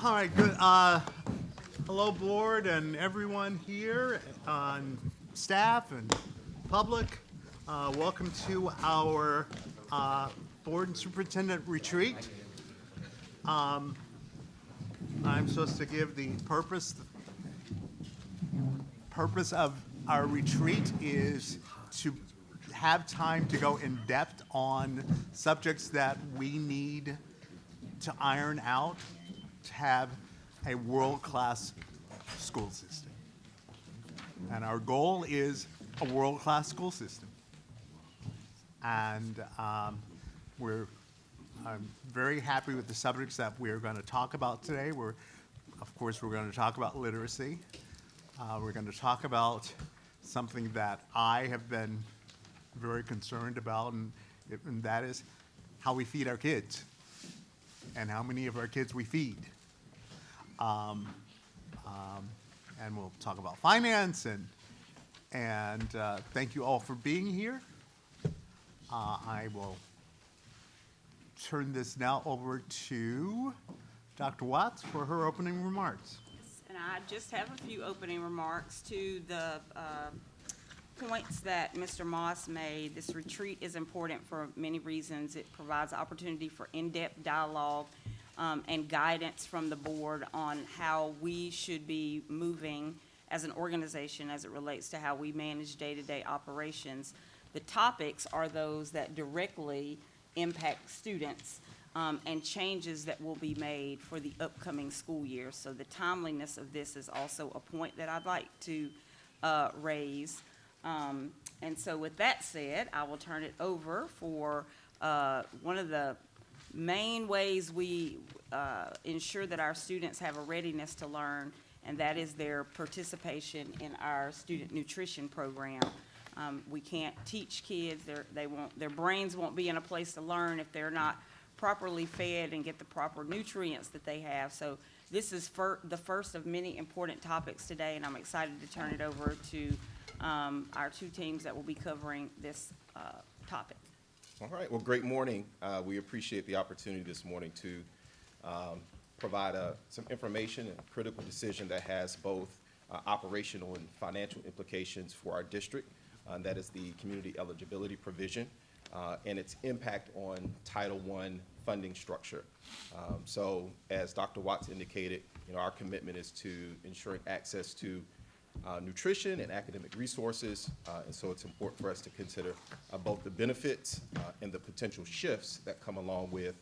All right, good. Hello, board and everyone here, staff and public. Welcome to our board and superintendent retreat. I'm supposed to give the purpose. The purpose of our retreat is to have time to go in depth on subjects that we need to iron out to have a world-class school system. And our goal is a world-class school system. And I'm very happy with the subjects that we're going to talk about today. Of course, we're going to talk about literacy. We're going to talk about something that I have been very concerned about, and that is how we feed our kids and how many of our kids we feed. And we'll talk about finance, and thank you all for being here. I will turn this now over to Dr. Watts for her opening remarks. And I just have a few opening remarks to the points that Mr. Moss made. This retreat is important for many reasons. It provides opportunity for in-depth dialogue and guidance from the board on how we should be moving as an organization as it relates to how we manage day-to-day operations. The topics are those that directly impact students and changes that will be made for the upcoming school year. So the timeliness of this is also a point that I'd like to raise. And so with that said, I will turn it over for one of the main ways we ensure that our students have a readiness to learn, and that is their participation in our student nutrition program. We can't teach kids, their brains won't be in a place to learn if they're not properly fed and get the proper nutrients that they have. So this is the first of many important topics today, and I'm excited to turn it over to our two teams that will be covering this topic. All right, well, great morning. We appreciate the opportunity this morning to provide some information and a critical decision that has both operational and financial implications for our district. And that is the community eligibility provision and its impact on Title I funding structure. So as Dr. Watts indicated, our commitment is to ensuring access to nutrition and academic resources, and so it's important for us to consider both the benefits and the potential shifts that come along with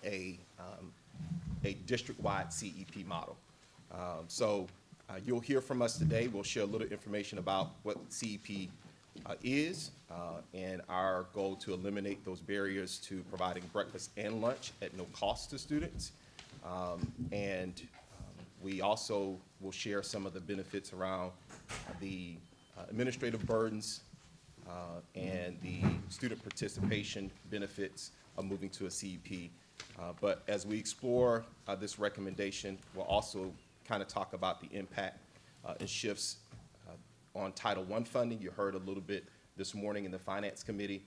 a district-wide CEP model. So you'll hear from us today. We'll share a little information about what CEP is and our goal to eliminate those barriers to providing breakfast and lunch at no cost to students. We also will share some of the benefits around the administrative burdens and the student participation benefits of moving to a CEP. But as we explore this recommendation, we'll also kind of talk about the impact and shifts on Title I funding. You heard a little bit this morning in the Finance Committee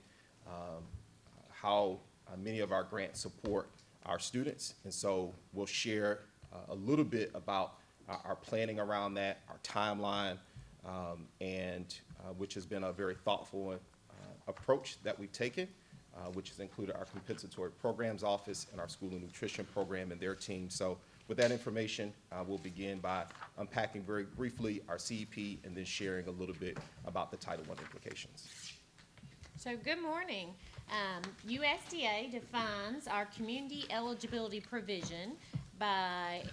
how many of our grants support our students. And so we'll share a little bit about our planning around that, our timeline, and which has been a very thoughtful approach that we've taken, which has included our compensatory programs office and our school and nutrition program and their team. So with that information, we'll begin by unpacking very briefly our CEP and then sharing a little bit about the Title I implications. So good morning. USDA defines our community eligibility provision by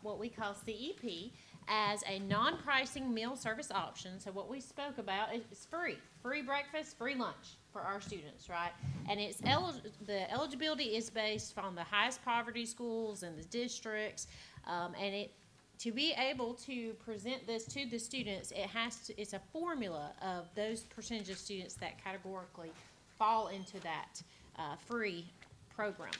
what we call CEP as a non-pricing meal service option. So what we spoke about is free breakfast, free lunch for our students, right? And it's the eligibility is based on the highest poverty schools in the districts, and to be able to present this to the students, it's a formula of those percentage of students that categorically fall into that free program.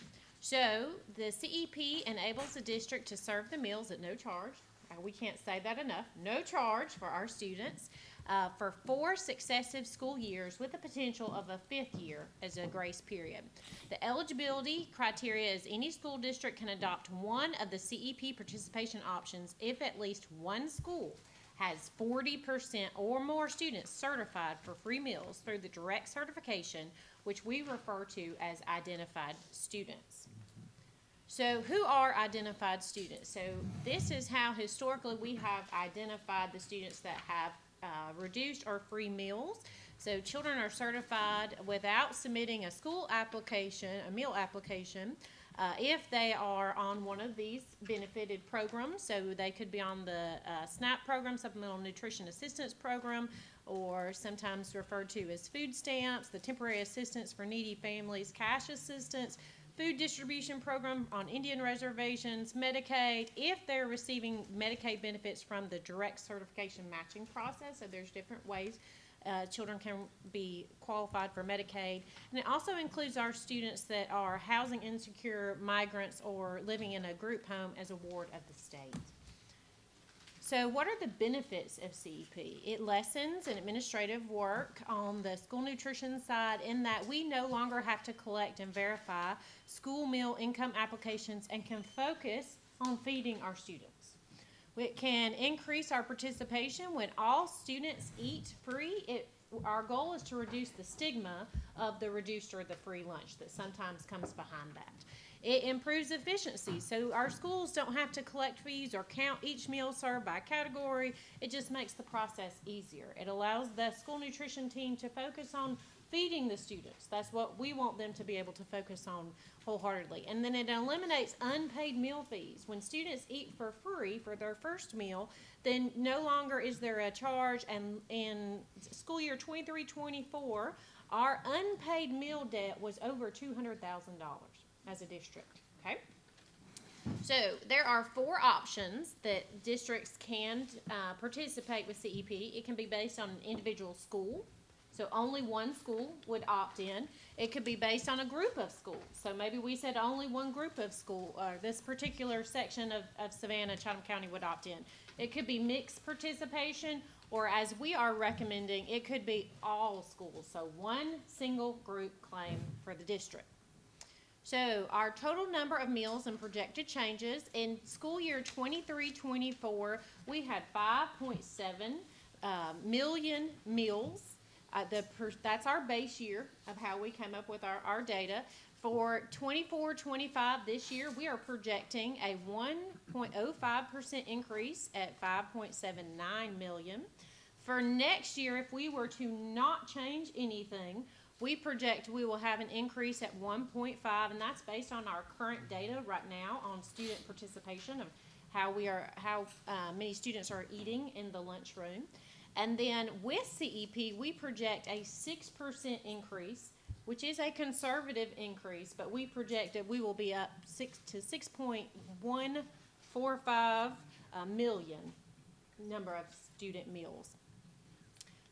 So the CEP enables the district to serve the meals at no charge. We can't say that enough. No charge for our students. for 4 successive school years with the potential of a 5th year as a grace period. The eligibility criteria is any school district can adopt one of the CEP participation options if at least one school has 40% or more students certified for free meals through the direct certification, which we refer to as identified students. So who are identified students? So this is how historically we have identified the students that have reduced or free meals. So children are certified without submitting a school application, a meal application, if they are on one of these benefited programs. So they could be on the SNAP program, Supplemental Nutrition Assistance Program, or sometimes referred to as food stamps, the Temporary Assistance for Needy Families, cash assistance, food distribution program on Indian reservations, Medicaid, if they're receiving Medicaid benefits from the direct certification matching process. So there's different ways children can be qualified for Medicaid. And it also includes our students that are housing insecure, migrants, or living in a group home as a ward of the state. So what are the benefits of CEP? It lessens an administrative work on the school nutrition side in that we no longer have to collect and verify school meal income applications and can focus on feeding our students. It can increase our participation when all students eat free. Our goal is to reduce the stigma of the reduced or the free lunch that sometimes comes behind that. It improves efficiency, so our schools don't have to collect fees or count each meal served by category. It just makes the process easier. It allows the school nutrition team to focus on feeding the students. That's what we want them to be able to focus on wholeheartedly. And then it eliminates unpaid meal fees. When students eat for free for their first meal, then no longer is there a charge. And in school year 23-24, our unpaid meal debt was over $200,000 as a district, okay? So there are 4 options that districts can participate with CEP. It can be based on an individual school. So only one school would opt in. It could be based on a group of schools. So maybe we said only one group of school, or this particular section of Savannah, Chatham County would opt in. It could be mixed participation, or as we are recommending, it could be all schools. So one single group claim for the district. So our total number of meals and projected changes in school year 23-24, we had 5.7 million meals. That's our base year of how we came up with our data. For 24-25 this year, we are projecting a 1.05% increase at 5.79 million. For next year, if we were to not change anything, we project we will have an increase at 1.5, and that's based on our current data right now on student participation of how many students are eating in the lunchroom. And then with CEP, we project a 6% increase, which is a conservative increase, but we project that we will be up 6.145 million number of student meals.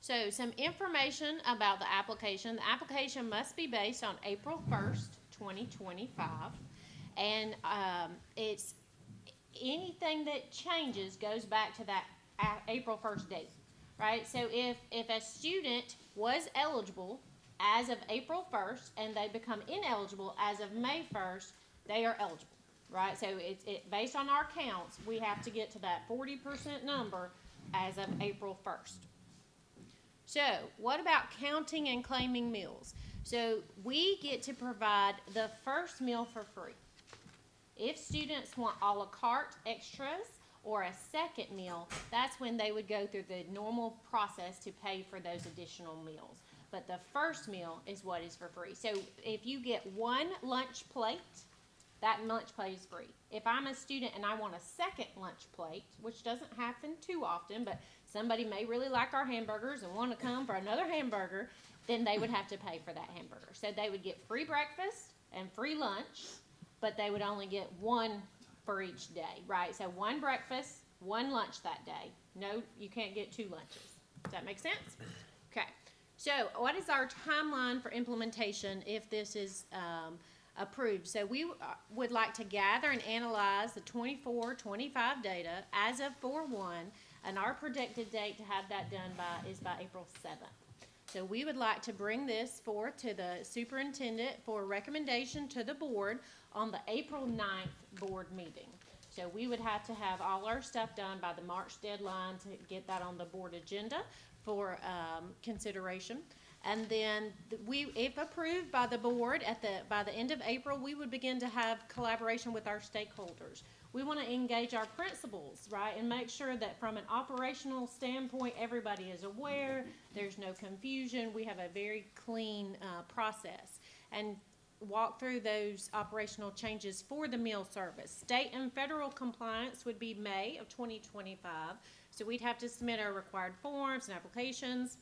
So some information about the application. The application must be based on April 1st, 2025. And it's anything that changes goes back to that April 1st date. Right, so if a student was eligible as of April 1st and they become ineligible as of May 1st, they are eligible, right? So it's based on our counts, we have to get to that 40% number as of April 1st. So what about counting and claiming meals? So we get to provide the first meal for free. If students want a la carte extras, or a second meal, that's when they would go through the normal process to pay for those additional meals. But the first meal is what is for free. So if you get one lunch plate, that lunch plate is free. If I'm a student and I want a second lunch plate, which doesn't happen too often, but somebody may really like our hamburgers and want to come for another hamburger, then they would have to pay for that hamburger. So they would get free breakfast and free lunch, but they would only get one for each day, right? So one breakfast, one lunch that day. No, you can't get 2 lunches. Does that make sense? Okay. So what is our timeline for implementation if this is approved? So we would like to gather and analyze the 24-25 data as of 4/1 And our projected date to have that done is by April 7th. So we would like to bring this forth to the superintendent for recommendation to the board on the April 9th board meeting. So we would have to have all our stuff done by the March deadline to get that on the board agenda for consideration. And then if approved by the board by the end of April, we would begin to have collaboration with our stakeholders. We want to engage our principals, right, and make sure that from an operational standpoint, everybody is aware, there's no confusion, we have a very clean process. And walk through those operational changes for the meal service. State and federal compliance would be May of 2025. So we'd have to submit our required forms and applications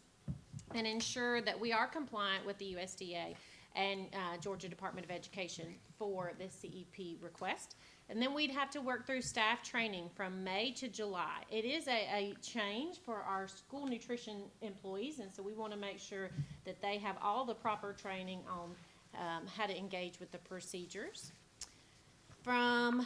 and ensure that we are compliant with the USDA and Georgia Department of Education for the CEP request. And then we'd have to work through staff training from May to July. It is a change for our school nutrition employees, and so we want to make sure that they have all the proper training on how to engage with the procedures. From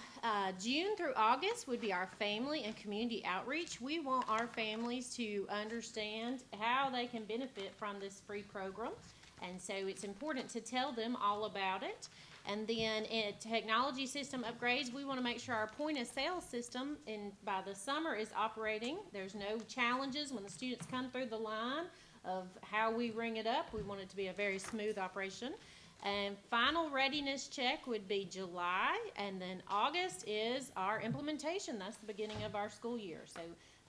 June through August would be our family and community outreach. We want our families to understand how they can benefit from this free program. And so it's important to tell them all about it. And then in technology system upgrades, we want to make sure our point of sale system by the summer is operating. There's no challenges when the students come through the line of how we ring it up. We want it to be a very smooth operation. And final readiness check would be July, and then August is our implementation. That's the beginning of our school year. So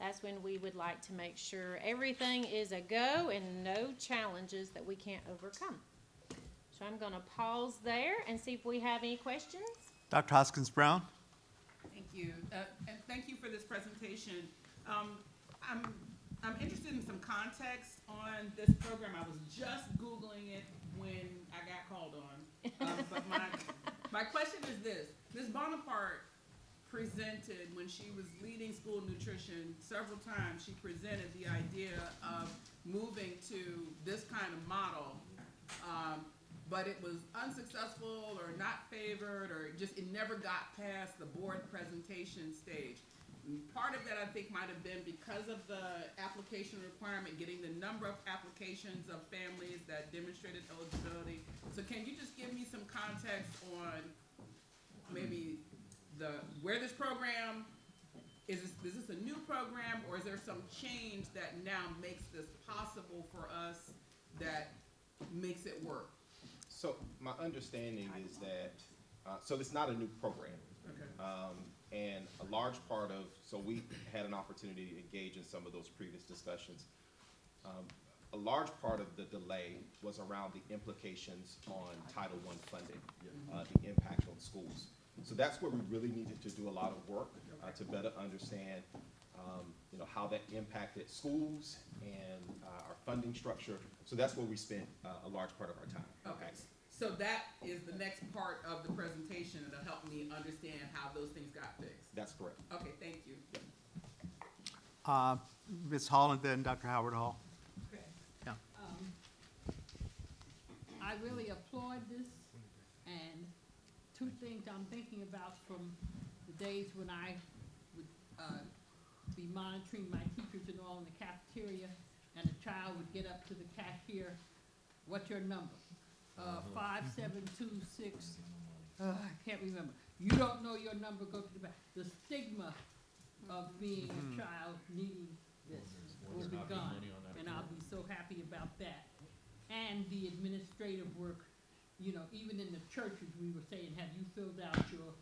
that's when we would like to make sure everything is a go and no challenges that we can't overcome. So I'm going to pause there and see if we have any questions. Dr. Hoskins Brown? Thank you, and thank you for this presentation. I'm interested in some context on this program. I was just Googling it when I got called on. But my question is this. Ms. Bonaparte presented, when she was leading school nutrition, several times she presented the idea of moving to this kind of model, but it was unsuccessful or not favored, or it never got past the board presentation stage. And part of that, I think, might have been because of the application requirement, getting the number of applications of families that demonstrated eligibility. So can you just give me some context on maybe where this program, is this a new program, or is there some change that now makes this possible for us that makes it work? So my understanding is that, so it's not a new program. Okay. And a large part of, so we had an opportunity to engage in some of those previous discussions. A large part of the delay was around the implications on Title I funding, the impact on schools. So that's where we really needed to do a lot of work to better understand how that impacted schools and our funding structure. So that's where we spent a large part of our time. Okay, so that is the next part of the presentation, and it'll help me understand how those things got fixed. That's correct. Okay, thank you. Ms. Hall and then Dr. Howard Hall. Okay. Yeah. I really applaud this, and two things I'm thinking about from the days when I would be monitoring my teachers and all in the cafeteria, and a child would get up to the cashier, "What's your number?" 5726, I can't remember. You don't know your number, go to the back. The stigma of being a child needing this will be gone, and I'll be so happy about that. And the administrative work, even in the churches, we were saying, have you filled out your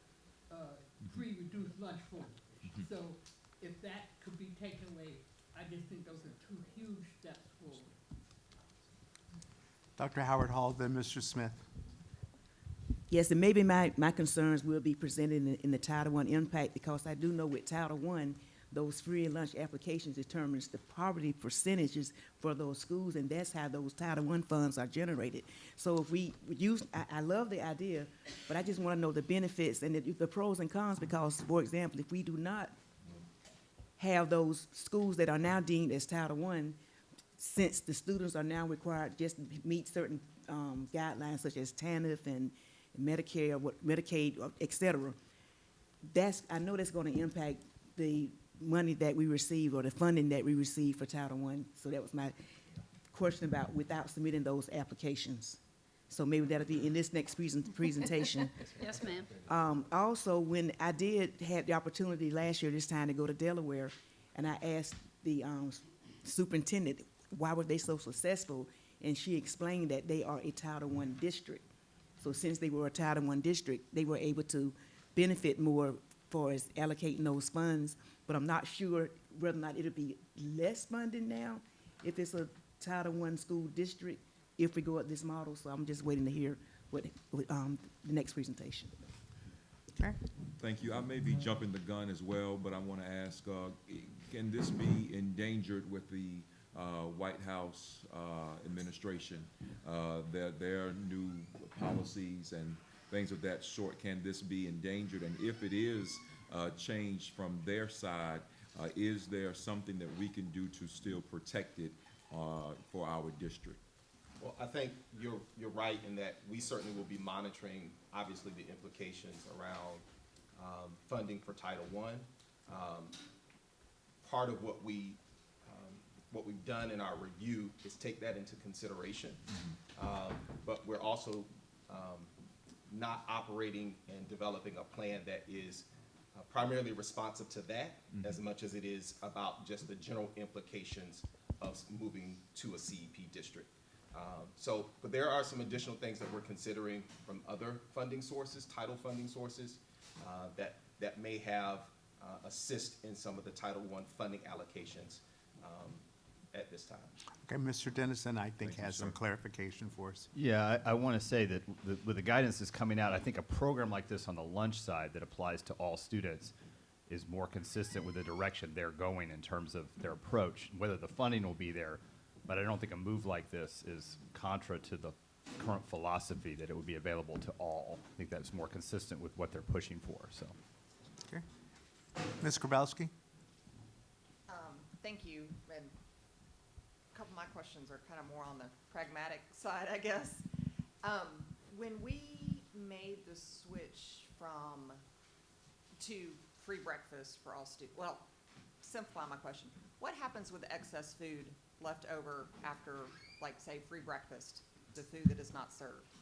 free reduced lunch form? So if that could be taken away, I just think those are two huge steps forward. Dr. Howard Hall, then Mr. Smith. Yes, and maybe my concerns will be presented in the Title I impact, because I do know with Title I, those free lunch applications determines the poverty percentages for those schools, and that's how those Title I funds are generated. So if we use, I love the idea, but I just want to know the benefits and the pros and cons, because, for example, if we do not have those schools that are now deemed as Title I, since the students are now required just to meet certain guidelines such as TANF and Medicare, Medicaid, et cetera, I know that's going to impact the money that we received or the funding that we received for Title I. So that was my question about without submitting those applications. So maybe that'll be in this next presentation. Yes, ma'am. Also, when I had the opportunity last year, this time, to go to Delaware, and I asked the superintendent, why were they so successful? And she explained that they are a Title I district. So since they were a Title I district, they were able to benefit more for as allocating those funds. But I'm not sure whether or not it'll be less funding now if it's a Title I school district, if we go at this model. So I'm just waiting to hear what the next presentation. Okay. Thank you. I may be jumping the gun as well, but I want to ask, can this be endangered with the White House administration? Their new policies and things of that sort, can this be endangered? And if it is changed from their side, is there something that we can do to still protect it for our district? Well, I think you're right in that we certainly will be monitoring, obviously, the implications around funding for Title I. Part of what we've done in our review is take that into consideration. But we're also not operating and developing a plan that is primarily responsive to that as much as it is about just the general implications of moving to a CEP district. But there are some additional things that we're considering from other funding sources, title funding sources, that may have assist in some of the Title I funding allocations at this time. Okay, Mr. Dennison, I think Thank you, has some sir. clarification for us. Yeah, I want to say that with the guidance that's coming out, I think a program like this on the lunch side that applies to all students is more consistent with the direction they're going in terms of their approach, whether the funding will be there. But I don't think a move like this is contra to the current philosophy that it would be available to all. I think that's more consistent with what they're pushing for, so. Okay. Ms. Grabowski? Thank you. And a couple of my questions are kind of more on the pragmatic side, I guess. When we made the switch to free breakfast for all students, well, simplify my question. What happens with the excess food left over after, like, say, free breakfast, the food that is not served?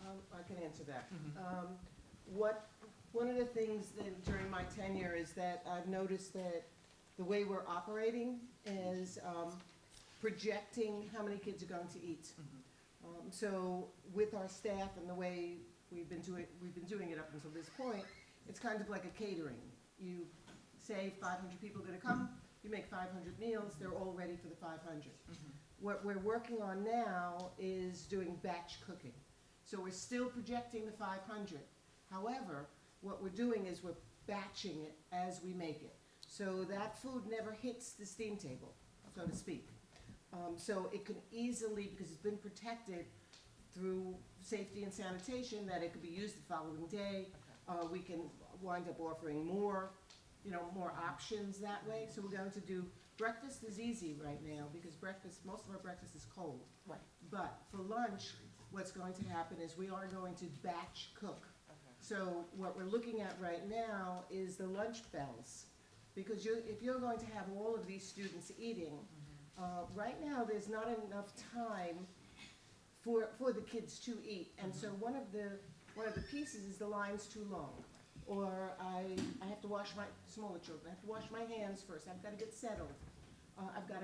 I can answer that. One of the things that during my tenure is that I've noticed that the way we're operating is projecting how many kids are going to eat. So with our staff and the way we've been doing it up until this point, it's kind of like a catering. You say 500 people are going to come, you make 500 meals, they're all ready for the 500. What we're working on now is doing batch cooking. So we're still projecting the 500. However, what we're doing is we're batching it as we make it. So that food never hits the steam table, so to speak. So it can easily, because it's been protected through safety and sanitation, that it could be used the following day. We can wind up offering more options that way. So we're going to do, breakfast is easy right now because most of our breakfast is cold. Right. But for lunch, what's going to happen is we are going to batch cook. So what we're looking at right now is the lunch bells. Because if you're going to have all of these students eating, right now there's not enough time for the kids to eat. And so one of the pieces is the line's too long. Or I have to wash my smaller children. I have to wash my hands first. I've got to get settled. I've got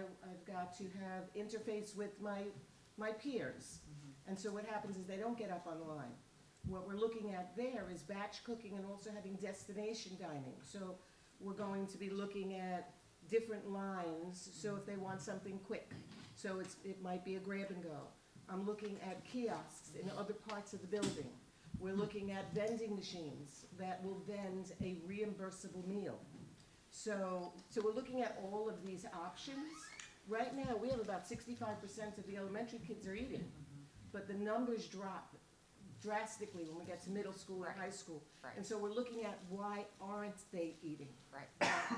to have interface with my peers. And so what happens is they don't get up on the line. What we're looking at there is batch cooking and also having destination dining. So we're going to be looking at different lines. So if they want something quick, so it might be a grab and go. I'm looking at kiosks in other parts of the building. We're looking at vending machines that will vend a reimbursable meal. So we're looking at all of these options. Right now, we have about 65% of the elementary kids are eating, but the numbers drop drastically when we get to middle school or high school. Right. And so we're looking at why aren't they eating? Right.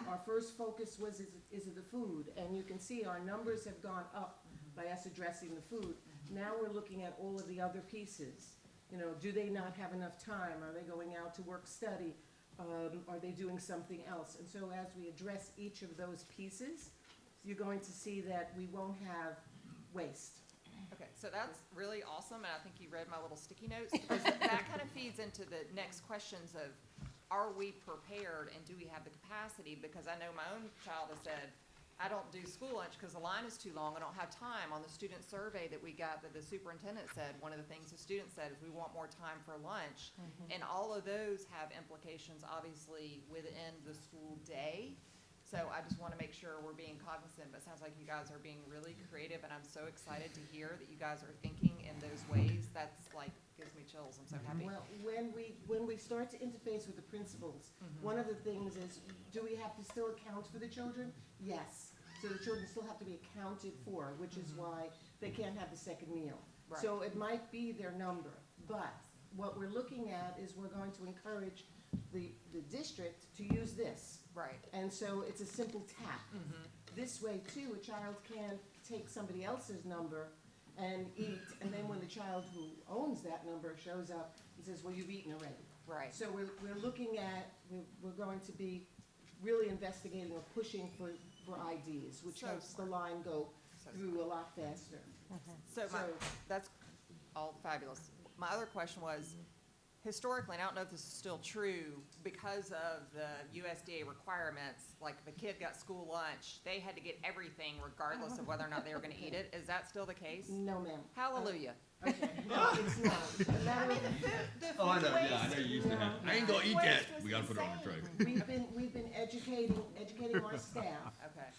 Our first focus was, is it the food? And you can see our numbers have gone up by us addressing the food. Now we're looking at all of the other pieces. Do they not have enough time? Are they going out to work study? Are they doing something else? And so as we address each of those pieces, you're going to see that we won't have waste. Okay, so that's really awesome, and I think you read my little sticky notes, because that kind of feeds into the next questions of, are we prepared and do we have the capacity? Because I know my own child has said, I don't do school lunch because the line is too long, I don't have time. On the student survey that we got, that the superintendent said, one of the things the student said is we want more time for lunch. And all of those have implications, obviously, within the school day. So I just want to make sure we're being cognizant, but it sounds like you guys are being really creative, and I'm so excited to hear that you guys are thinking in those ways. That's like, gives me chills, I'm so happy. Well, when we start to interface with the principals, one of the things is, do we have to still account for the children? Yes. So the children still have to be accounted for, which is why they can't have the second meal. Right. So it might be their number, but what we're looking at is we're going to encourage the district to use this. Right. And so it's a simple tap. This way too, a child can take somebody else's number and eat, and then when the child who owns that number shows up, he says, well, you've eaten already. Right. So we're looking at, we're going to be really investigating or pushing for IDs, which So helps the smart. line go So through a lot faster. So that's all fabulous. My other question was, historically, and I don't know if this is still true, because of the USDA requirements, like if a kid got school lunch, they had to get everything regardless of whether or not they were gonna eat it. Is that still the case? No, ma'am. Hallelujah. Okay, no, it's not. A matter of- Oh, I know, yeah, I know you used to have, I ain't gonna eat that, we gotta put it on the tray. We've been educating our staff, Okay.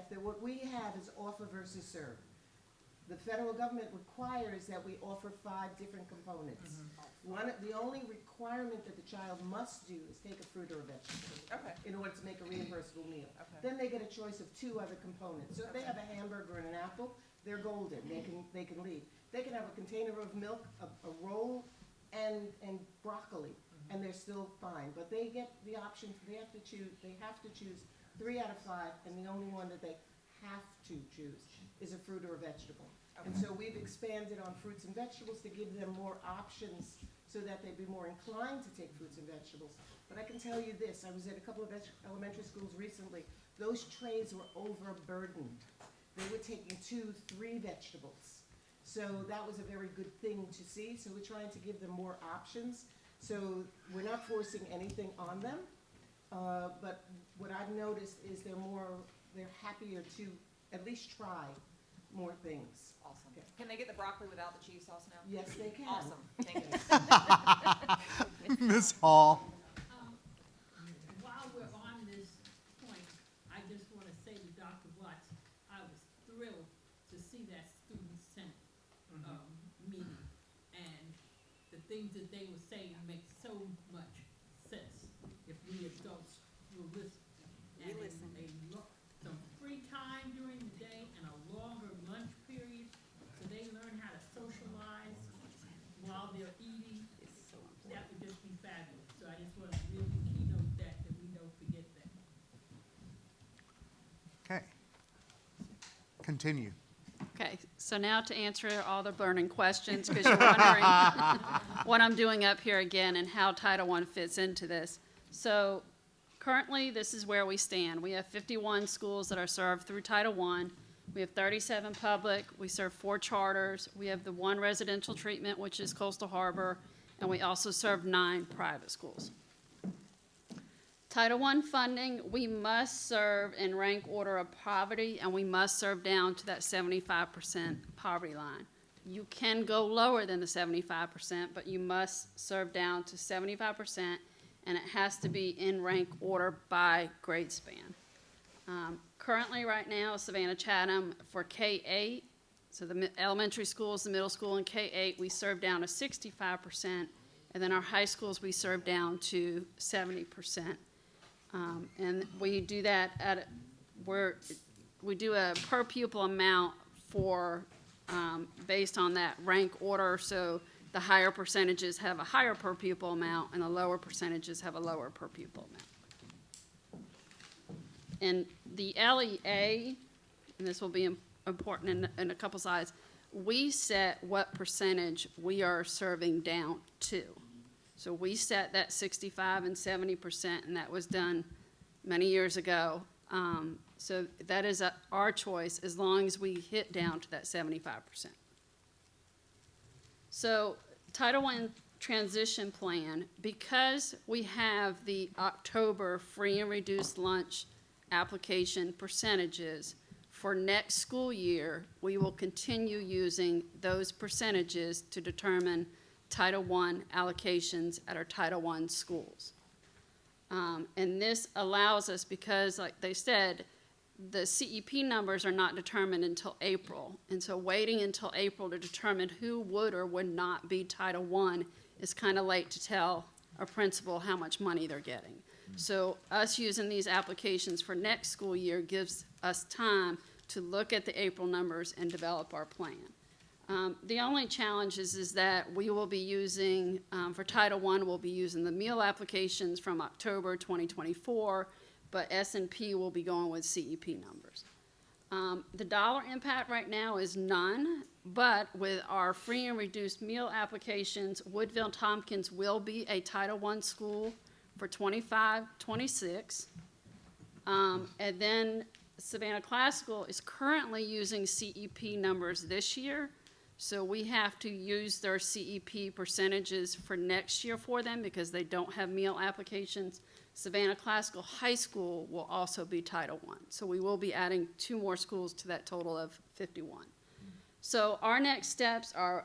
that what we have is offer versus serve. The federal government requires that we offer 5 different components. The only requirement that the child must do is take a fruit or a vegetable Okay. in order to make a reimbursable meal. Okay. Then they get a choice of 2 other components. So if they have a hamburger and an apple, they're golden, they can leave. They can have a container of milk, a roll, and broccoli, and they're still fine. But they get the option, they have to choose 3 out of 5, and the only one that they have to choose is a fruit or a vegetable. And so we've expanded on fruits and vegetables to give them more options so that they'd be more inclined to take fruits and vegetables. But I can tell you this, I was at a couple of elementary schools recently, those trays were overburdened. They were taking 2, 3 vegetables. So that was a very good thing to see, so we're trying to give them more options. So we're not forcing anything on them, but what I've noticed is they're happier to at least try more things. Awesome. Okay. Can they get the broccoli without the cheese sauce now? Yes, they can. Awesome. Thank you. Ms. Hall? While we're on this point, I just want to say to Dr. Watts, I was thrilled to see that student senate meeting. And the things that they were saying make so much sense if we adults will listen. We listen. Some free time during the day and a longer lunch period, so they learn how to socialize while they're eating. That would just be fabulous. So I just want to really keynote that we don't forget that. Okay. Continue. Okay, so now to answer all the burning questions, because you're wondering what I'm doing up here again and how Title I fits into this. So currently, this is where we stand. We have 51 schools that are served through Title I. We have 37 public. We serve 4 charters. We have the 1 residential treatment, which is Coastal Harbor, and we also serve 9 private schools. Title I funding, we must serve in rank order of poverty, and we must serve down to that 75% poverty line. You can go lower than the 75%, but you must serve down to 75%, and it has to be in rank order by grade span. Currently, right now, Savannah Chatham for K-8, so the elementary schools, the middle school, and K-8, we serve down to 65%, and then our high schools, we serve down to 70%. And we do that we do a per pupil amount for, based on that rank order, so the higher percentages have a higher per pupil amount, and the lower percentages have a lower per pupil amount. And the LEA, and this will be important in a couple slides, we set what percentage we are serving down to. So we set that 65 and 70%, and that was done many years ago. So that is our choice, as long as we hit down to that 75%. So Title I transition plan, because we have the October free and reduced lunch application percentages, for next school year, we will continue using those percentages to determine Title I allocations at our Title I schools. And this allows us, because like they said, the CEP numbers are not determined until April. And so waiting until April to determine who would or would not be Title I is kind of late to tell a principal how much money they're getting. So us using these applications for next school year gives us time to look at the April numbers and develop our plan. The only challenge is that we will be using, for Title I, we'll be using the meal applications from October 2024, but S&P will be going with CEP numbers. The dollar impact right now is none, but with our free and reduced meal applications, Woodville-Tompkins will be a Title I school for 25-26. And then Savannah Classical is currently using CEP numbers this year, so we have to use their CEP percentages for next year for them because they don't have meal applications. Savannah Classical High School will also be Title I, so we will be adding 2 more schools to that total of 51. So our next steps are,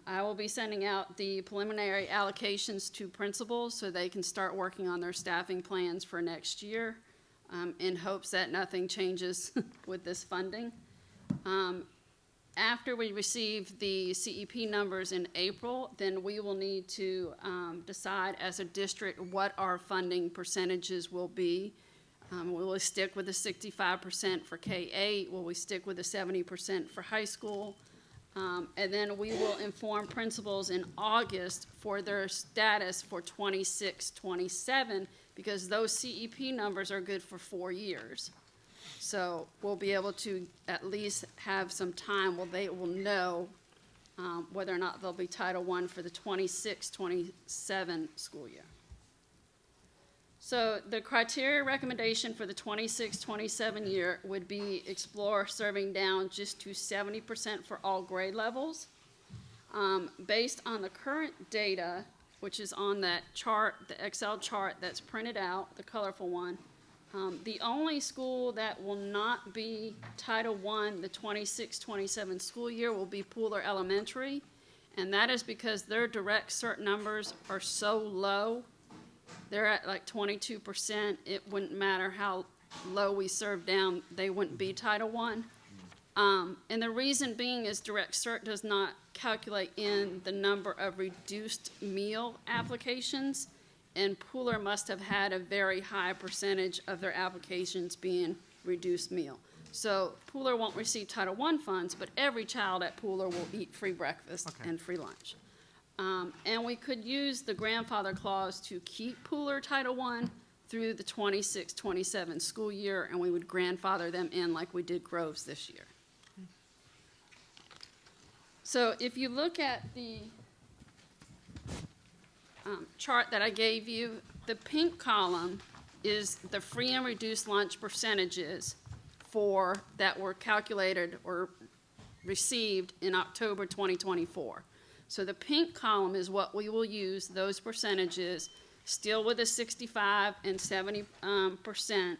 I will be sending out the preliminary allocations to principals so they can start working on their staffing plans for next year, in hopes that nothing changes with this funding. After we receive the CEP numbers in April, then we will need to decide as a district what our funding percentages will be. Will we stick with the 65% for K-8? Will we stick with the 70% for high school? And then we will inform principals in August for their status for 26-27, because those CEP numbers are good for 4 years. So we'll be able to at least have some time where they will know whether or not they'll be Title I for the 26-27 school year. So the criteria recommendation for the 26-27 year would be explore serving down just to 70% for all grade levels. Based on the current data, which is on that chart, the Excel chart that's printed out, the colorful one, the only school that will not be Title I the 26-27 school year will be Pooler Elementary, and that is because their direct cert numbers are so low. They're at like 22%. It wouldn't matter how low we serve down, they wouldn't be Title I. And the reason being is direct cert does not calculate in the number of reduced meal applications, and Pooler must have had a very high percentage of their applications being reduced meal. So Pooler won't receive Title I funds, but every child at Pooler will eat free breakfast and free lunch. And we could use the grandfather clause to keep Pooler Title I through the 26-27 school year, and we would grandfather them in like we did Groves this year. So if you look at the chart that I gave you, the pink column is the free and reduced lunch percentages for that were calculated or received in October 2024. So the pink column is what we will use, those percentages, still with a 65 and 70%.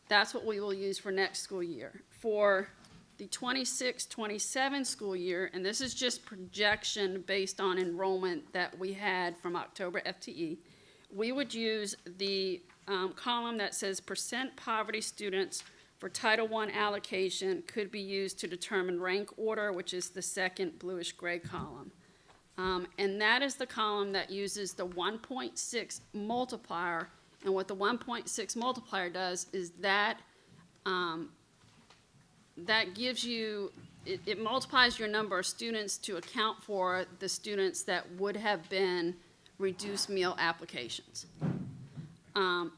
That's what we will use for next school year. For the 26-27 school year, and this is just projection based on enrollment that we had from October FTE, we would use the column that says percent poverty students for Title I allocation could be used to determine rank order, which is the second bluish gray column. And that is the column that uses the 1.6 multiplier, and what the 1.6 multiplier does is that that gives you, it multiplies your number of students to account for the students that would have been reduced meal applications.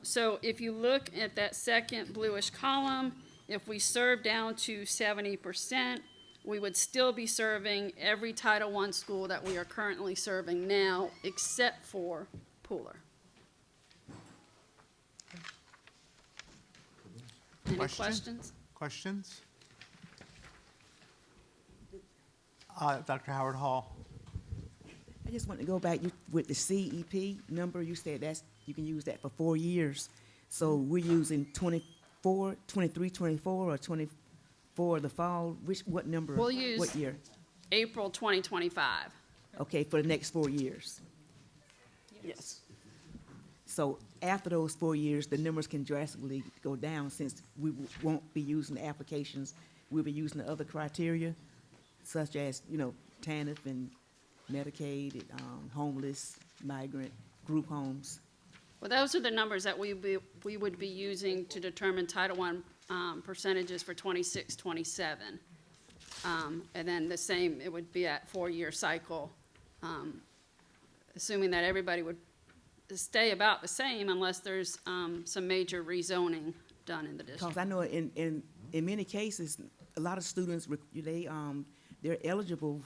So if you look at that second bluish column, if we serve down to 70%, we would still be serving every Title I school that we are currently serving now, except for Pooler. Any Question? questions? Questions? Dr. Howard Hall? I just want to go back with the CEP number. You said you can use that for 4 years. So we're using 23, 24, or 24 the fall. What number? We'll use- What year? April 2025. Okay, for the next 4 years. Yes. So after those 4 years, the numbers can drastically go down since we won't be using the applications. We'll be using the other criteria, such as, TANF and Medicaid, homeless, migrant, group homes. Well, those are the numbers that we would be using to determine Title I percentages for 26, 27. And then the same, it would be at 4-year cycle, assuming that everybody would stay about the same unless there's some major rezoning done in the district. Because I know in many cases, a lot of students, they're eligible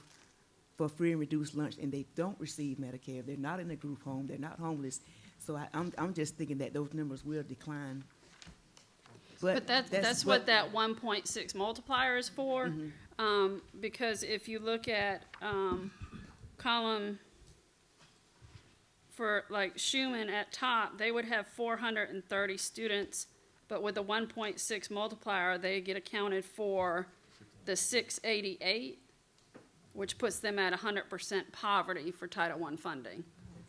for free and reduced lunch, and they don't receive Medicare. They're not in a group home. They're not homeless. So I'm just thinking that those numbers will decline. But that's what that 1.6 multiplier is for. Because if you look at column for like Schumann at top, they would have 430 students, but with the 1.6 multiplier, they get accounted for the 688, which puts them at 100% poverty for Title I funding.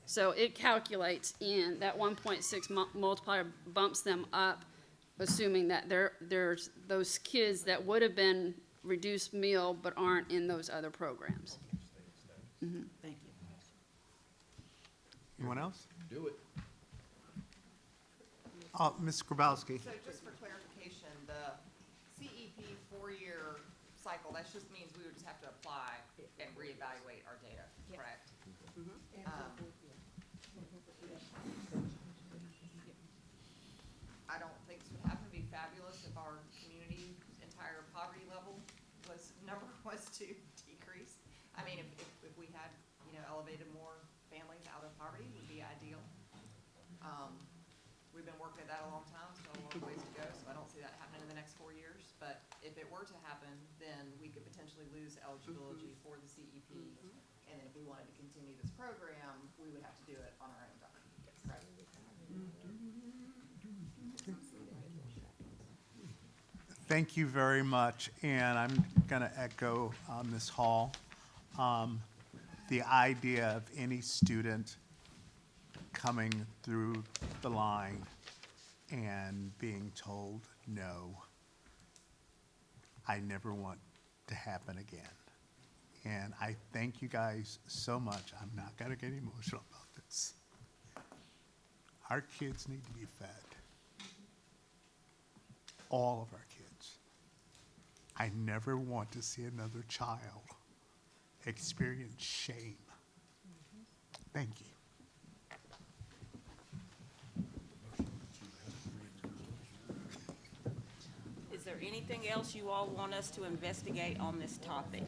So it calculates in, that 1.6 multiplier bumps them up, assuming that there's those kids that would have been reduced meal but aren't in those other programs. Thank you. Anyone else? Do it. Ms. Grabowski? So just for clarification, the CEP 4-year cycle, that just means we would just have to apply and reevaluate our data, correct? I don't think this would happen to be fabulous if our community entire poverty level number was to decrease. I mean, if we had, elevated more families out of poverty would be ideal. We've been working at that a long time, still a long ways to go, so I don't see that happening in the next 4 years. But if it were to happen, then we could potentially lose eligibility for the CEP. And then if we wanted to continue this program, we would have to do it on our own dime. Right? Thank you very much, and I'm going to echo Ms. Hall. The idea of any student coming through the line and being told no, I never want to happen again. And I thank you guys so much. I'm not going to get emotional about this. Our kids need to be fed. All of our kids. I never want to see another child experience shame. Thank you. Is there anything else you all want us to investigate on this topic?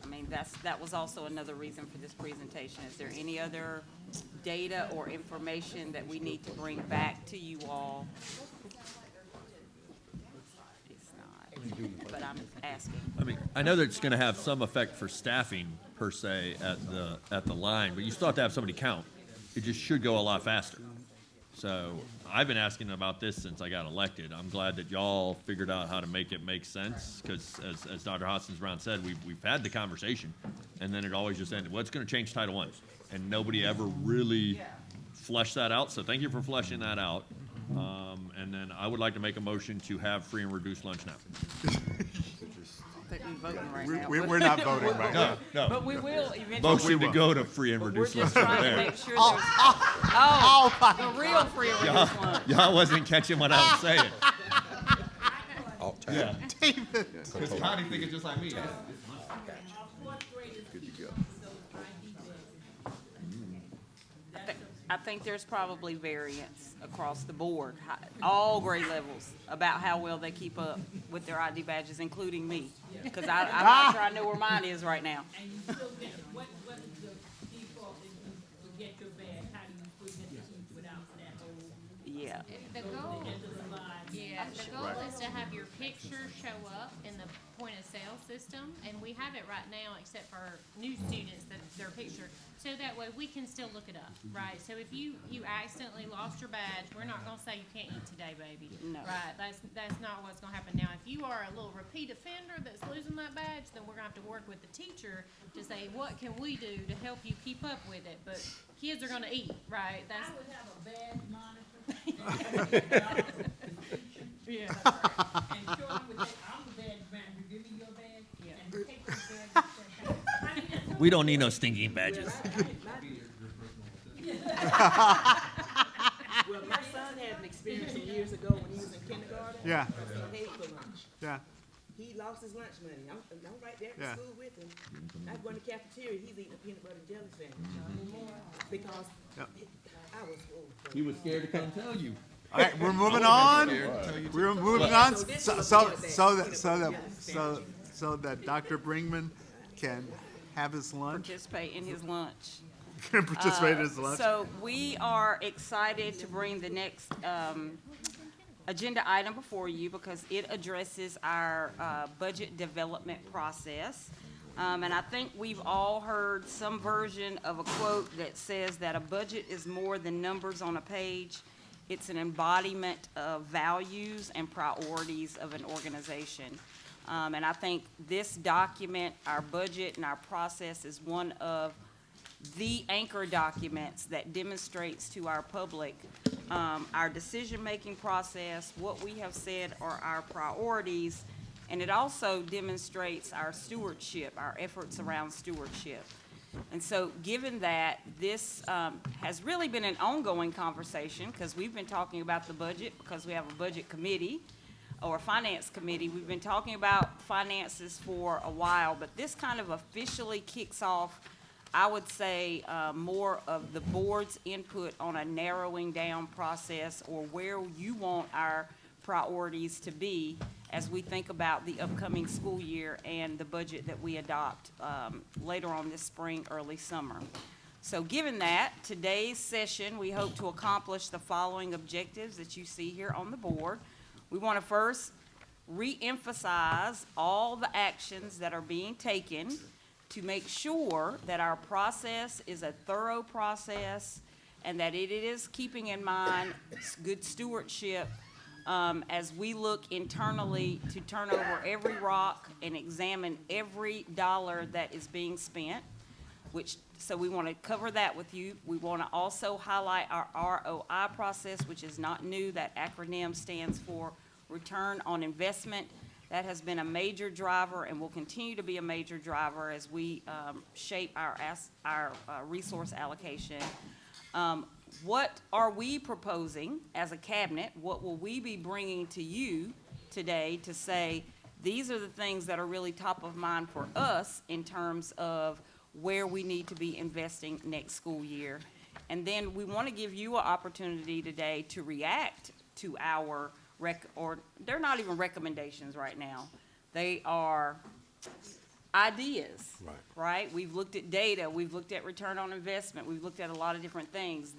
I mean, that was also another reason for this presentation. Is there any other data or information that we need to bring back to you all? It's not, but I'm asking. I mean, I know that it's going to have some effect for staffing per se at the line, but you still have to have somebody count. It just should go a lot faster. So I've been asking about this since I got elected. I'm glad that y'all figured out how to make it make sense because, as Dr. Hoskins Brown said, we've had the conversation, and then it always just ended. What's going to change Title I? And nobody ever really fleshed that out. So thank you for fleshing that out. And then I would like to make a motion to have free and reduced lunch now. I think we're voting right now. We're not voting right now. No. But we will eventually. Motion to go to free and We're reduced just lunch over trying to there. make sure there's, the real free and reduced lunch. Y'all wasn't catching what I was saying. Yeah. David. Because Connie thinking just like me. I think there's probably variance across the board, all grade levels, about how well they keep up with their ID badges, including me. Because I'm not sure I know where mine is right now. And you still get, what is the default to get your badge? How do you still get to keep without that whole? Yeah. The goal, End of the line? yeah, the goal is to have your picture show up in the point of sale system, and we have it right now, except for new students, that their picture, so that way we can still look it up, right? So if you accidentally lost your badge, we're not gonna say you can't eat today, baby. No. Right, that's not what's gonna happen. Now, if you are a little repeat offender that's losing that badge, then we're gonna have to work with the teacher to say, what can we do to help you keep up with it? But kids are gonna eat, right? That's, I would have a badge monitor. yeah. And show them with that, I'm the badge manager, give me your badge, and take your badge. I mean, that's We don't need no stinking badges. Well, my son had an experience some years ago when he was in kindergarten. Yeah. Because he paid for lunch. Yeah. He lost his lunch money. I'm right there Yeah. at school with him. I go in the cafeteria, he's eating a peanut butter and jelly sandwich. Because Yep. I was, He was scared to come tell you. All right, we're moving on. We're moving on, so that Dr. Bringman can have his lunch, Participate in his lunch. can participate in his lunch. So we are excited to bring the next agenda item before you because it addresses our budget development process. And I think we've all heard some version of a quote that says that a budget is more than numbers on a page. It's an embodiment of values and priorities of an organization. And I think this document, our budget and our process, is one of the anchor documents that demonstrates to our public our decision-making process, what we have said are our priorities, and it also demonstrates our stewardship, our efforts around stewardship. And so, given that, this has really been an ongoing conversation, because we've been talking about the budget, because we have a budget committee, or a finance committee. We've been talking about finances for a while, but this kind of officially kicks off, I would say, more of the board's input on a narrowing down process, or where you want our priorities to be as we think about the upcoming school year and the budget that we adopt later on this spring, early summer. So given that, today's session, we hope to accomplish the following objectives that you see here on the board. We want to first re-emphasize all the actions that are being taken to make sure that our process is a thorough process and that it is keeping in mind good stewardship as we look internally to turn over every rock and examine every dollar that is being spent, so we want to cover that with you. We want to also highlight our ROI process, which is not new. That acronym stands for Return on Investment. That has been a major driver and will continue to be a major driver as we shape our resource allocation. What are we proposing as a cabinet? What will we be bringing to you today to say, these are the things that are really top of mind for us in terms of where we need to be investing next school year? And then we want to give you an opportunity today to react to our or they're not even recommendations right now. They are ideas, right? We've looked at data, we've looked at return on investment, we've looked at a lot of different things.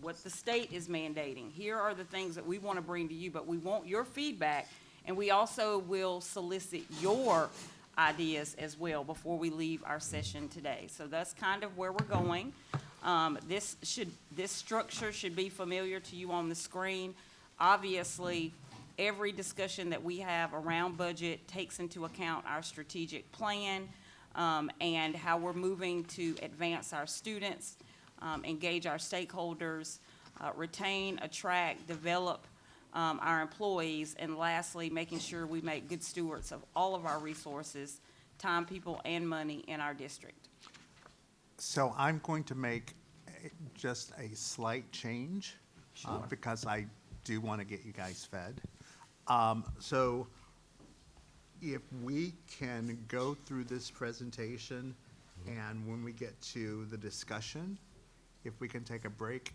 What the state is mandating. Here are the things that we want to bring to you, but we want your feedback, and we also will solicit your ideas as well before we leave our session today. So that's kind of where we're going. This structure should be familiar to you on the screen. Obviously, every discussion that we have around budget takes into account our strategic plan and how we're moving to advance our students, engage our stakeholders, retain, attract, develop our employees, and lastly, making sure we make good stewards of all of our resources, time, people, and money in our district. So I'm going to make just a slight change because I do want to get you guys fed. So if we can go through this presentation and when we get to the discussion, if we can take a break.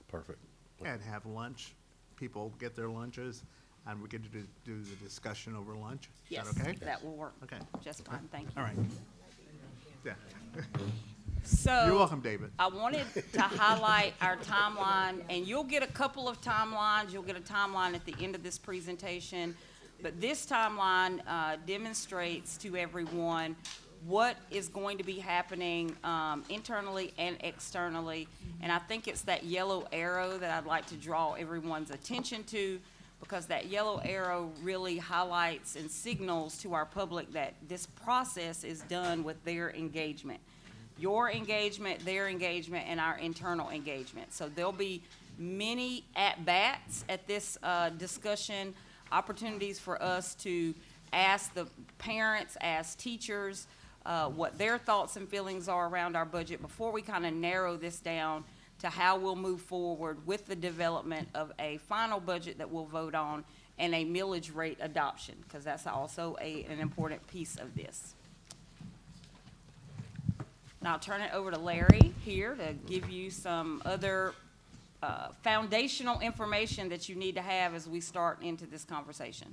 Perfect. and have lunch. People get their lunches, and we get to do the discussion over lunch. Is Yes, that okay? that will work Okay. just fine, thank you. All right. Yeah. So. You're welcome, David. I wanted to highlight our timeline, and you'll get a couple of timelines. You'll get a timeline at the end of this presentation. But this timeline demonstrates to everyone what is going to be happening internally and externally. And I think it's that yellow arrow that I'd like to draw everyone's attention to, because that yellow arrow really highlights and signals to our public that this process is done with their engagement. Your engagement, their engagement, and our internal engagement. So there'll be many at-bats at this discussion, opportunities for us to ask the parents, ask teachers, what their thoughts and feelings are around our budget before we kind of narrow this down to how we'll move forward with the development of a final budget that we'll vote on and a millage rate adoption, because that's also an important piece of this. Now I'll turn it over to Larry here to give you some other foundational information that you need to have as we start into this conversation.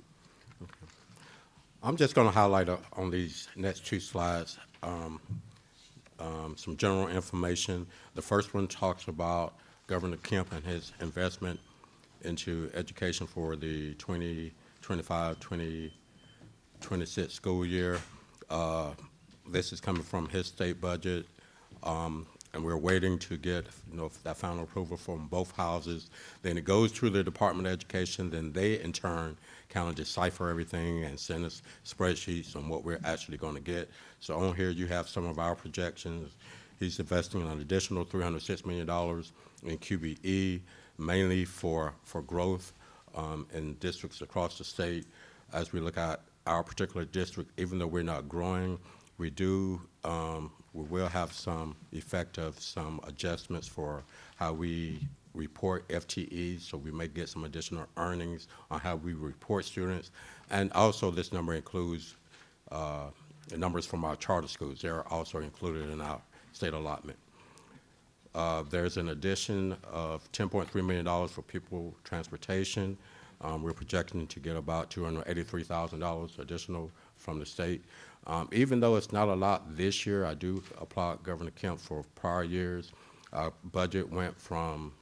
I'm just going to highlight on these next two slides some general information. The first one talks about Governor Kemp and his investment into education for the 2025-2026 school year. This is coming from his state budget, and we're waiting to get that final approval from both houses. Then it goes through the Department of Education. Then they, in turn, kind of decipher everything and send us spreadsheets on what we're actually going to get. So on here you have some of our projections. He's investing an additional $306 million in QBE, mainly for growth in districts across the state. As we look at our particular district, even though we're not growing, we will have some effect of some adjustments for how we report FTEs, so we may get some additional earnings on how we report students. And also this number includes the numbers from our charter schools. They're also included in our state allotment. There's an addition of $10.3 million for pupil transportation. We're projecting to get about $283,000 additional from the state. Even though it's not a lot this year, I do applaud Governor Kemp for prior years. Our budget went from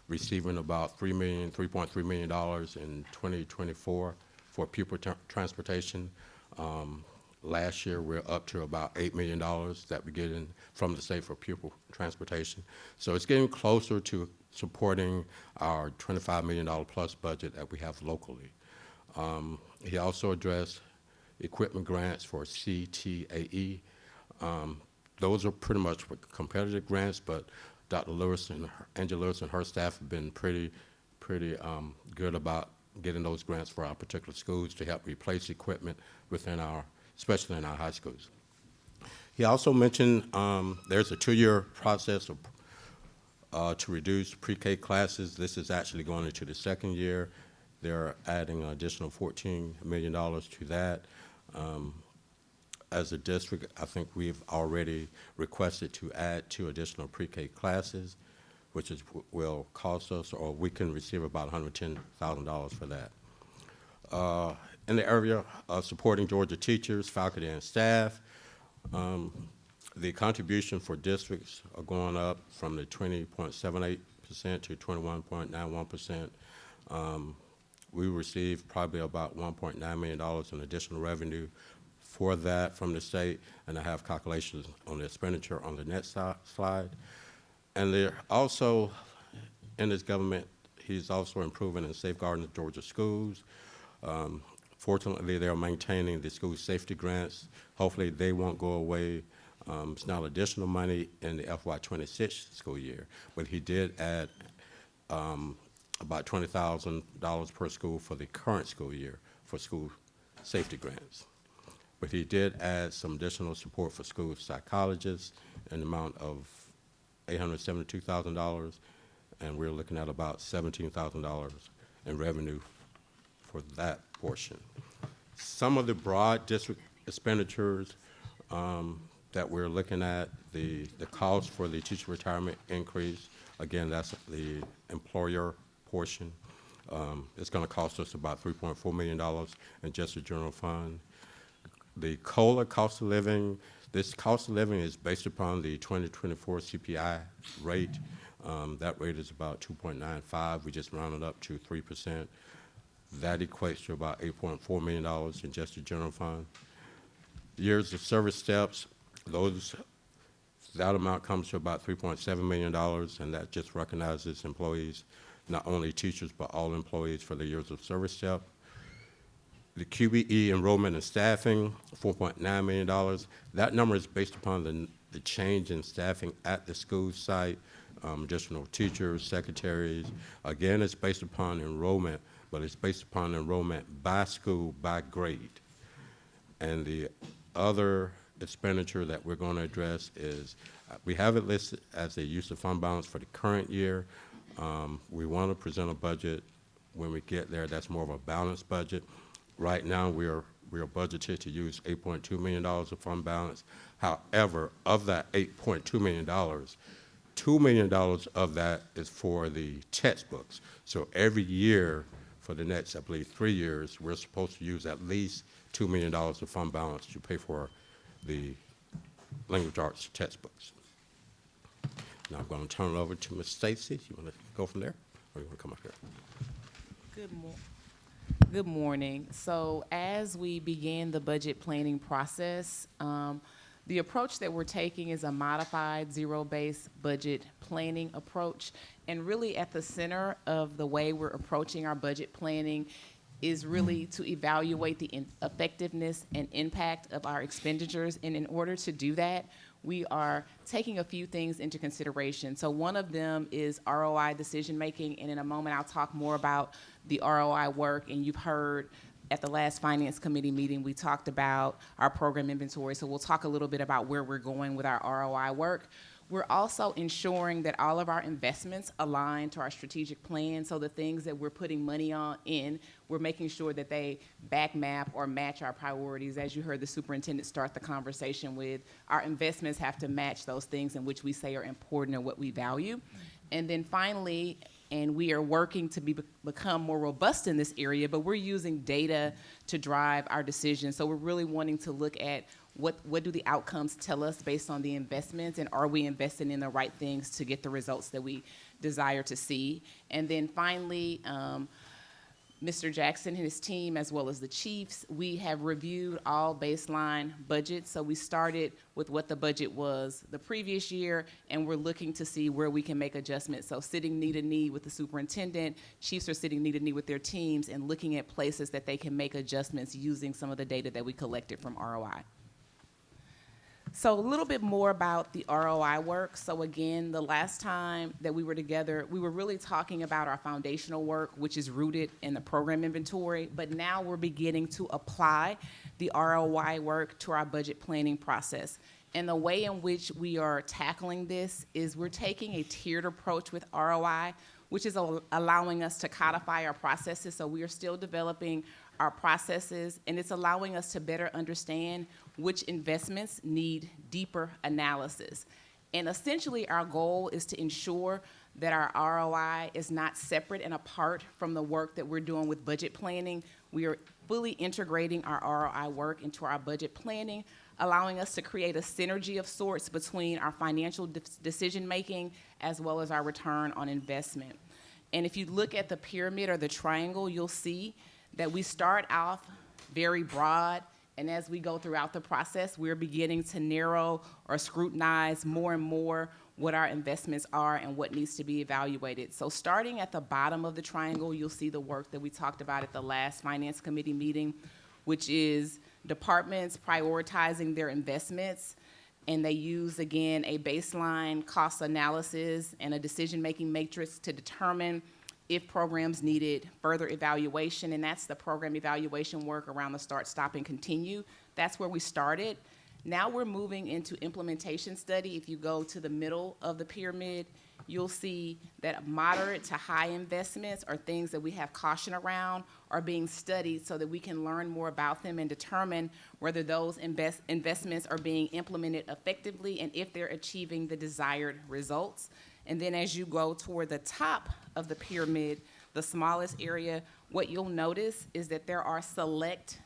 receiving about $3.3 million in 2024 for pupil transportation. Last year, we're up to about $8 million that we're getting from the state for pupil transportation. So it's getting closer to supporting our $25 million plus budget that we have locally. He also addressed equipment grants for CTAE. Those are pretty much competitive grants, but Dr. Lewis and Angela Lewis and her staff have been pretty good about getting those grants for our particular schools to help replace equipment within especially in our high schools. He also mentioned there's a 2-year process to reduce pre-K classes. This is actually going into the second year. They're adding an additional $14 million to that. As a district, I think we've already requested to add 2 additional pre-K classes, which will cost us, or we can receive about $110,000 for that. In the area of supporting Georgia teachers, faculty, and staff, the contribution for districts are going up from the 20.78% to 21.91%. We received probably about $1.9 million in additional revenue for that from the state, and I have calculations on the expenditure on the next slide. And they're also, in this government, he's also improving and safeguarding the Georgia schools. Fortunately, they're maintaining the school safety grants. Hopefully, they won't go away. It's now additional money in the FY26 school year, but he did add about $20,000 per school for the current school year for school safety grants. But he did add some additional support for school psychologists in the amount of $872,000, and we're looking at about $17,000 in revenue for that portion. Some of the broad district expenditures that we're looking at, the cost for the teacher retirement increase, again, that's the employer portion. It's going to cost us about $3.4 million in just the general fund. The COLA, cost of living, this cost of living is based upon the 2024 CPI rate. That rate is about 2.95. We just rounded up to 3%. That equates to about $8.4 million in just the general fund. Years of service steps, that amount comes to about $3.7 million, and that just recognizes employees, not only teachers, but all employees for the years of service step. The QBE enrollment and staffing, $4.9 million. That number is based upon the change in staffing at the school site, additional teachers, secretaries. Again, it's based upon enrollment, but it's based upon enrollment by school, by grade. And the other expenditure that we're going to address is, we have it listed as a use of fund balance for the current year. We want to present a budget when we get there that's more of a balanced budget. Right now, we are budgeted to use $8.2 million of fund balance. However, of that $8.2 million, $2 million of that is for the textbooks. So every year for the next, I believe, 3 years, we're supposed to use at least $2 million of fund balance to pay for the language arts textbooks. Now I'm going to turn it over to Ms. Stacy. You want to go from there, or you want to come up here? Good morning. So as we begin the budget planning process, the approach that we're taking is a modified zero-based budget planning approach. And really at the center of the way we're approaching our budget planning is really to evaluate the effectiveness and impact of our expenditures. And in order to do that, we are taking a few things into consideration. So one of them is ROI decision-making, and in a moment I'll talk more about the ROI work. And you've heard at the last Finance Committee meeting, we talked about our program inventory, so we'll talk a little bit about where we're going with our ROI work. We're also ensuring that all of our investments align to our strategic plan, so the things that we're putting money in, we're making sure that they back map or match our priorities. As you heard the superintendent start the conversation with, our investments have to match those things in which we say are important and what we value. And then finally, and we are working to become more robust in this area, but we're using data to drive our decisions. So we're really wanting to look at what do the outcomes tell us based on the investments, and are we investing in the right things to get the results that we desire to see. And then finally, Mr. Jackson and his team, as well as the chiefs, we have reviewed all baseline budgets. So we started with what the budget was the previous year, and we're looking to see where we can make adjustments. So sitting knee to knee with the superintendent, chiefs are sitting knee to knee with their teams and looking at places that they can make adjustments using some of the data that we collected from ROI. So a little bit more about the ROI work. So again, the last time that we were together, we were really talking about our foundational work, which is rooted in the program inventory, but now we're beginning to apply the ROI work to our budget planning process. And the way in which we are tackling this is we're taking a tiered approach with ROI, which is allowing us to codify our processes. So we are still developing our processes, and it's allowing us to better understand which investments need deeper analysis. And essentially, our goal is to ensure that our ROI is not separate and apart from the work that we're doing with budget planning. We are fully integrating our ROI work into our budget planning, allowing us to create a synergy of sorts between our financial decision-making as well as our return on investment. And if you look at the pyramid or the triangle, you'll see that we start off very broad, and as we go throughout the process, we're beginning to narrow or scrutinize more and more what our investments are and what needs to be evaluated. So starting at the bottom of the triangle, you'll see the work that we talked about at the last Finance Committee meeting, which is departments prioritizing their investments, and they use, again, a baseline cost analysis and a decision-making matrix to determine if programs needed further evaluation, and that's the program evaluation work around the start, stop, and continue. That's where we started. Now we're moving into implementation study. If you go to the middle of the pyramid, you'll see that moderate to high investments are things that we have caution around, are being studied so that we can learn more about them and determine whether those investments are being implemented effectively and if they're achieving the desired results. And then as you go toward the top of the pyramid, the smallest area, what you'll notice is that there are select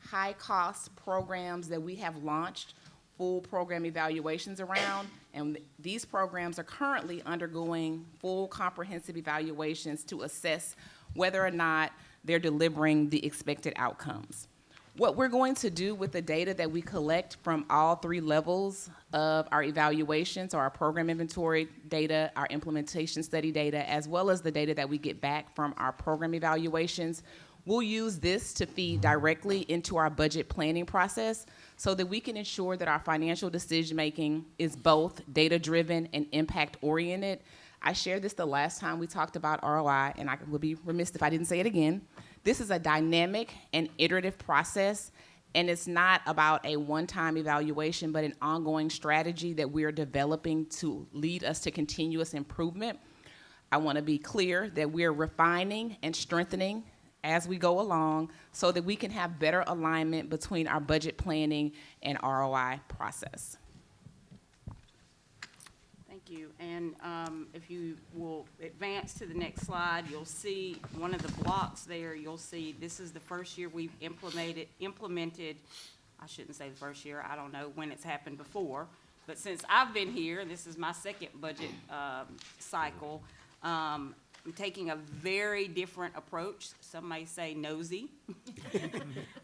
high-cost programs that we have launched full program evaluations around, and these programs are currently undergoing full comprehensive evaluations to assess whether or not they're delivering the expected outcomes. What we're going to do with the data that we collect from all three levels of our evaluations, or our program inventory data, our implementation study data, as well as the data that we get back from our program evaluations, we'll use this to feed directly into our budget planning process so that we can ensure that our financial decision-making is both data-driven and impact-oriented. I shared this the last time we talked about ROI, and I would be remiss if I didn't say it again. This is a dynamic and iterative process, and it's not about a one-time evaluation, but an ongoing strategy that we're developing to lead us to continuous improvement. I want to be clear that we're refining and strengthening as we go along so that we can have better alignment between our budget planning and ROI process. Thank you. And if you will advance to the next slide, you'll see one of the blocks there. You'll see this is the first year we've implemented, I shouldn't say the first year, I don't know when it's happened before, but since I've been here, this is my second budget cycle, I'm taking a very different approach. Some may say nosy.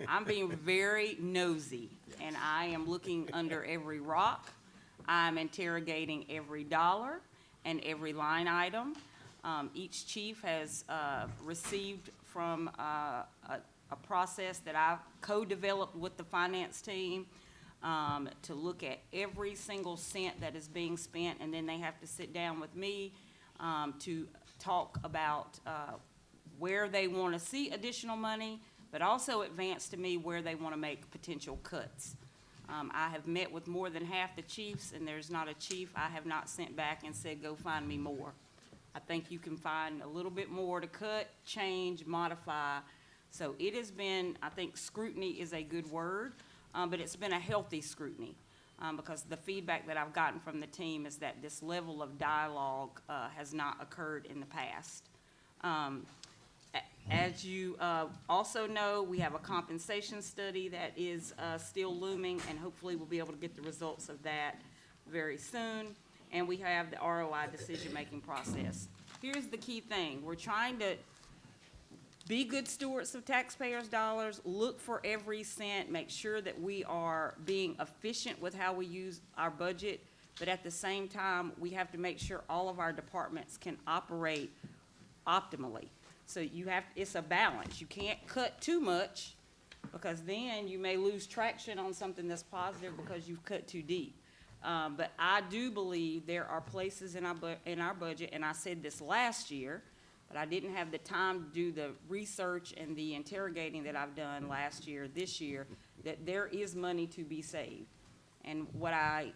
I'm being very nosy, and I am looking under every rock. I'm interrogating every dollar and every line item. Each chief has received from a process that I've co-developed with the finance team to look at every single cent that is being spent, and then they have to sit down with me to talk about where they want to see additional money, but also advance to me where they want to make potential cuts. I have met with more than half the chiefs, and there's not a chief I have not sent back and said, go find me more. I think you can find a little bit more to cut, change, modify. So it has been, I think scrutiny is a good word, but it's been a healthy scrutiny. Because the feedback that I've gotten from the team is that this level of dialogue has not occurred in the past. As you also know, we have a compensation study that is still looming, and hopefully we'll be able to get the results of that very soon. And we have the ROI decision-making process. Here's the key thing. We're trying to be good stewards of taxpayers' dollars, look for every cent, make sure that we are being efficient with how we use our budget, but at the same time, we have to make sure all of our departments can operate optimally. So it's a balance. You can't cut too much, because then you may lose traction on something that's positive because you've cut too deep. But I do believe there are places in our budget, and I said this last year, but I didn't have the time to do the research and the interrogating that I've done last year, this year, that there is money to be saved. And what I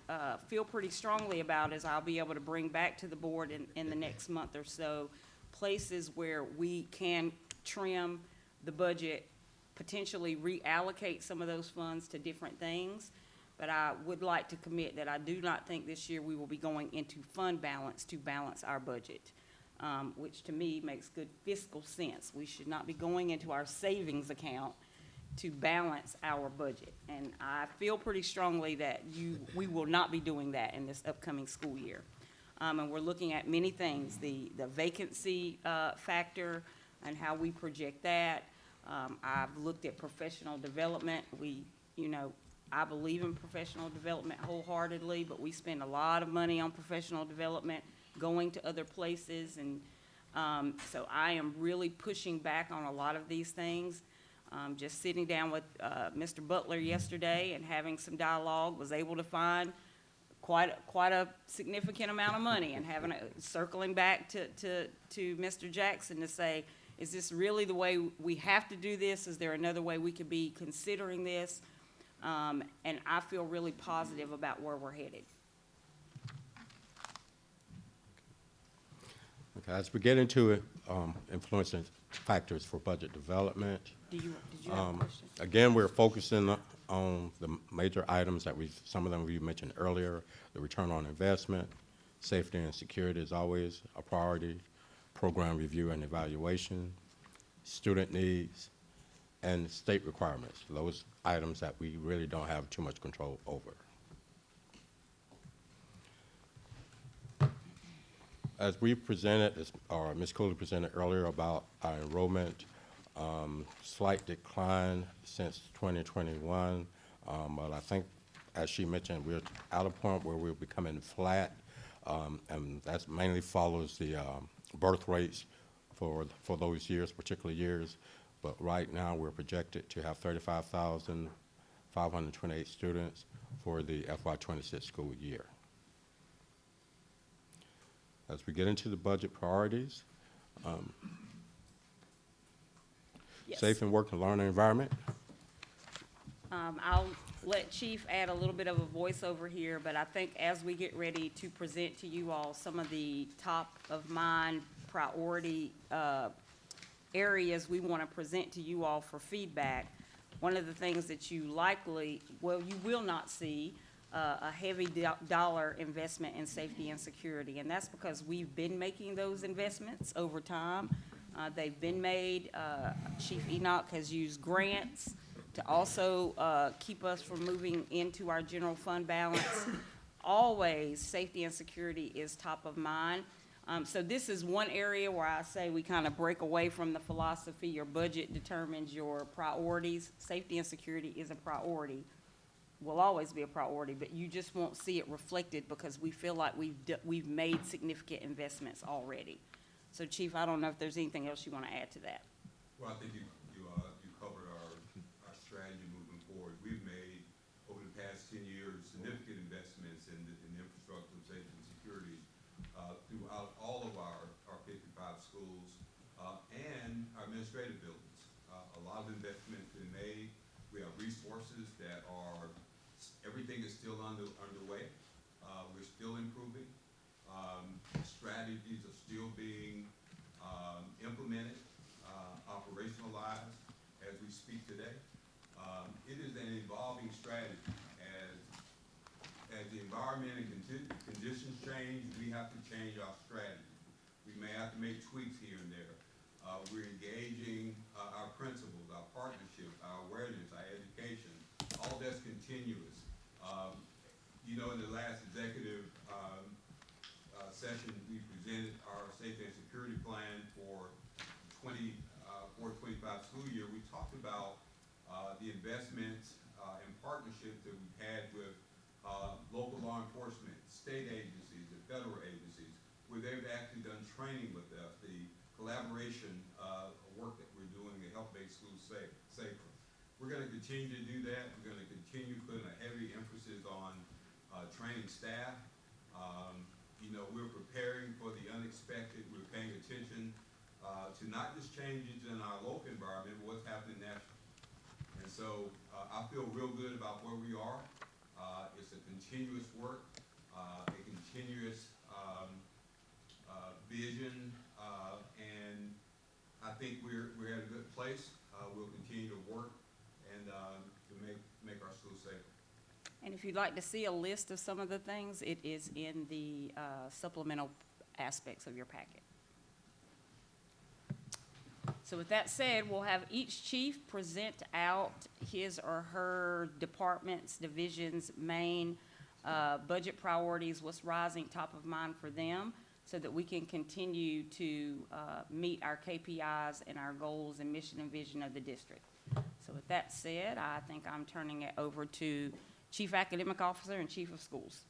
feel pretty strongly about is I'll be able to bring back to the board in the next month or so places where we can trim the budget, potentially reallocate some of those funds to different things. But I would like to commit that I do not think this year we will be going into fund balance to balance our budget. Which to me makes good fiscal sense. We should not be going into our savings account to balance our budget. And I feel pretty strongly that we will not be doing that in this upcoming school year. And we're looking at many things, the vacancy factor and how we project that. I've looked at professional development. I believe in professional development wholeheartedly, but we spend a lot of money on professional development going to other places, and so I am really pushing back on a lot of these things. Just sitting down with Mr. Butler yesterday and having some dialogue, was able to find quite a significant amount of money, and circling back to Mr. Jackson to say, is this really the way we have to do this? Is there another way we could be considering this? And I feel really positive about where we're headed. Okay, as we get into influencing factors for budget development, Did you have a question? again, we're focusing on the major items that some of them we mentioned earlier. The return on investment, safety and security is always a priority. program review and evaluation, student needs, and state requirements, those items that we really don't have too much control over. As we presented, or Ms. Cooley presented earlier about our enrollment, slight decline since 2021, but I think, as she mentioned, we're at a point where we're becoming flat, and that mainly follows the birth rates for those years, particular years. But right now, we're projected to have 35,528 students for the FY26 school year. As we get into the budget priorities, Yes. safe and work and learning environment. I'll let Chief add a little bit of a voiceover here, but I think as we get ready to present to you all some of the top of mind priority areas we want to present to you all for feedback, one of the things that you you will not see a heavy dollar investment in safety and security. And that's because we've been making those investments over time. They've been made. Chief Enoch has used grants to also keep us from moving into our general fund balance. Always, safety and security is top of mind. So this is one area where I say we kind of break away from the philosophy your budget determines your priorities. Safety and security is a priority, will always be a priority, but you just won't see it reflected because we feel like we've made significant investments already. So Chief, I don't know if there's anything else you want to add to that. Well, I think you covered our strategy moving forward. We've made, over the past 10 years, significant investments in the infrastructure of safety and security throughout all of our 55 schools and our administrative buildings. A lot of investments been made. We have resources that are, everything is still underway. We're still improving. Strategies are still being implemented, operationalized as we speak today. It is an evolving strategy. As the environment and conditions change, we have to change our strategy. We may have to make tweaks here and there. We're engaging our principals, our partnership, our awareness, our education. All that's continuous. You know, in the last executive session, we presented our safety and security plan for 24-25 school year. We talked about the investments and partnerships that we've had with local law enforcement, state agencies, and federal agencies, where they've actually done training with us, the collaboration work that we're doing to help make schools safer. We're going to continue to do that. We're going to continue putting a heavy emphasis on training staff. You know, we're preparing for the unexpected. We're paying attention to not just changes in our local environment, but what's happening nationally. And so I feel real good about where we are. It's a continuous work, a continuous vision, and I think we're at a good place. We'll continue to work and to make our schools safer. And if you'd like to see a list of some of the things, it is in the supplemental aspects of your packet. So with that said, we'll have each chief present out his or her department's, division's main budget priorities, what's rising top of mind for them, so that we can continue to meet our KPIs and our goals and mission and vision of the district. So with that said, I think I'm turning it over to Chief Academic Officer and Chief of Schools.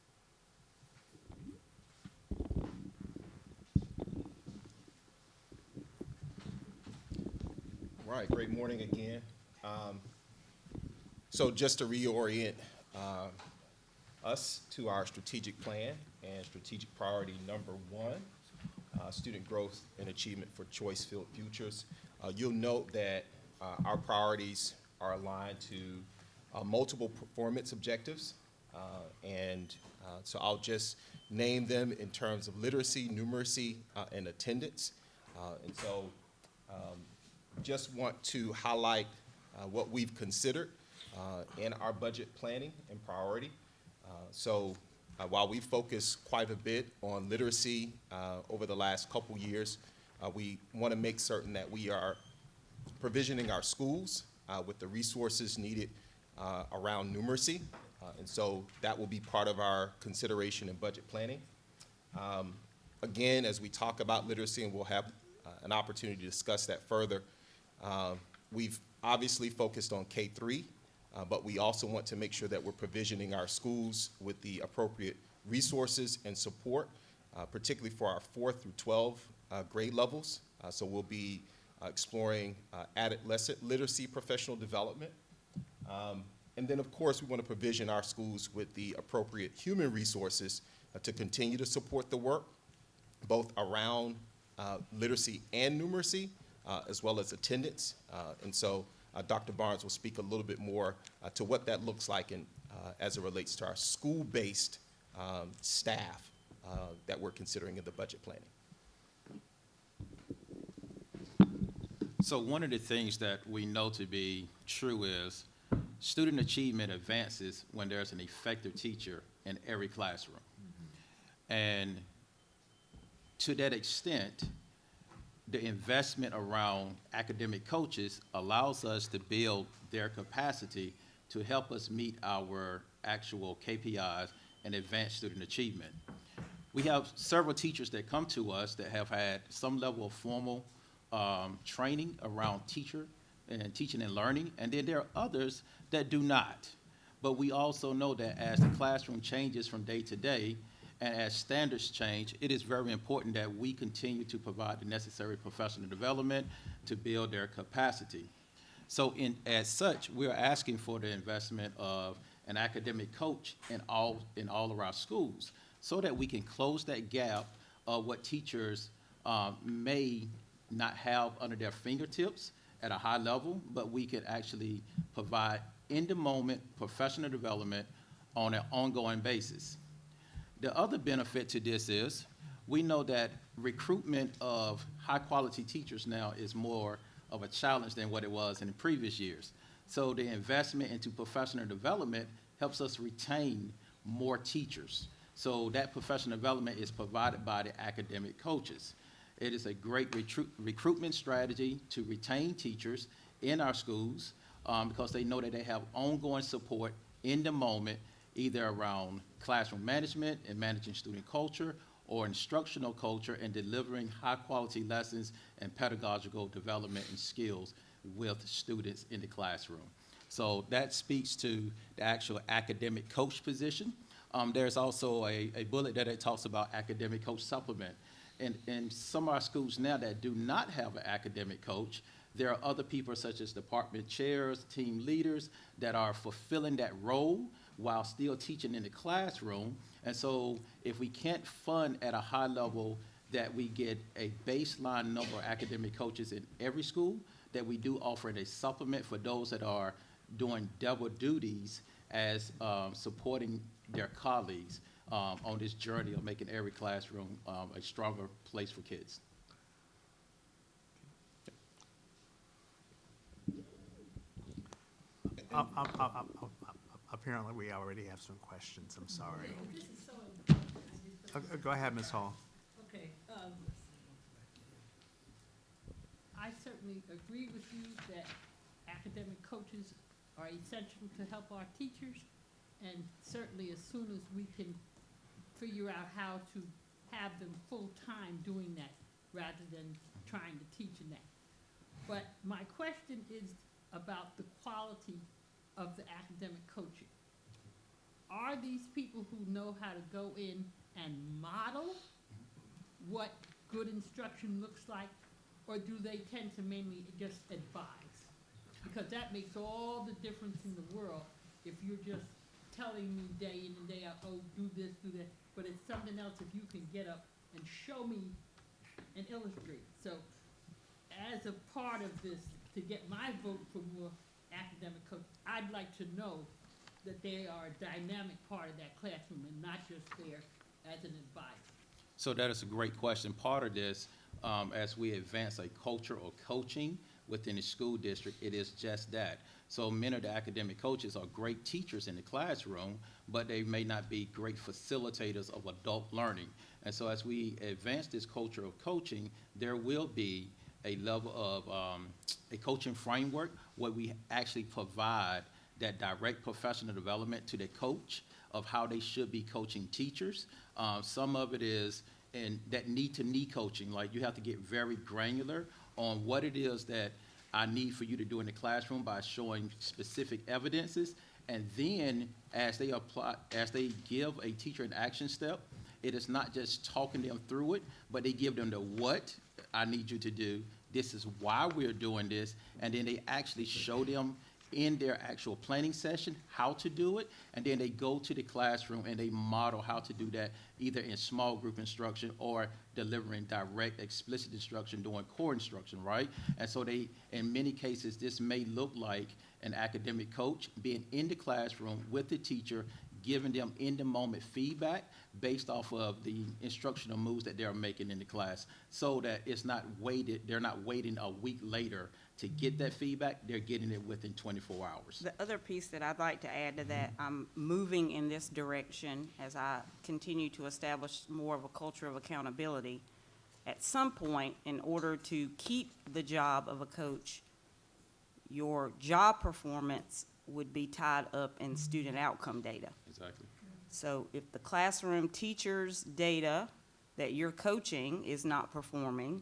All right, great morning again. So just to reorient us to our strategic plan and strategic priority number 1, student growth and achievement for choice-filled futures. You'll note that our priorities are aligned to multiple performance objectives, so I'll just name them in terms of literacy, numeracy, and attendance. And so just want to highlight what we've considered in our budget planning and priority. So while we focus quite a bit on literacy over the last couple years, We want to make certain that we are provisioning our schools with the resources needed around numeracy. And so that will be part of our consideration in budget planning. Again, as we talk about literacy, and we'll have an opportunity to discuss that further, we've obviously focused on K-3, but we also want to make sure that we're provisioning our schools with the appropriate resources and support, particularly for our 4 through 12 grade levels. So we'll be exploring adolescent literacy professional development. And then, of course, we want to provision our schools with the appropriate human resources to continue to support the work, both around literacy and numeracy, as well as attendance. And so Dr. Barnes will speak a little bit more to what that looks like as it relates to our school-based staff that we're considering in the budget planning. So one of the things that we know to be true is student achievement advances when there's an effective teacher in every classroom. And to that extent, the investment around academic coaches allows us to build their capacity to help us meet our actual KPIs and advance student achievement. We have several teachers that come to us that have had some level of formal training around teaching and learning, and then there are others that do not. But we also know that as the classroom changes from day to day, and as standards change, it is very important that we continue to provide the necessary professional development to build their capacity. So as such, we're asking for the investment of an academic coach in all of our schools so that we can close that gap of what teachers may not have under their fingertips at a high level, but we can actually provide in-the-moment professional development on an ongoing basis. The other benefit to this is we know that recruitment of high-quality teachers now is more of a challenge than what it was in the previous years. So the investment into professional development helps us retain more teachers. So that professional development is provided by the academic coaches. It is a great recruitment strategy to retain teachers in our schools because they know that they have ongoing support in the moment, either around classroom management and managing student culture or instructional culture and delivering high-quality lessons and pedagogical development and skills with students in the classroom. So that speaks to the actual academic coach position. There's also a bullet that it talks about academic coach supplement. And in some of our schools now that do not have an academic coach, there are other people such as department chairs, team leaders that are fulfilling that role while still teaching in the classroom. And so if we can't fund at a high level that we get a baseline number of academic coaches in every school, that we do offer a supplement for those that are doing double duties as supporting their colleagues on this journey of making every classroom a stronger place for kids. Apparently, we already have some questions. I'm sorry. This is so important. Go ahead, Ms. Hall. Okay, I certainly agree with you that academic coaches are essential to help our teachers, and certainly as soon as we can figure out how to have them full-time doing that rather than trying to teach in that. But my question is about the quality of the academic coaching. Are these people who know how to go in and model what good instruction looks like, or do they tend to mainly just advise? Because that makes all the difference in the world if you're just telling me day in and day out, oh, do this, do that, but it's something else if you can get up and show me and illustrate. So as a part of this, to get my vote for more academic coaches, I'd like to know that they are a dynamic part of that classroom and not just there as an advisor. So that is a great question. Part of this, as we advance a culture of coaching within the school district, it is just that. So many of the academic coaches are great teachers in the classroom, but they may not be great facilitators of adult learning. And so as we advance this culture of coaching, there will be a level of a coaching framework where we actually provide that direct professional development to the coach of how they should be coaching teachers. Some of it is in that need-to-need coaching, like you have to get very granular on what it is that I need for you to do in the classroom by showing specific evidences. And then as they give a teacher an action step, it is not just talking them through it, but they give them the what I need you to do. This is why we're doing this. And then they actually show them in their actual planning session how to do it, and then they go to the classroom and they model how to do that, either in small group instruction or delivering direct explicit instruction doing core instruction, right? And so they, in many cases, this may look like an academic coach being in the classroom with the teacher, giving them in-the-moment feedback based off of the instructional moves that they're making in the class, so that it's not waited, they're not waiting a week later to get that feedback, they're getting it within 24 hours. The other piece that I'd like to add to that, I'm moving in this direction as I continue to establish more of a culture of accountability. At some point, in order to keep the job of a coach, your job performance would be tied up in student outcome data. Exactly. So if the classroom teachers' data that you're coaching is not performing,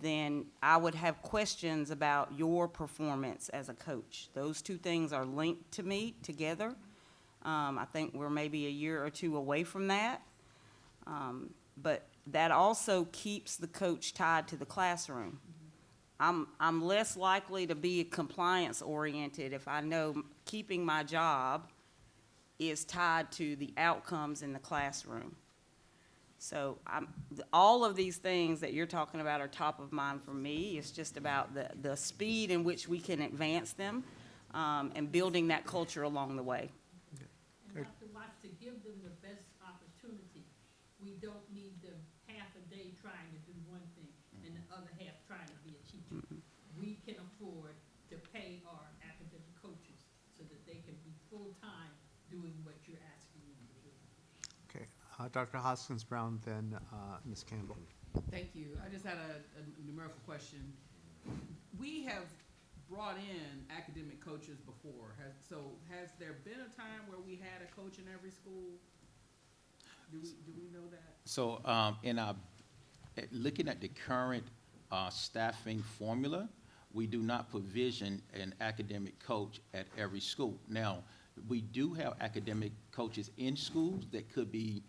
then I would have questions about your performance as a coach. Those two things are linked to me together. I think we're maybe a year or two away from that. But that also keeps the coach tied to the classroom. I'm less likely to be compliance-oriented if I know keeping my job is tied to the outcomes in the classroom. So all of these things that you're talking about are top of mind for me. It's just about the speed in which we can advance them and building that culture along the way. And Dr. Watts, to give them the best opportunity, we don't need them half a day trying to do one thing and the other half trying to be a teacher. We can afford to pay our academic coaches so that they can be full-time doing what you're asking them to do. Okay, Dr. Hoskins-Brown, then Ms. Campbell. Thank you. I just had a numerical question. We have brought in academic coaches before. Has there been a time where we had a coach in every school? Do we know that? So looking at the current staffing formula, we do not provision an academic coach at every school. Now, we do have academic coaches in schools that could be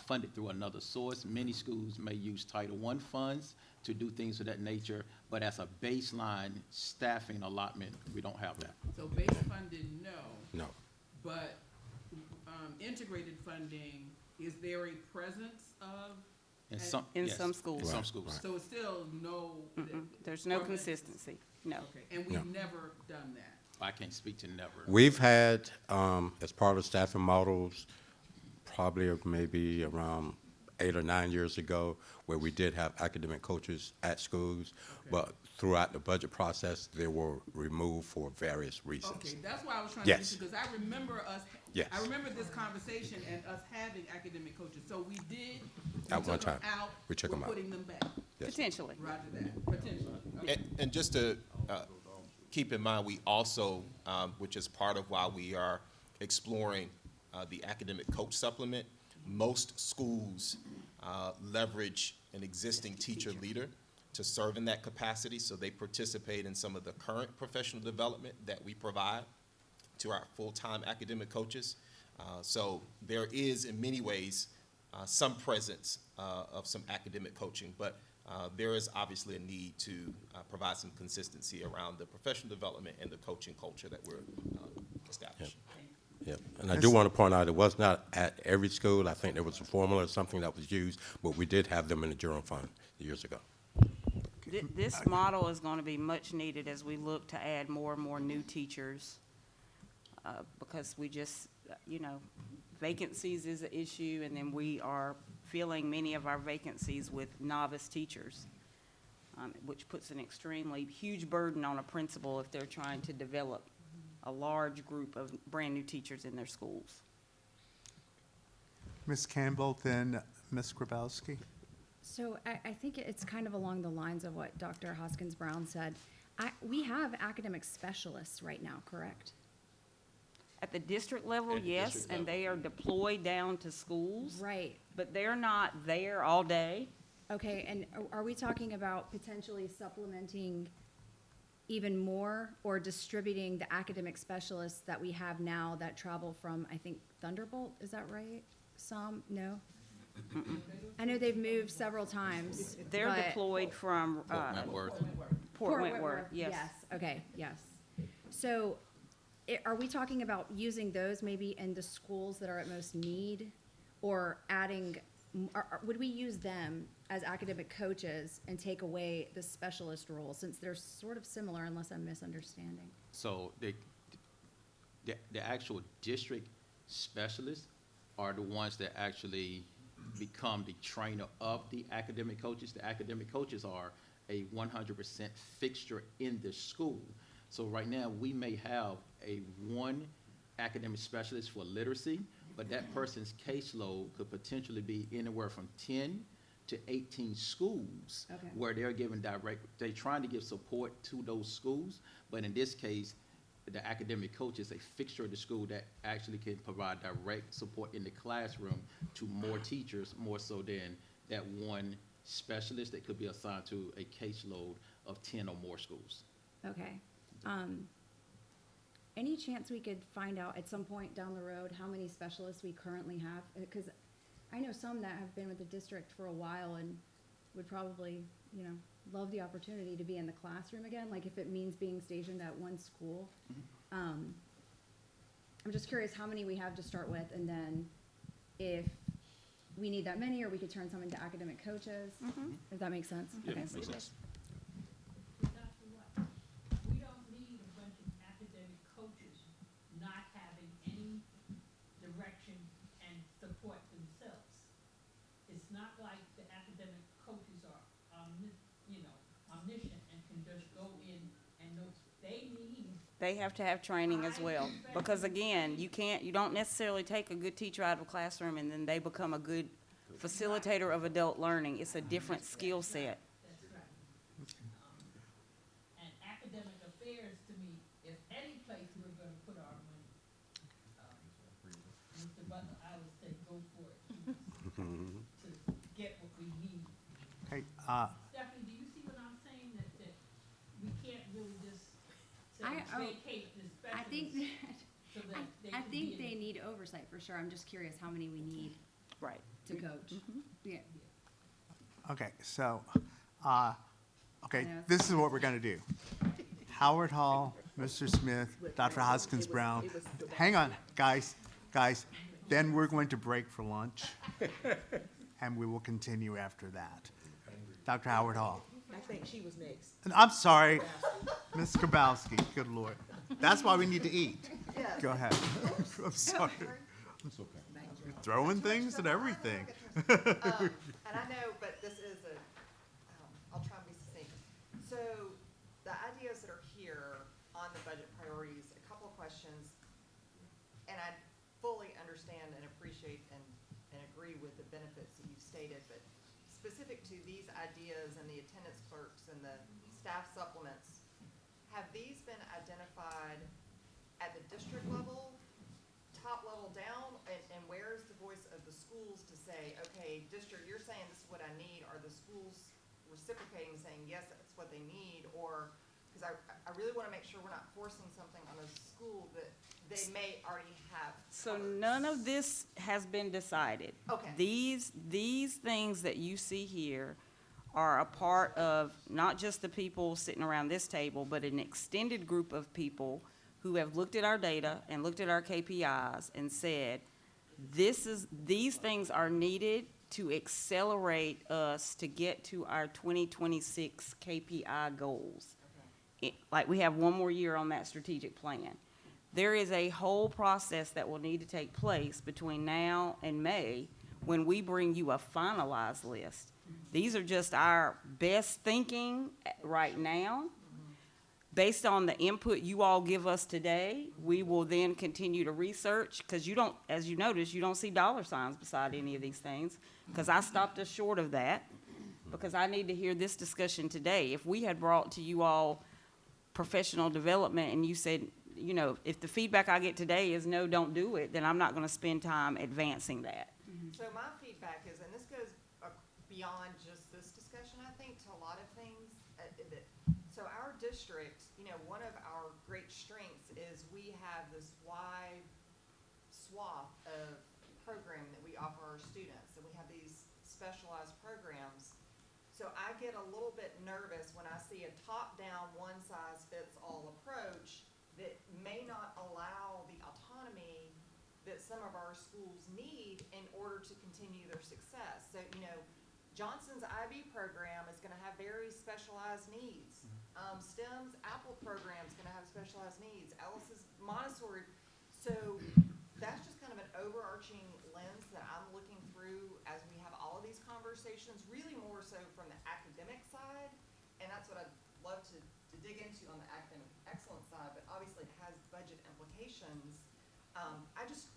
funded through another source. Many schools may use Title I funds to do things of that nature, but as a baseline staffing allotment, we don't have that. So base funding, no. No. But integrated funding, is there a presence of? In some, In yes, some schools. In some Right, schools. right. So it's still no. There's no from- consistency, no. Okay, and No. we've never done that. I can't speak to never. We've had, as part of staffing models, probably of maybe around 8 or 9 years ago, where we did have academic coaches at schools, but throughout the budget process, they were removed for various reasons. Okay, that's why I was trying Yes. to, because I remember us, Yes. I remember this conversation and us having academic coaches. So we did, we At one took them time. out, We took we're them out. putting them back. Yes. Potentially. Roger that, potentially. Okay. And just to keep in mind, we also, which is part of why we are exploring the academic coach supplement, most schools leverage an existing teacher leader to serve in that capacity, so they participate in some of the current professional development that we provide to our full-time academic coaches. So there is, in many ways, some presence of some academic coaching, but there is obviously a need to provide some consistency around the professional development and the coaching culture that we're establishing. Yep. And I do want to point out, it was not at every school. I think there was a formula or something that was used, but we did have them in the general fund years ago. This model is going to be much needed as we look to add more and more new teachers, because we just, vacancies is an issue, and then we are filling many of our vacancies with novice teachers. which puts an extremely huge burden on a principal if they're trying to develop a large group of brand-new teachers in their schools. Ms. Campbell, then Ms. Grabowski. So I think it's kind of along the lines of what Dr. Hoskins Brown said. We have academic specialists right now, correct? At the district level, At the yes, district and level. they are deployed down to schools. Right. But they're not there all day. Okay, and are we talking about potentially supplementing even more or distributing the academic specialists that we have now that travel from, I think, Thunderbolt, is that right? Some, no? I know they've moved several times. They're but- deployed from, Fort Wentworth. Port Wentworth, yes. Yes, okay, yes. So, are we talking about using those maybe in the schools that are at most need? Or adding, would we use them as academic coaches and take away the specialist role, since they're sort of similar unless I'm misunderstanding? So the actual district specialists are the ones that actually become the trainer of the academic coaches. The academic coaches are a 100% fixture in the school. So right now, we may have one academic specialist for literacy, but that person's caseload could potentially be anywhere from 10 to 18 schools. Okay. Where they're giving they're trying to give support to those schools, but in this case, the academic coach is a fixture of the school that actually can provide direct support in the classroom to more teachers, more so than that one specialist that could be assigned to a caseload of 10 or more schools. Okay. Any chance we could find out at some point down the road how many specialists we currently have? Because I know some that have been with the district for a while and would probably, love the opportunity to be in the classroom again, like if it means being stationed at one school. I'm just curious how many we have to start with, and then if we need that many, or we could turn some into academic coaches, if that makes sense. Yeah, Okay. makes sense. Dr. Watt, we don't need a bunch of academic coaches not having any direction and support themselves. It's not like the academic coaches are omniscient and can just go in and know. They have to have training as well, because again, you don't necessarily take a good teacher out of a classroom and then they become a good facilitator of adult learning. It's a different skill set. That's right. And academic affairs, to me, if any place we're gonna put our money, Mr. Butler, I would say go for it, to get what we need. Okay, Stephanie, do you see what I'm saying, that we can't really just say I vacate the think specialists so that they I can think be in- they need oversight for sure. I'm just curious how many we need Right. to coach. Yeah. okay, so, okay, know. this is what we're gonna do. Howard Hall, Mr. Smith, Dr. Hoskins Brown. Hang on, guys, then we're going to break for lunch, and we will continue after that. Dr. Howard Hall. I think she was next. And I'm sorry, Ms. Grabowski, good Lord. That's why we need to eat. Go ahead. I'm sorry. It's okay. You're throwing things and everything. And I know, but this is I'll try and be succinct. So the ideas that are here on the budget priorities, a couple of questions, and I fully understand and appreciate and agree with the benefits that you've stated, but specific to these ideas and the attendance clerks and the staff supplements, have these been identified at the district level, top level down, and where's the voice of the schools to say, okay, district, you're saying this is what I need, are the schools reciprocating, saying, yes, that's what they need, or, because I really want to make sure we're not forcing something on a school that they may already have So covered. none of this has been decided. Okay. These things that you see here are a part of not just the people sitting around this table, but an extended group of people who have looked at our data and looked at our KPIs and said, these things are needed to accelerate us to get to our 2026 KPI goals. Like, we have one more year on that strategic plan. There is a whole process that will need to take place between now and May when we bring you a finalized list. These are just our best thinking right now. Based on the input you all give us today, we will then continue to research, because you don't, as you notice, you don't see dollar signs beside any of these things, because I stopped us short of that, because I need to hear this discussion today. If we had brought to you all professional development and you said, you know, if the feedback I get today is no, don't do it, then I'm not gonna spend time advancing that. So my feedback is, and this goes beyond just this discussion, I think, to a lot of things. So our district, you know, one of our great strengths is we have this wide swath of program that we offer our students, and we have these specialized programs. So I get a little bit nervous when I see a top-down, one-size-fits-all approach that may not allow the autonomy that some of our schools need in order to continue their success. So, you know, Johnson's IB program is gonna have very specialized needs. STEM's Apple program is gonna have specialized needs. Ellis's Montessori. So that's just kind of an overarching lens that I'm looking through as we have all of these conversations, really more so from the academic side. And that's what I'd love to dig into on the academic excellence side, but obviously it has budget implications. I just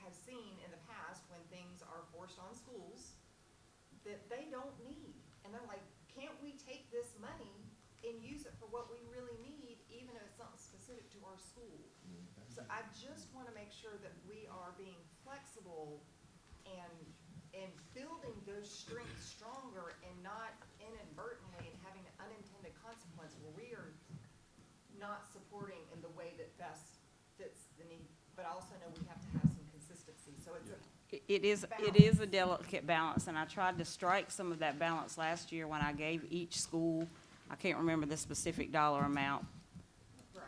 have seen in the past when things are forced on schools that they don't need. And they're like, can't we take this money and use it for what we really need, even if it's something specific to our school? So I just want to make sure that we are being flexible and building those strengths stronger, and not inadvertently and having an unintended consequence where we are not supporting in the way that best fits the need. But I also know we have to have some consistency. So it's It is a delicate balance, and I tried to strike some of that balance last year when I gave each school, I can't remember the specific dollar amount.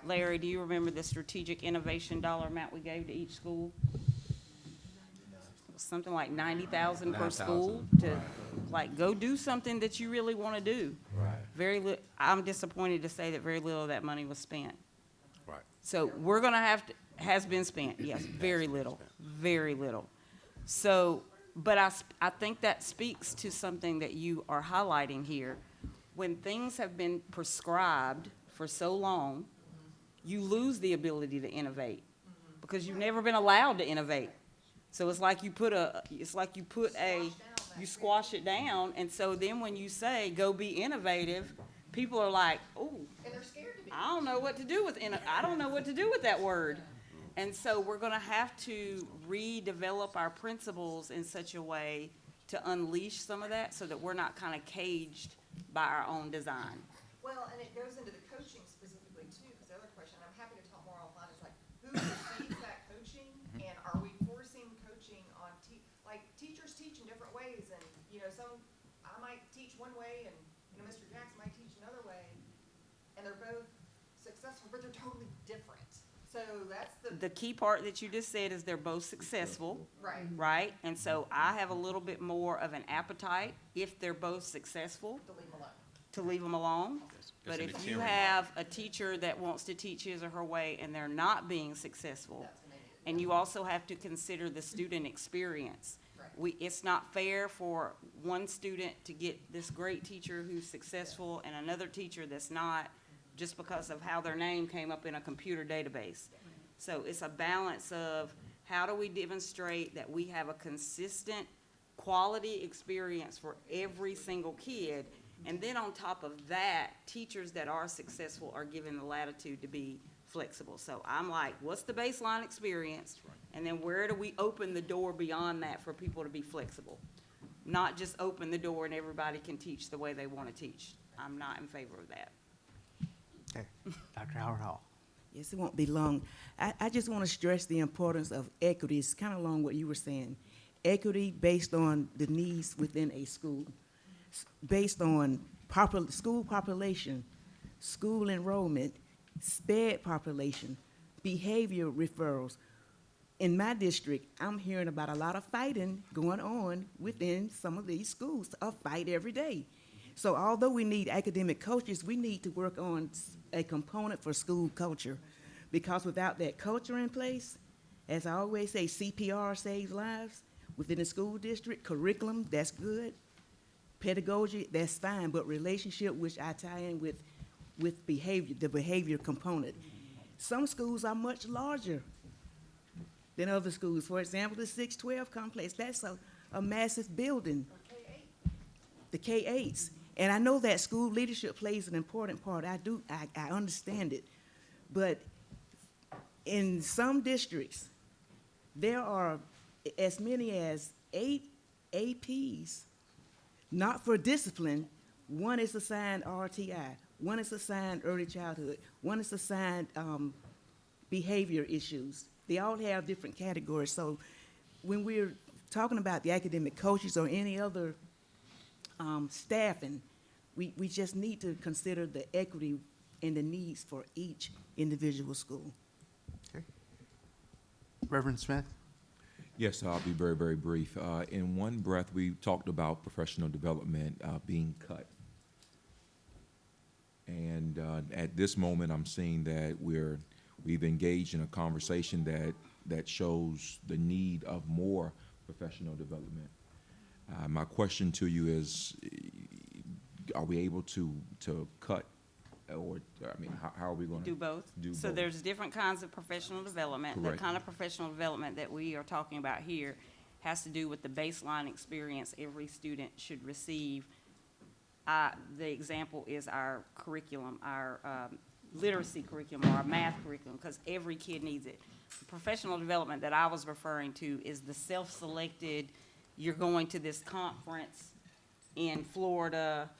Larry, do you remember the strategic innovation dollar amount we gave to each school? It was something like 90,000 per school to, like, go do something that you really want to do. Right. I'm disappointed to say that very little of that money was spent. Right. So we're gonna have to, has been spent, yes, very little, very little. So, but I think that speaks to something that you are highlighting here. When things have been prescribed for so long, you lose the ability to innovate, because you've never been allowed to innovate. So it's like you squash it down, and so then when you say, go be innovative, people are like, ooh, and they're scared to be. I don't know what to do with I don't know what to do with that word. And so we're gonna have to redevelop our principles in such a way to unleash some of that, so that we're not kind of caged by our own design. Well, and it goes into the coaching specifically too, because the other question, I'm happy to talk more offline, is like, who receives that coaching? And are we forcing coaching on teachers teach in different ways, and, you know, I might teach one way, and, you know, Mr. Jackson might teach another way, and they're both successful, but they're totally different. So that's The key part that you just said is they're both successful. right. Right? And so I have a little bit more of an appetite, if they're both successful, To leave them alone. to leave them alone. But an if you itinerary. have a teacher that wants to teach his or her way and they're not being successful, and you also have to consider the student experience. Right. It's not fair for one student to get this great teacher who's successful and another teacher that's not, just because of how their name came up in a computer database. So it's a balance of, how do we demonstrate that we have a consistent quality experience for every single kid? And then on top of that, teachers that are successful are given the latitude to be flexible. So I'm like, what's the baseline experience? And then where do we open the door beyond that for people to be flexible? Not just open the door and everybody can teach the way they want to teach. I'm not in favor of that. Okay, Dr. Howard Hall. Yes, it won't be long. I just want to stress the importance of equity. It's kind of along what you were saying. Equity based on the needs within a school, based on school population, school enrollment, SPED population, behavior referrals. In my district, I'm hearing about a lot of fighting going on within some of these schools, a fight every day. So although we need academic coaches, we need to work on a component for school culture, because without that culture in place, as I always say, CPR saves lives within the school district. Curriculum, that's good, Pedagogy, that's fine, but relationship, which I tie in with behavior, the behavior component. Some schools are much larger than other schools. For example, the 612 complex, that's a massive building. The K-8s. And I know that school leadership plays an important part. I understand it. But in some districts, there are as many as 8 APs, not for discipline. One is assigned RTI, one is assigned early childhood, one is assigned behavior issues. They all have different categories. So when we're talking about the academic coaches or any other staffing, we just need to consider the equity and the needs for each individual school. Okay. Reverend Smith? Yes, I'll be very, very brief. In one breath, we talked about professional development being cut. And at this moment, I'm seeing that we've engaged in a conversation that shows the need of more professional development. My question to you is, are we able to cut, or, I mean, how are we going to Do both. So there's different kinds of professional development. Correct. The kind of professional development that we are talking about here has to do with the baseline experience every student should receive. The example is our curriculum, our literacy curriculum, or our math curriculum, because every kid needs it. The professional development that I was referring to is the self-selected, you're going to this conference in Florida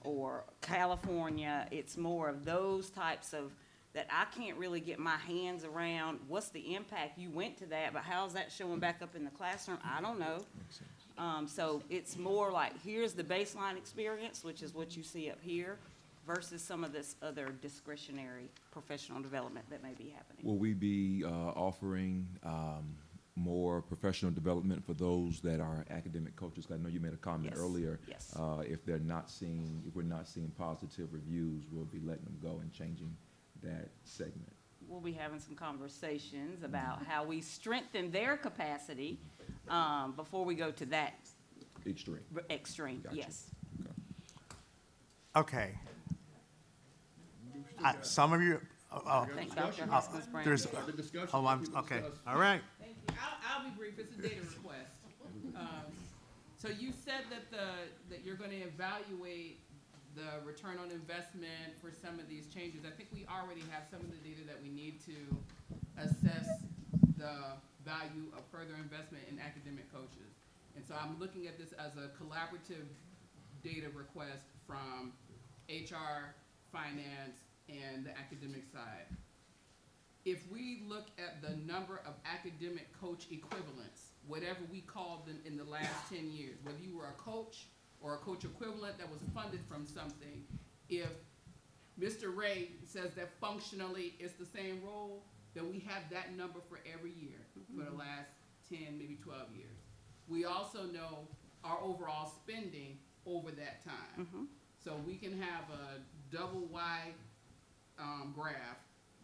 or California. It's more of those types of, that I can't really get my hands around. What's the impact? You went to that, but how's that showing back up in the classroom? I don't know. So it's more like, here's the baseline experience, which is what you see up here, versus some of this other discretionary professional development that may be happening. Will we be offering more professional development for those that are academic coaches? I know you made a comment Yes. earlier. Yes. If we're not seeing positive reviews, we'll be letting them go and changing that segment. We'll be having some conversations about how we strengthen their capacity before we go to that extreme, Gotcha. yes. Okay. Some of you, I think Dr. Huskins bring there's, it. okay, all right. Thank you. I'll be brief. It's a data request. So you said that you're gonna evaluate the return on investment for some of these changes. I think we already have some of the data that we need to assess the value of further investment in academic coaches. And so I'm looking at this as a collaborative data request from HR, finance, and the academic side. If we look at the number of academic coach equivalents, whatever we called them in the last 10 years, whether you were a coach or a coach equivalent that was funded from something, if Mr. Ray says that functionally it's the same role, then we have that number for every year for the last 10, maybe 12 years. We also know our overall spending over that time. So we can have a double Y graph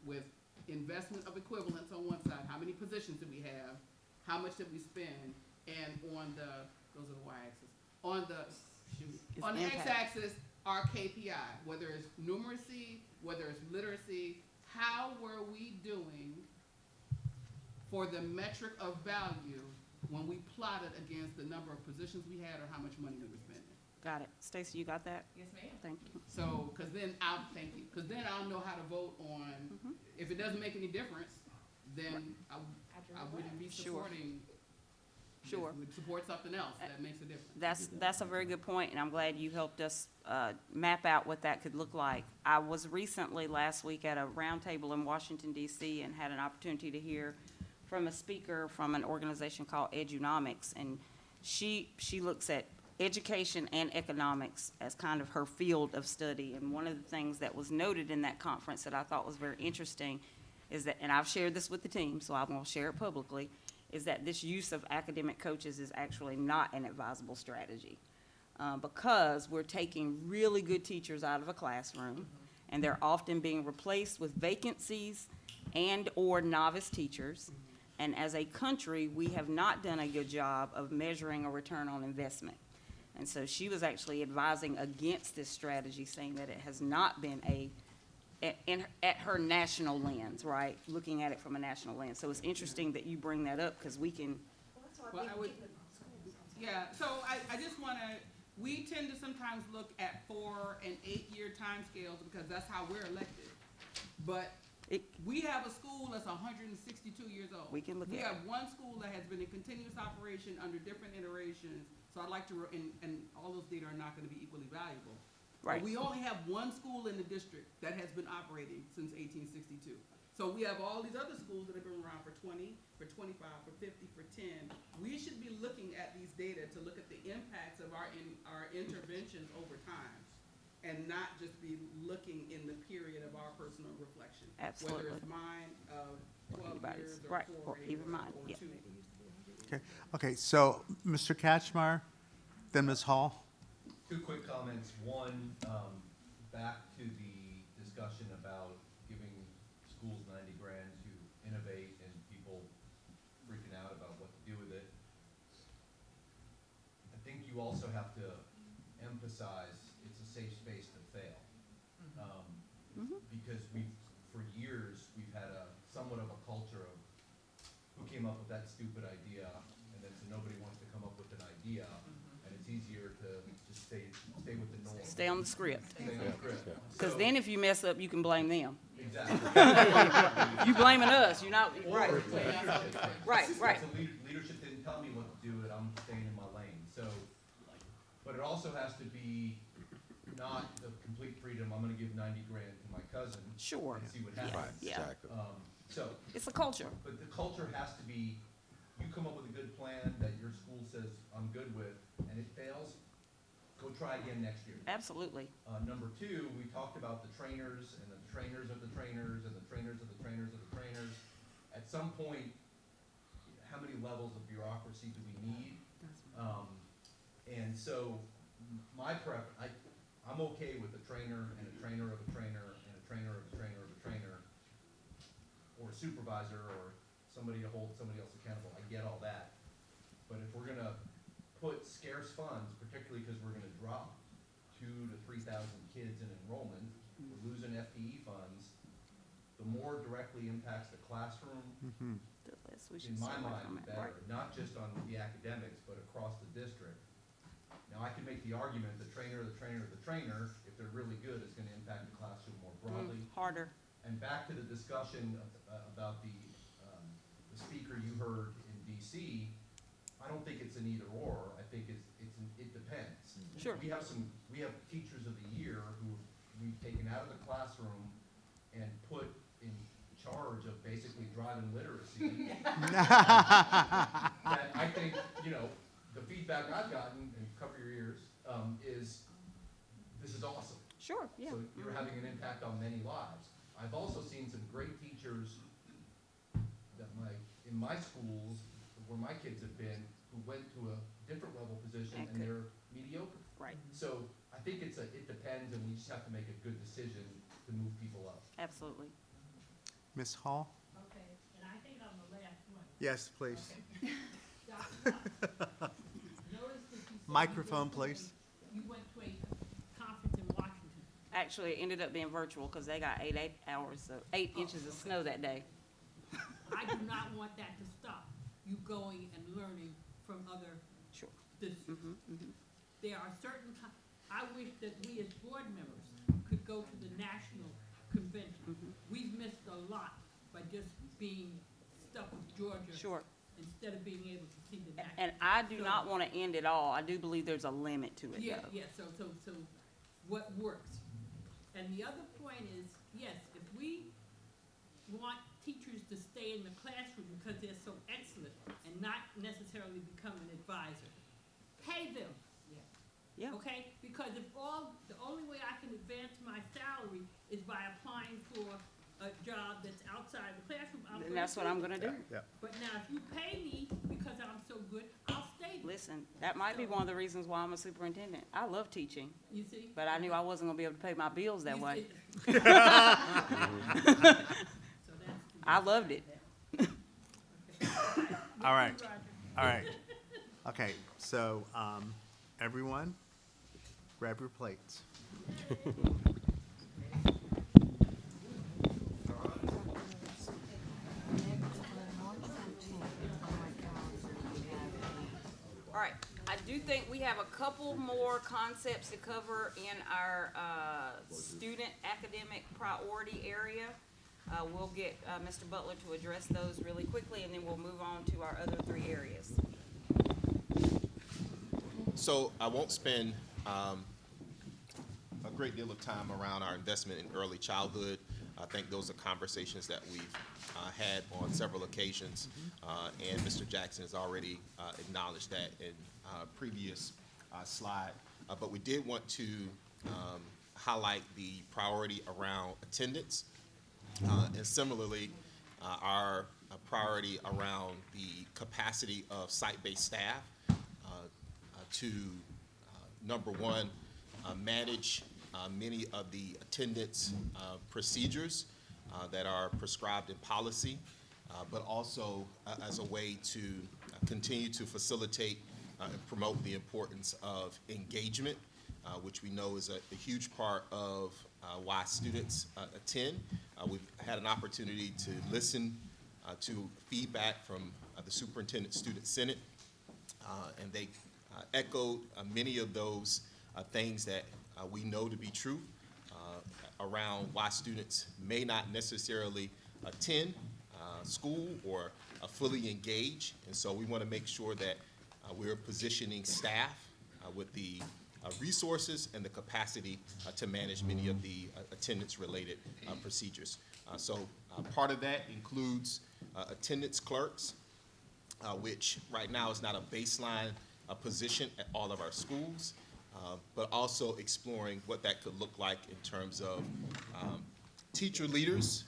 with investment of equivalents on one side, how many positions do we have, how much did we spend, and on the, those are the Y-axis, on the, on the X-axis, our KPI, whether it's numeracy, whether it's literacy, how were we doing for the metric of value when we plotted against the number of positions we had or how much money we were spending? Got it. Stacy, you got that? Yes, ma'am. Thank you. So, cause then I'll know how to vote on, if it doesn't make any difference, then I wouldn't be supporting. Sure. Would support something else that makes a difference. That's a very good point, and I'm glad you helped us map out what that could look like. I was recently, last week, at a roundtable in Washington, D.C., and had an opportunity to hear from a speaker from an organization called Edunomics, and she looks at education and economics as kind of her field of study. And one of the things that was noted in that conference that I thought was very interesting is that, and I've shared this with the team, so I'm going to share it publicly, is that this use of academic coaches is actually not an advisable strategy because we're taking really good teachers out of a classroom, and they're often being replaced with vacancies and or novice teachers. And as a country, we have not done a good job of measuring a return on investment. And so she was actually advising against this strategy, saying that it has not been at her national lens, right? Looking at it from a national lens. So it's interesting that you bring that up, because we can, Well, yeah, so I just wanna, we tend to sometimes look at 4 and 8 year timescales because that's how we're elected. But we have a school that's 162 years old. We can look We at have one school that has been in continuous operation under different iterations, so I'd like to, and all those data are not gonna be equally valuable. But Right. we only have one school in the district that has been operating since 1862. So we have all these other schools that have been around for 20, for 25, for 50, for 10. We should be looking at these data to look at the impacts of our interventions over time, and not just be looking in the period of our personal reflection. Absolutely. Whether it's mine of 12 Anybody's, years or right, 4 or even mine, or yeah. 2. Okay, so Mr. Katchmar, then Ms. Hall. Two quick comments. One, back to the discussion about giving schools 90 grand to innovate and people freaking out about what to do with it. I think you also have to emphasize it's a safe space to fail. Because for years, we've had somewhat of a culture of who came up with that stupid idea, and then so nobody wants to come up with an idea, and it's easier to just stay with the norm. stay on the script. Stay on the script. Because So- then if you mess up, you can blame them. Exactly. You blaming us, you're not, right. Or it's leadership. Right, right. So leadership didn't tell me what to do, and I'm staying in my lane. So, but it also has to be not the complete freedom, I'm gonna give 90 grand to my cousin. Sure. And see what happens. Yeah. So. It's a culture. But the culture has to be, you come up with a good plan that your school says, I'm good with, and it fails, go try again next year. Absolutely. Number two, we talked about the trainers and the trainers of the trainers and the trainers of the trainers of the trainers. At some point, how many levels of bureaucracy do we need? And so my I'm okay with a trainer and a trainer of a trainer and a trainer of a trainer of a trainer, or a supervisor or somebody to hold somebody else accountable. I get all that. But if we're gonna put scarce funds, particularly because we're gonna drop 2,000 to 3,000 kids in enrollment, we're losing FTE funds, the more directly impacts the classroom, The less we in should my stay away mind, from the it, right. better, not just on the academics, but across the district. Now, I can make the argument the trainer of the trainer of the trainer, if they're really good, is gonna impact the classroom more broadly. Harder. And back to the discussion about the speaker you heard in DC, I don't think it's an either or, I think it depends. Sure. We have teachers of the year who we've taken out of the classroom and put in charge of basically driving literacy. That I think, the feedback I've gotten, and cover your ears, is this is awesome. Sure, yeah. So you're having an impact on many lives. I've also seen some great teachers that in my schools, where my kids have been, who went to a different level position and they're mediocre. Right. So I think it depends, and we just have to make a good decision to move people up. Absolutely. Ms. Hall? Okay, and I think I'm the last one. Yes, please. Dr. Fox, notice that you said you Microphone, went to a- please. You went to a conference in Washington. Actually, it ended up being virtual because they got 8 inches of snow that day. I do not want that to stop you going and learning from other Sure. districts. There are certain, I wish that we as board members could go to the national convention. We've missed a lot by just being stuck with Georgia. Sure. Instead of being able to see the national. And I do So- not want to end it all. I do believe there's a limit to it, Yeah, though. yeah, so what works? And the other point is, yes, if we want teachers to stay in the classroom because they're so excellent and not necessarily become an advisor, pay them. Yeah. Okay, because the only way I can advance my salary is by applying for a job that's outside the classroom. And that's what I'm gonna do. But now, if you pay me because I'm so good, I'll stay. Listen, that might be one of the reasons why I'm a superintendent. I love teaching, You see? but I knew I wasn't gonna be able to pay my bills that You way. see? I loved it. All right, all right. Okay, so, Everyone, grab your plates. All right, I do think we have a couple more concepts to cover in our student academic priority area. We'll get Mr. Butler to address those really quickly, and then we'll move on to our other three areas. So I won't spend a great deal of time around our investment in early childhood. I think those are conversations that we've had on several occasions, and Mr. Jackson has already acknowledged that in previous slide. But we did want to highlight the priority around attendance, and similarly, our priority around the capacity of site-based staff to, number one, manage many of the attendance procedures that are prescribed in policy, but also as a way to continue to facilitate and promote the importance of engagement, which we know is a huge part of why students attend. We've had an opportunity to listen to feedback from the Superintendent Student Senate, and they echoed many of those things that we know to be true around why students may not necessarily attend school or fully engage. And so we want to make sure that we're positioning staff with the resources and the capacity to manage many of the attendance-related procedures. So part of that includes attendance clerks, which right now is not a baseline position at all of our schools, but also exploring what that could look like in terms of teacher leaders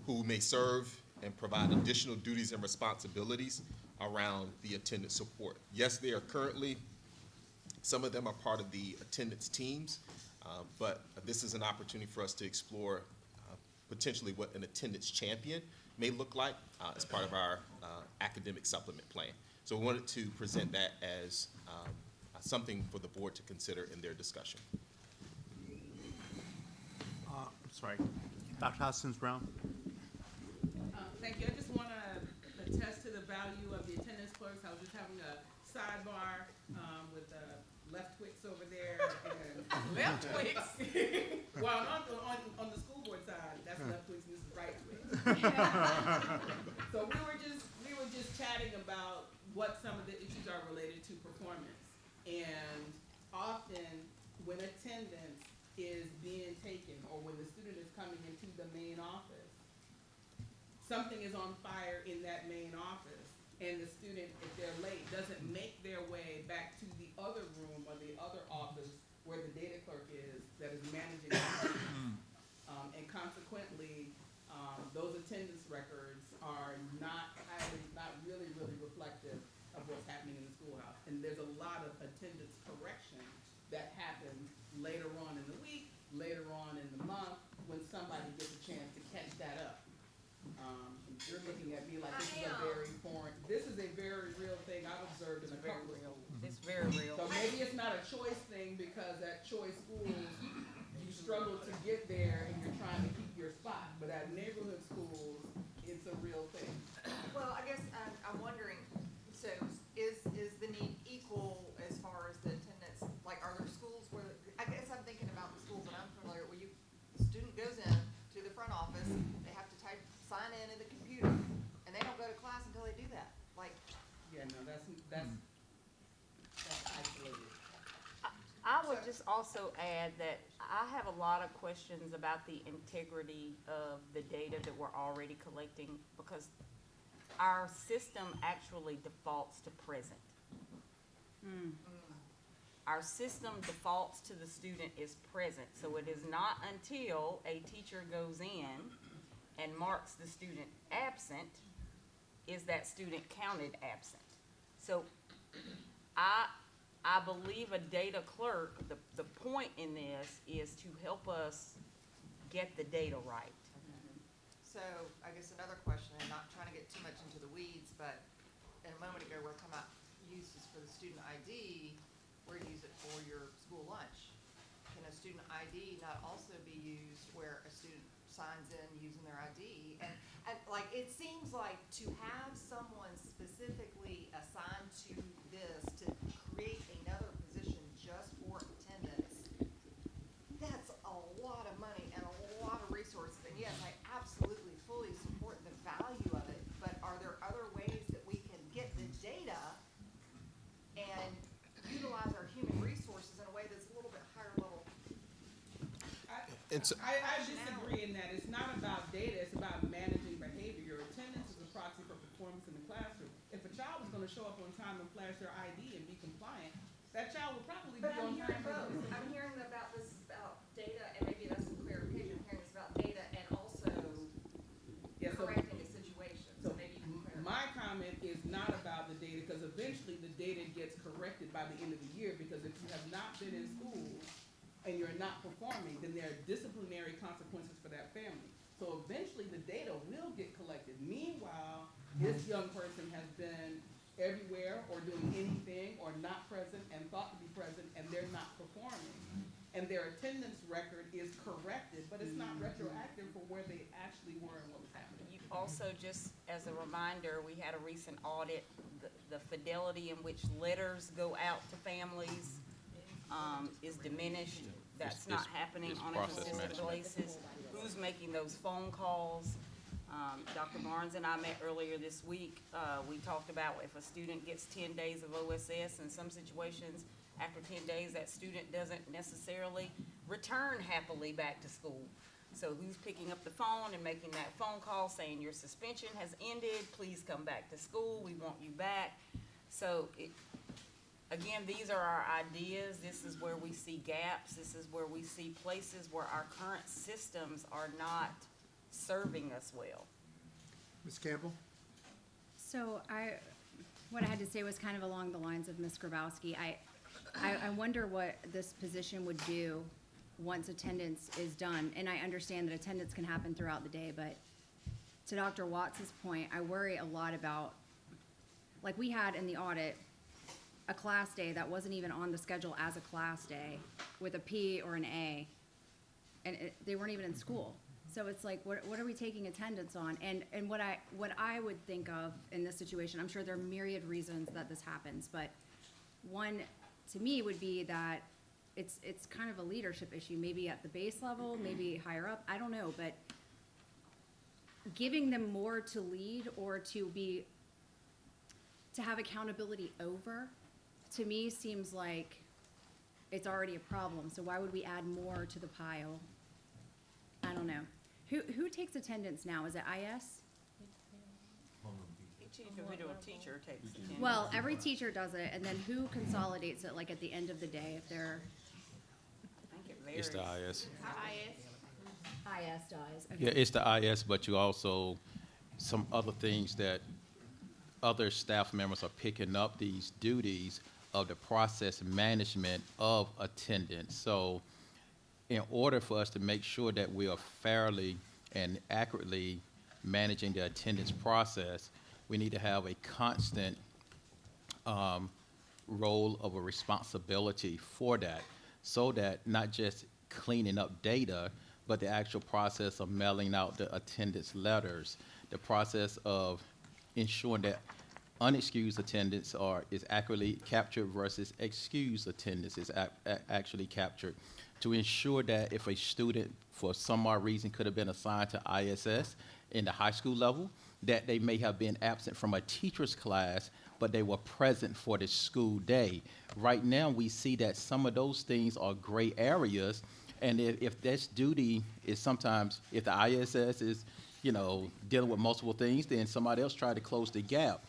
who may serve and provide additional duties and responsibilities around the attendance support. Yes, they are currently, some of them are part of the attendance teams, but this is an opportunity for us to explore potentially what an attendance champion may look like as part of our academic supplement plan. So we wanted to present that as something for the board to consider in their discussion. Sorry, Dr. Hoskins-Brown? Thank you. I just want to attest to the value of the attendance clerks. I was just having a sidebar with Left Twix over there and Left Twix. Well, on the school board side, that's Left Twix and this is Right Twix. So we were just chatting about what some of the issues are related to performance. And often when attendance is being taken or when the student is coming into the main office, something is on fire in that main office, and the student, if they're late, doesn't make their way back to the other room or the other office where the data clerk is that is managing the and consequently, those attendance records are not really reflective of what's happening in the schoolhouse. And there's a lot of attendance correction that happens later on in the week, later on in the month, when somebody gets a chance to catch that up. You're looking at me like this is a very foreign, this is a very real thing I've observed in a couple of schools. It's very real. So maybe it's not a choice thing because at choice schools, you struggle to get there and you're trying to keep your spot. But at neighborhood schools, it's a real thing. Well, I guess I'm wondering, so is the need equal as far as the attendance? Like, are there schools where, I guess I'm thinking about the schools that I'm familiar with, the student goes in to the front office, they have to sign in the computer, and they don't go to class until they do that. Like, Yeah, no, that's isolated. I would just also add that I have a lot of questions about the integrity of the data that we're already collecting because our system actually defaults to present. Our system defaults to the student is present, so it is not until a teacher goes in and marks the student absent is that student counted absent. So I believe a data clerk, the point in this is to help us get the data right. so I guess another question, and not trying to get too much into the weeds, but a moment ago we're talking about uses for the student ID. where to use it for your school lunch. Can a student ID not also be used where a student signs in using their ID? And like, it seems like to have someone specifically assigned to this, to create another position just for attendance, that's a lot of money and a lot of resources. And yes, I absolutely fully support the value of it, but are there other ways that we can get the data and utilize our human resources in a way that's a little bit higher level? I disagree in that it's not about data, it's about managing behavior. Your attendance is a proxy for performance in the classroom. If a child is gonna show up on time and flash their ID and be compliant, that child will probably be But I'm on hearing time. both. I'm hearing about this about data, and maybe that's some clarification. I'm hearing this about data and also Yeah, so- correcting a situation. So maybe you can clarify. My comment is not about the data, because eventually the data gets corrected by the end of the year, because if you have not been in school and you're not performing, then there are disciplinary consequences for that family. So eventually the data will get collected. Meanwhile, this young person has been everywhere or doing anything or not present and thought to be present, and they're not performing. And their attendance record is corrected, but it's not retroactive for where they actually were and what was happening. You also, just as a reminder, we had a recent audit, the fidelity in which letters go out to families is diminished. That's not happening it's on a process consistent management. basis. Who's making those phone calls? Dr. Barnes and I met earlier this week. We talked about if a student gets 10 days of OSS, in some situations, after 10 days, that student doesn't necessarily return happily back to school. So who's picking up the phone and making that phone call saying your suspension has ended, please come back to school, we want you back. So again, these are our ideas. This is where we see gaps. This is where we see places where our current systems are not serving us well. Ms. Campbell? So what I had to say was kind of along the lines of Ms. Grabowski. I wonder what this position would do once attendance is done. And I understand that attendance can happen throughout the day, but to Dr. Watts's point, I worry a lot about, like we had in the audit, a class day that wasn't even on the schedule as a class day with a P or an A, and they weren't even in school. So it's like, what are we taking attendance on? And what I would think of in this situation, I'm sure there are myriad reasons that this happens, but one to me would be that it's kind of a leadership issue, maybe at the base level, maybe higher up, I don't know, but giving them more to lead or to have accountability over, to me seems like it's already a problem. So why would we add more to the pile? I don't know. Who takes attendance now? Is it IS? Each individual teacher takes attendance. Well, every teacher does it, and then who consolidates it, like at the end of the day, if they're? I think it varies. It's the IS. IS does. Okay. Yeah, it's the IS, but you also, some other things that other staff members are picking up these duties of the process management of attendance. So in order for us to make sure that we are fairly and accurately managing the attendance process, we need to have a constant role of a responsibility for that, so that not just cleaning up data, but the actual process of mailing out the attendance letters, the process of ensuring that unexcused attendance is accurately captured versus excused attendance is actually captured, to ensure that if a student for some odd reason could have been assigned to ISS in the high school level, that they may have been absent from a teacher's class, but they were present for the school day. Right now, we see that some of those things are gray areas, and if this duty is sometimes, if the ISS is, dealing with multiple things, then somebody else tried to close the gap.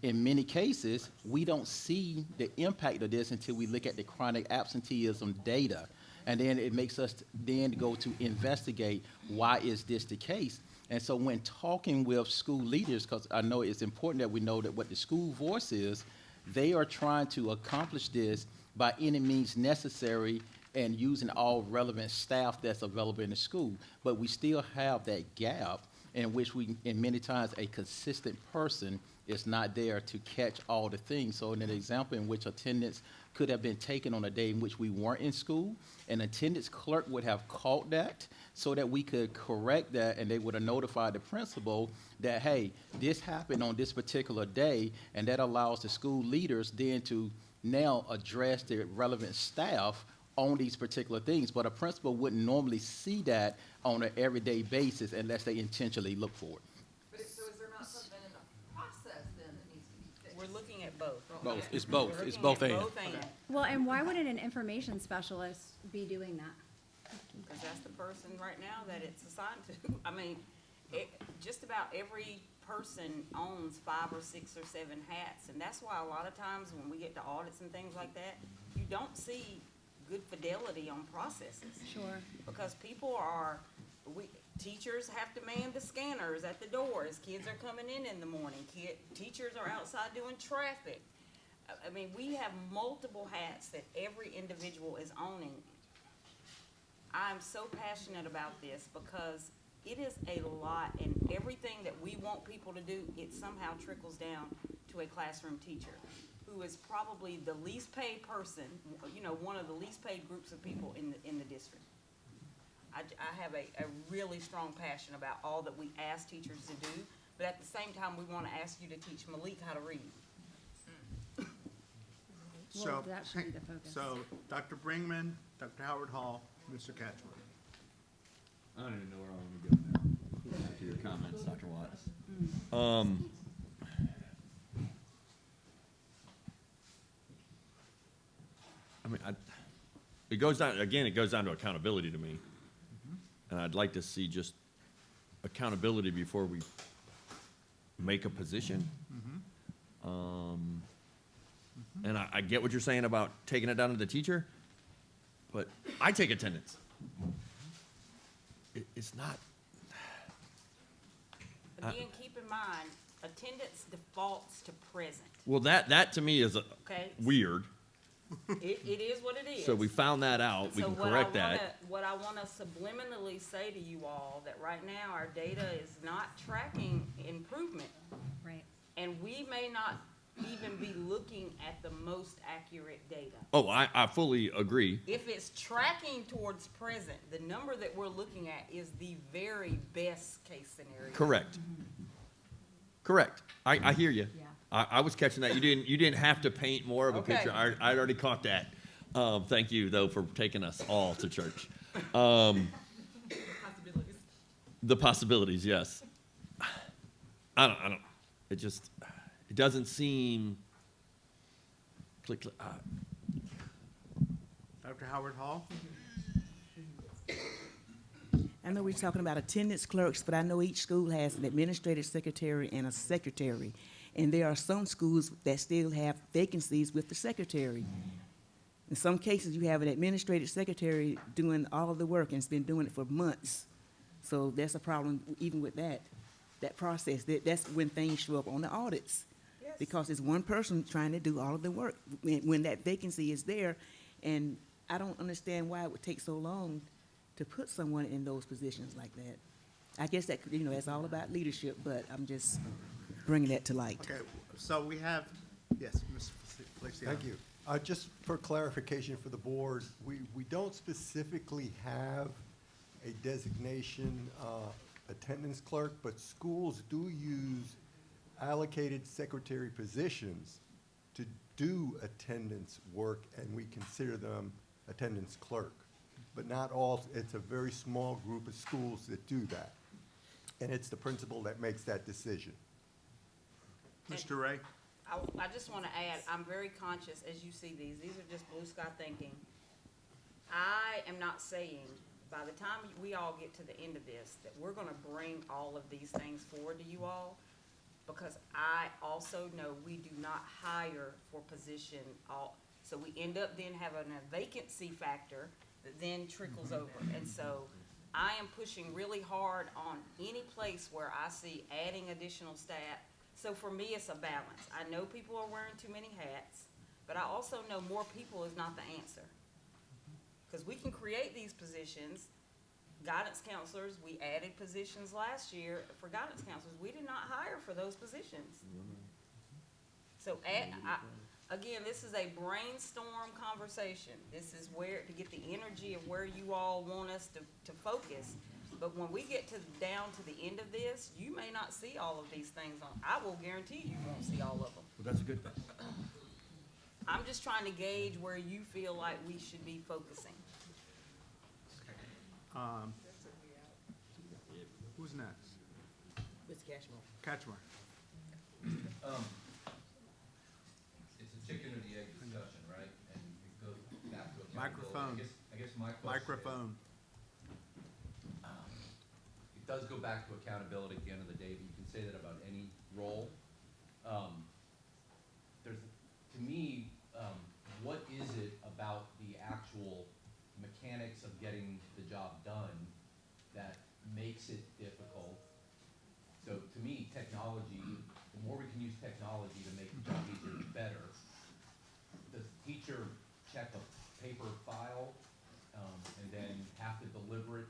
In many cases, we don't see the impact of this until we look at the chronic absenteeism data. And then it makes us then go to investigate, why is this the case? And so when talking with school leaders, because I know it's important that we know that what the school voice is, they are trying to accomplish this by any means necessary and using all relevant staff that's available in the school. But we still have that gap in which we, in many times, a consistent person is not there to catch all the things. So in an example in which attendance could have been taken on a day in which we weren't in school, an attendance clerk would have caught that so that we could correct that, and they would have notified the principal that, hey, this happened on this particular day, and that allows the school leaders then to now address the relevant staff on these particular things. But a principal wouldn't normally see that on an everyday basis unless they intentionally look for it. So is there not something in the process then that needs to be fixed? We're looking at both. Both. It's both. We're It's looking both at and. both and. Well, and why wouldn't an information specialist be doing that? Because that's the person right now that it's assigned to. I mean, just about every person owns 5 or 6 or 7 hats, and that's why a lot of times when we get to audits and things like that, you don't see good fidelity on processes. Sure. Because people are, teachers have to man the scanners at the doors, kids are coming in the morning, teachers are outside doing traffic. I mean, we have multiple hats that every individual is owning. I'm so passionate about this because it is a lot, and everything that we want people to do, it somehow trickles down to a classroom teacher, who is probably the least paid person, you know, one of the least paid groups of people in the district. I have a really strong passion about all that we ask teachers to do, but at the same time, we want to ask you to teach Malik how to read. Well, that should be the focus. So, Dr. Brinkman, Dr. Howard Hall, Mr. Catchworth. I don't even know where I want to go now after your comments, Dr. Watts. I mean, it goes down, again, it goes down to accountability to me. And I'd like to see just accountability before we make a position. And I get what you're saying about taking it down to the teacher, but I take attendance. It's not. Again, keep in mind, attendance defaults to present, Well, that to me is okay? weird. It is what it is. So we found that out. We So can what correct I wanna- that. What I want to subliminally say to you all, that right now, our data is not tracking improvement. Right. And we may not even be looking at the most accurate data. Oh, I fully agree. If it's tracking towards present, the number that we're looking at is the very best case scenario. Correct. Correct. I hear you. Yeah. I was catching that. You didn't have to paint more of a Okay. picture. I already caught that. Thank you though for taking us all to church. Possibilities. The possibilities, yes. I don't. It doesn't seem. Click. Dr. Howard Hall? I know we're talking about attendance clerks, but I know each school has an administrative secretary and a secretary. And there are some schools that still have vacancies with the secretary. In some cases, you have an administrative secretary doing all of the work and has been doing it for months. So that's a problem even with that process. That's when things show up on the audits. Yes. Because it's one person trying to do all of the work when that vacancy is there. And I don't understand why it would take so long to put someone in those positions like that. I guess that, that's all about leadership, but I'm just bringing that to light. Okay, so we have, yes, Mr. Feliciano. Thank you. Just for clarification for the board, we don't specifically have a designation attendance clerk, but schools do use allocated secretary positions to do attendance work, and we consider them attendance clerk. But not all, it's a very small group of schools that do that. And it's the principal that makes that decision. Mr. Ray? I just want to add, I'm very conscious as you see these are just blue sky thinking. I am not saying by the time we all get to the end of this, that we're going to bring all of these things forward to you all, because I also know we do not hire for position so we end up then having a vacancy factor that then trickles over. And so I am pushing really hard on any place where I see adding additional staff. So for me, it's a balance. I know people are wearing too many hats, but I also know more people is not the answer. Because we can create these positions. Guidance counselors, we added positions last year for guidance counselors. We did not hire for those positions. So again, this is a brainstorm conversation. This is where, to get the energy of where you all want us to focus. But when we get down to the end of this, you may not see all of these things on, I will guarantee you won't see all of them. Well, that's a good thing. I'm just trying to gauge where you feel like we should be focusing. Who's next? Mr. Cashmore. Catchmark. It's a chicken or the egg discussion, right? And it goes back to accountability. Microphone. I guess my question Microphone. it does go back to accountability at the end of the day, but you can say that about any role. To me, what is it about the actual mechanics of getting the job done that makes it difficult? So to me, technology, the more we can use technology to make the job easier, the better. Does the teacher check a paper file and then have to deliver it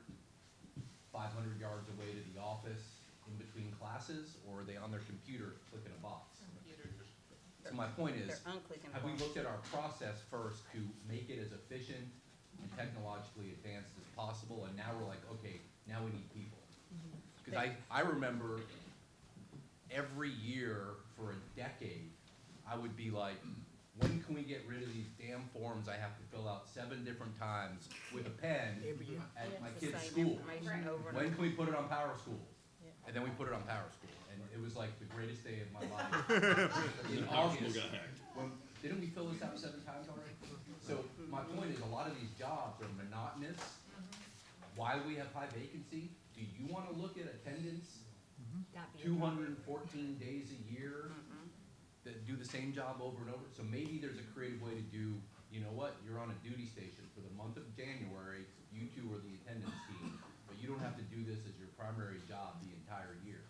500 yards away to the office in between classes, or are they on their computer clicking a box? So my point is, They're unclicking have we the box. looked at our process first to make it as efficient and technologically advanced as possible, and now we're like, okay, now we need people? Because I remember every year for a decade, I would be like, when can we get rid of these damn forms I have to fill out 7 different times with a pen at my It's the kid's same school? information over and When over. can we put it on Power School? And then we put it on Power School, and it was like the greatest day of my life. In August, didn't we fill this out 7 times already? So my point is, a lot of these jobs are monotonous. Why do we have high vacancy? Do you want to look at attendance 214 days a year that do the same job over and over? So maybe there's a creative way to do, you know what, you're on a duty station for the month of January, you two are the attendance team, but you don't have to do this as your primary job the entire year.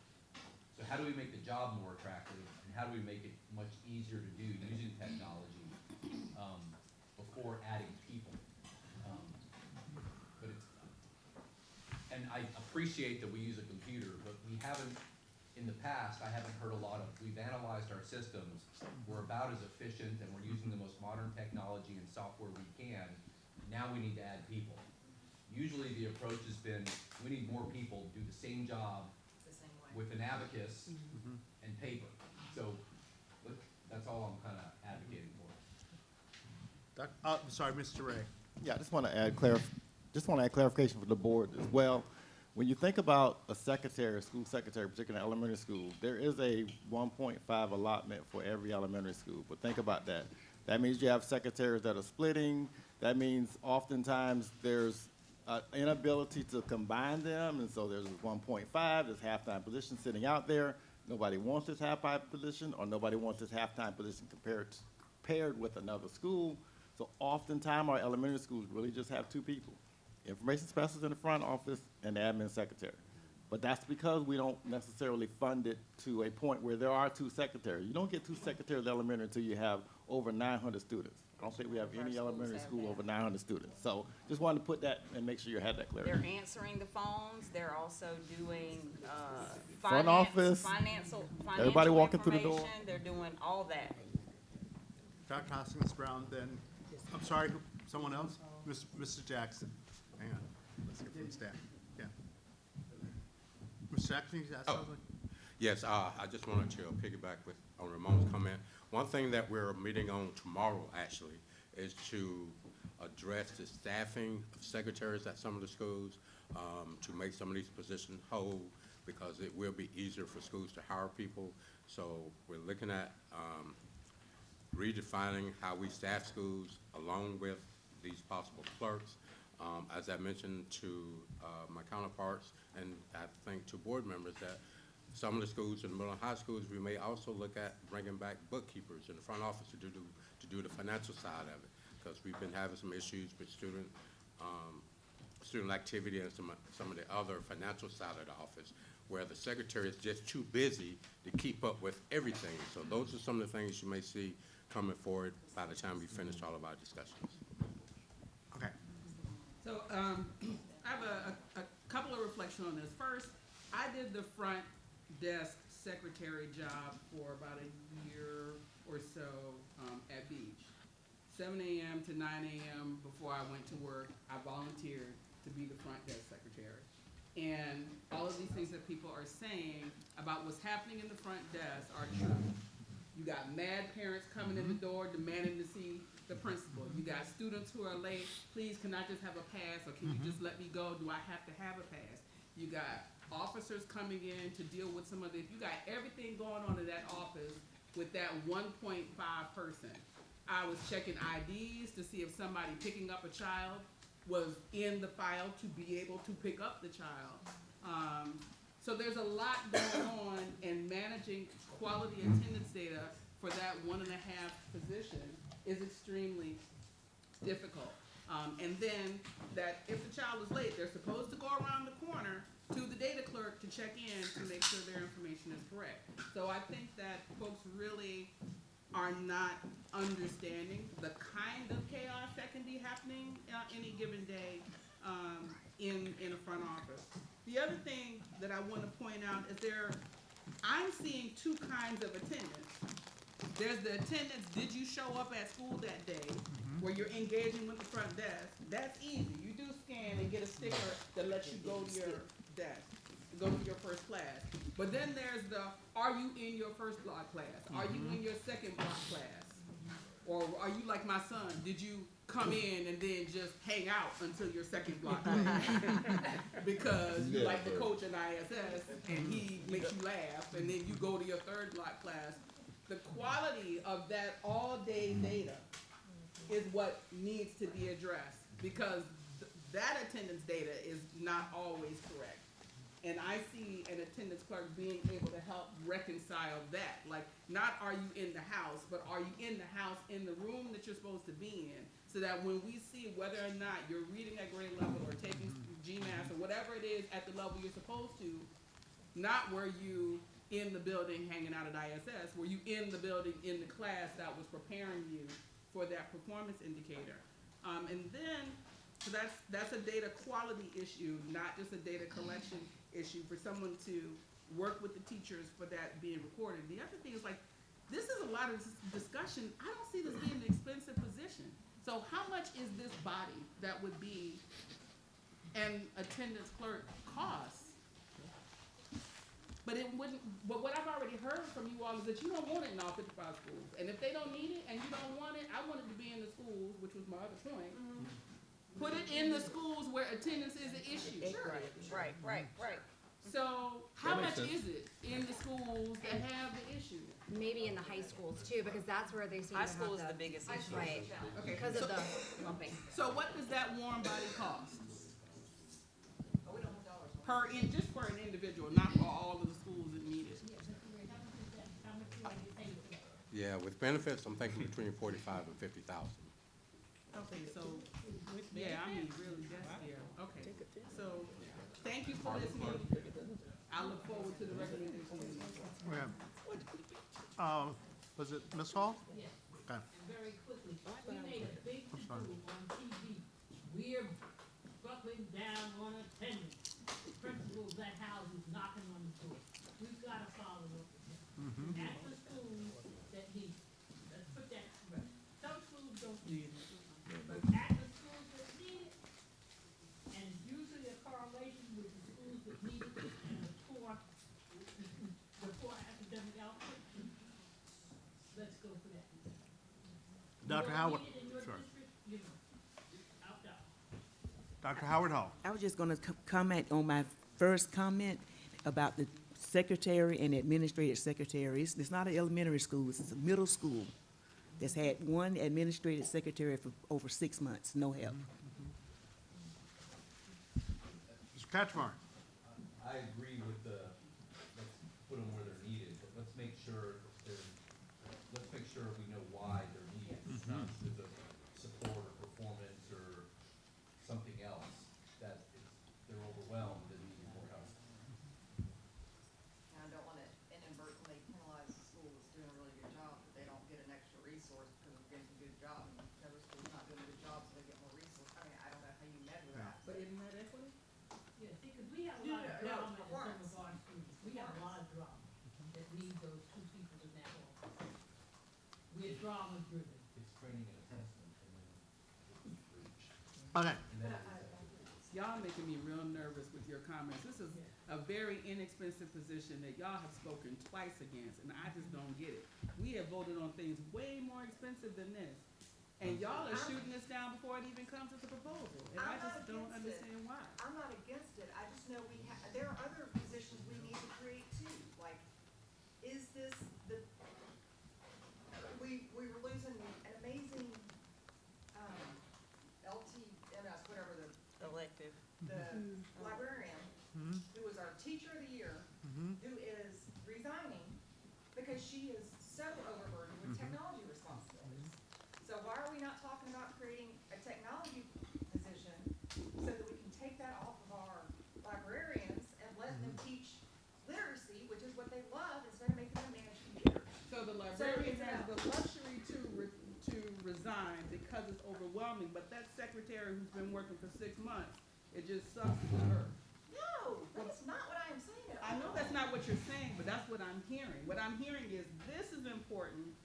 So how do we make the job more attractive, and how do we make it much easier to do using technology before adding people? But it's, and I appreciate that we use a computer, but we haven't, in the past, I haven't heard a lot of, we've analyzed our systems, we're about as efficient and we're using the most modern technology and software we can, now we need to add people. Usually the approach has been, we need more people to do the same job with an abacus and paper. So that's all I'm kind of advocating for. Sorry, Mr. Ray. Yeah, I just want to add clarification for the board as well. When you think about a secretary, a school secretary, particularly in elementary school, there is a 1.5 allotment for every elementary school. But think about that. That means you have secretaries that are splitting. That means oftentimes there's inability to combine them, and so there's 1.5, there's half-time position sitting out there. Nobody wants this half-time position, or nobody wants this half-time position paired with another school. So oftentimes our elementary schools really just have 2 people. Information specialist in the front office and the admin secretary. But that's because we don't necessarily fund it to a point where there are 2 secretaries. You don't get 2 secretaries elementary until you have over 900 students. I don't think we have any elementary school over 900 students. So just wanted to put that and make sure you had that clarity. They're answering the phones, they're also doing, Front office, financial everybody walking through the door. information, they're doing all that. Dr. Hoskins Brown, then, I'm sorry, someone else? Mr. Jackson. Hang on, let's get from staff. Yeah. Mr. Jackson, you ask something? Yes, I just wanted to piggyback on Ramon's comment. One thing that we're meeting on tomorrow, actually, is to address the staffing of secretaries at some of the schools, to make some of these positions whole, because it will be easier for schools to hire people. So we're looking at redefining how we staff schools along with these possible clerks. As I mentioned to my counterparts, and I think to board members, that some of the schools in the middle and high schools, we may also look at bringing back bookkeepers in the front office to do the financial side of it, because we've been having some issues with student activity and some of the other financial side of the office, where the secretary is just too busy to keep up with everything. So those are some of the things you may see coming forward by the time we finish all of our discussions. Okay. So I have a couple of reflections on this. First, I did the front desk secretary job for about a year or so at Beach. 7 a.m. to 9 a.m. before I went to work, I volunteered to be the front desk secretary. And all of these things that people are saying about what's happening in the front desk are true. You got mad parents coming in the door demanding to see the principal. You got students who are late. Please, can I just have a pass, or can you just let me go? Do I have to have a pass? You got officers coming in to deal with some of this. You got everything going on in that office with that 1.5 person. I was checking IDs to see if somebody picking up a child was in the file to be able to pick up the child. So there's a lot going on, and managing quality attendance data for that 1.5 position is extremely difficult. And then that if the child is late, they're supposed to go around the corner to the data clerk to check in to make sure their information is correct. So I think that folks really are not understanding the kind of chaos that can be happening any given day in a front office. The other thing that I want to point out is I'm seeing two kinds of attendance. There's the attendance, did you show up at school that day, where you're engaging with the front desk. That's easy. You do scan and get a sticker that lets you go to your desk, go to your first class. But then there's are you in your first block class? Are you in your second block class? Or are you like my son? Did you come in and then just hang out until your second block class? Because you like the coach in ISS and he makes you laugh, and then you go to your third block class. The quality of that all-day data is what needs to be addressed, because that attendance data is not always correct. And I see an attendance clerk being able to help reconcile that. Like, not are you in the house, but are you in the house in the room that you're supposed to be in, so that when we see whether or not you're reading at grade level or taking GMAS or whatever it is at the level you're supposed to, not were you in the building hanging out at ISS, were you in the building in the class that was preparing you for that performance indicator. And then, so that's a data quality issue, not just a data collection issue, for someone to work with the teachers for that being recorded. The other thing is, like, this is a lot of discussion. I don't see this being an expensive position. So how much is this body that would be an attendance clerk cost? But it wouldn't. But what I've already heard from you all is that you don't want it in all 55 schools. And if they don't need it and you don't want it, I want it to be in the schools, which was my other point. Put it in the schools where attendance is an issue. Right. So how much is it in the schools that have the issue? Maybe in the high schools too, because that's where they seem to High have school is the biggest issue. Right, Okay. because of the lumping. So what does that warm body cost? Just for an individual, not for all of the schools that need it. Yeah, with benefits, I'm thinking between 45 and 50,000. Okay, so, yeah, I mean, really, that's, yeah, okay. So, thank you for listening. I look forward to the recommendation. Was it Ms. Hall? Yes. Okay. Very quickly, we made a big deal on TV. We're buckling down on attendance. Principals at houses knocking on the door. We've got to follow up with them. At the schools that need, let's put that correct. Some schools don't need it, but at the schools that need it, and it's usually a correlation with the schools that need it and the poor academic output. Let's go for that. Dr. Howard, sorry. Dr. Howard Hall. I was just gonna comment on my first comment about the secretary and administrative secretaries. It's not an elementary school, it's a middle school that's had one administrative secretary for over 6 months, no help. Mr. Catchmark. I agree with let's put them where they're needed, but let's make sure we know why they're needed. It's not because of support or performance or something else, that they're overwhelmed and need more help. And I don't want to inadvertently penalize the school that's doing a really good job, but they don't get an extra resource because they're doing a good job. And the other school's not doing a good job, so they get more resources. I mean, I don't know how you measure that. But isn't that equity? Yeah, see, because we have a lot of drama in some of our schools. We have a lot of drama that need those two people in that office. drama driven. It's training and assessment, and Okay. Y'all making me real nervous with your comments. This is a very inexpensive position that y'all have spoken twice against, and I just don't get it. We have voted on things way more expensive than this, and y'all are shooting this down before it even comes as a proposal, and I just don't understand why. I'm not against it, I just know there are other positions we need to create too, like, is this we were losing an amazing, LTMS, whatever the librarian, who was our teacher of the year, who is resigning because she is so overburdened with technology responsibilities. So why are we not talking about creating a technology position so that we can take that off of our librarians and let them teach literacy, which is what they love, instead of making them manage computers? So the librarian has the luxury to resign because it's overwhelming, but that secretary who's been working for 6 months, it just sucks to her. No, that's not what I am saying at all. I know that's not what you're saying, but that's what I'm hearing. What I'm hearing is this is important,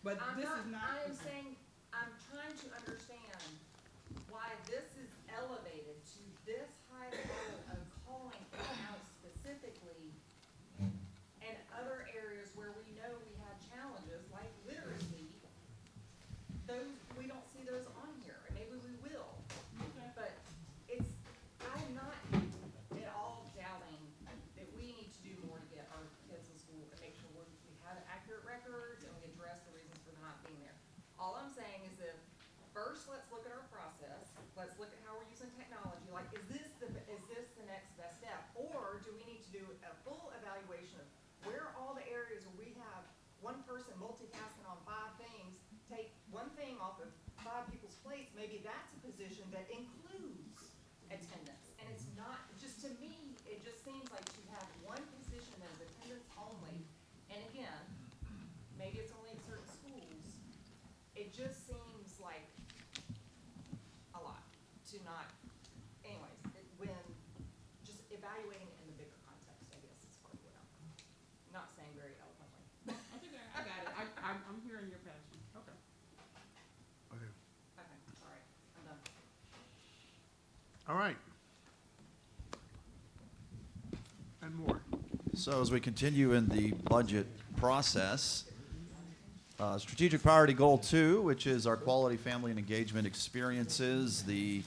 but this is not. I am saying, I'm trying to understand why this is elevated to this high level of calling it out specifically, and other areas where we know we have challenges, like literacy, those, we don't see those on here, and maybe we will. But I'm not at all doubting that we need to do more to get our kids in school and make sure we have accurate records and we address the reasons for not being there. All I'm saying is that first, let's look at our process, let's look at how we're using technology, like, is this the next best step? Or do we need to do a full evaluation of where are all the areas where we have one person multitasking on 5 things, take one thing off of 5 people's plates, maybe that's a position that includes attendance. And it's not, just to me, it just seems like to have one position that is attendance only, and again, maybe it's only in certain schools, it just seems like a lot to not, anyways, when just evaluating it in the bigger context, I guess is part of what I'm not saying very eloquently. I think I got it. I'm hearing your passion. Okay. Okay. Okay, all right, I'm done. All right. And more. So as we continue in the budget process, strategic priority goal 2, which is our quality family and engagement experiences, the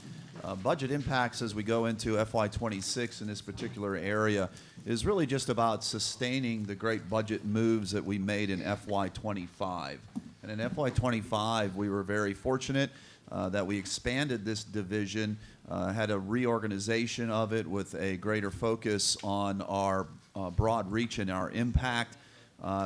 budget impacts as we go into FY26 in this particular area is really just about sustaining the great budget moves that we made in FY25. And in FY25, we were very fortunate that we expanded this division, had a reorganization of it with a greater focus on our broad reach and our impact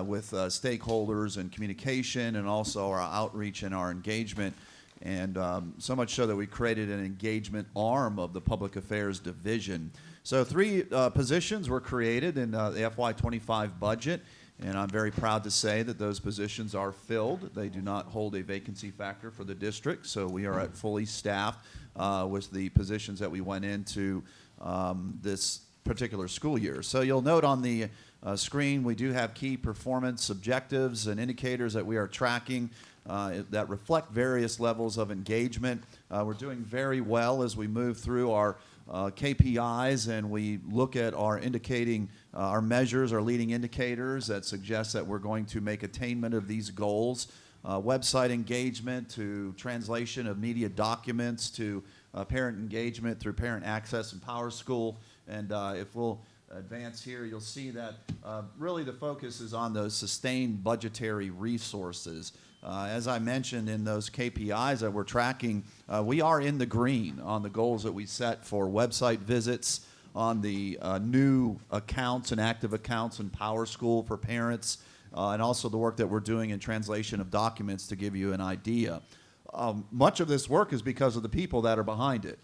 with stakeholders and communication, and also our outreach and our engagement. And so much so that we created an engagement arm of the Public Affairs Division. So 3 positions were created in the FY25 budget, and I'm very proud to say that those positions are filled. They do not hold a vacancy factor for the district, so we are at fully staffed with the positions that we went into this particular school year. So you'll note on the screen we do have key performance objectives and indicators that we are tracking that reflect various levels of engagement. We're doing very well as we move through our KPIs and we look at our indicating our measures, our leading indicators that suggest that we're going to make attainment of these goals. Website engagement to translation of media documents to parent engagement through Parent Access and PowerSchool. And if we'll advance here, you'll see that really the focus is on those sustained budgetary resources. As I mentioned in those KPIs that we're tracking, we are in the green on the goals that we set for website visits, on the new accounts and active accounts in PowerSchool for parents, and also the work that we're doing in translation of documents to give you an idea. Much of this work is because of the people that are behind it.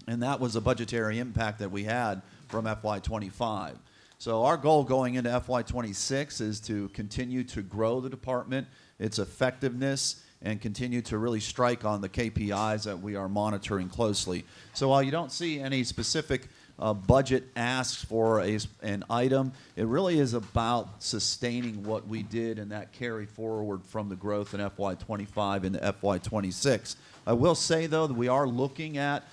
And that was a budgetary impact that we had from FY25. So our goal going into FY26 is to continue to grow the department, its effectiveness, and continue to really strike on the KPIs that we are monitoring closely. So while you don't see any specific budget asks for an item, it really is about sustaining what we did and that carry forward from the growth in FY25 into FY26. I will say, though, that we are looking at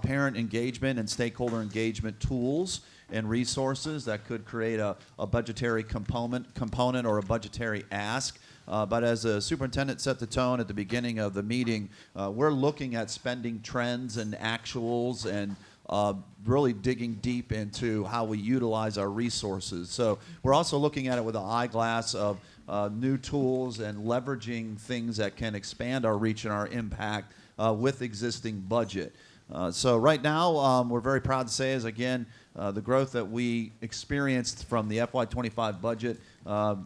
parent engagement and stakeholder engagement tools and resources that could create a budgetary component or a budgetary ask. But as the superintendent set the tone at the beginning of the meeting, we're looking at spending trends and actuals and really digging deep into how we utilize our resources. So we're also looking at it with an eyeglass of new tools and leveraging things that can expand our reach and our impact with existing budget. So right now, we're very proud to say is, again, the growth that we experienced from the FY25 budget,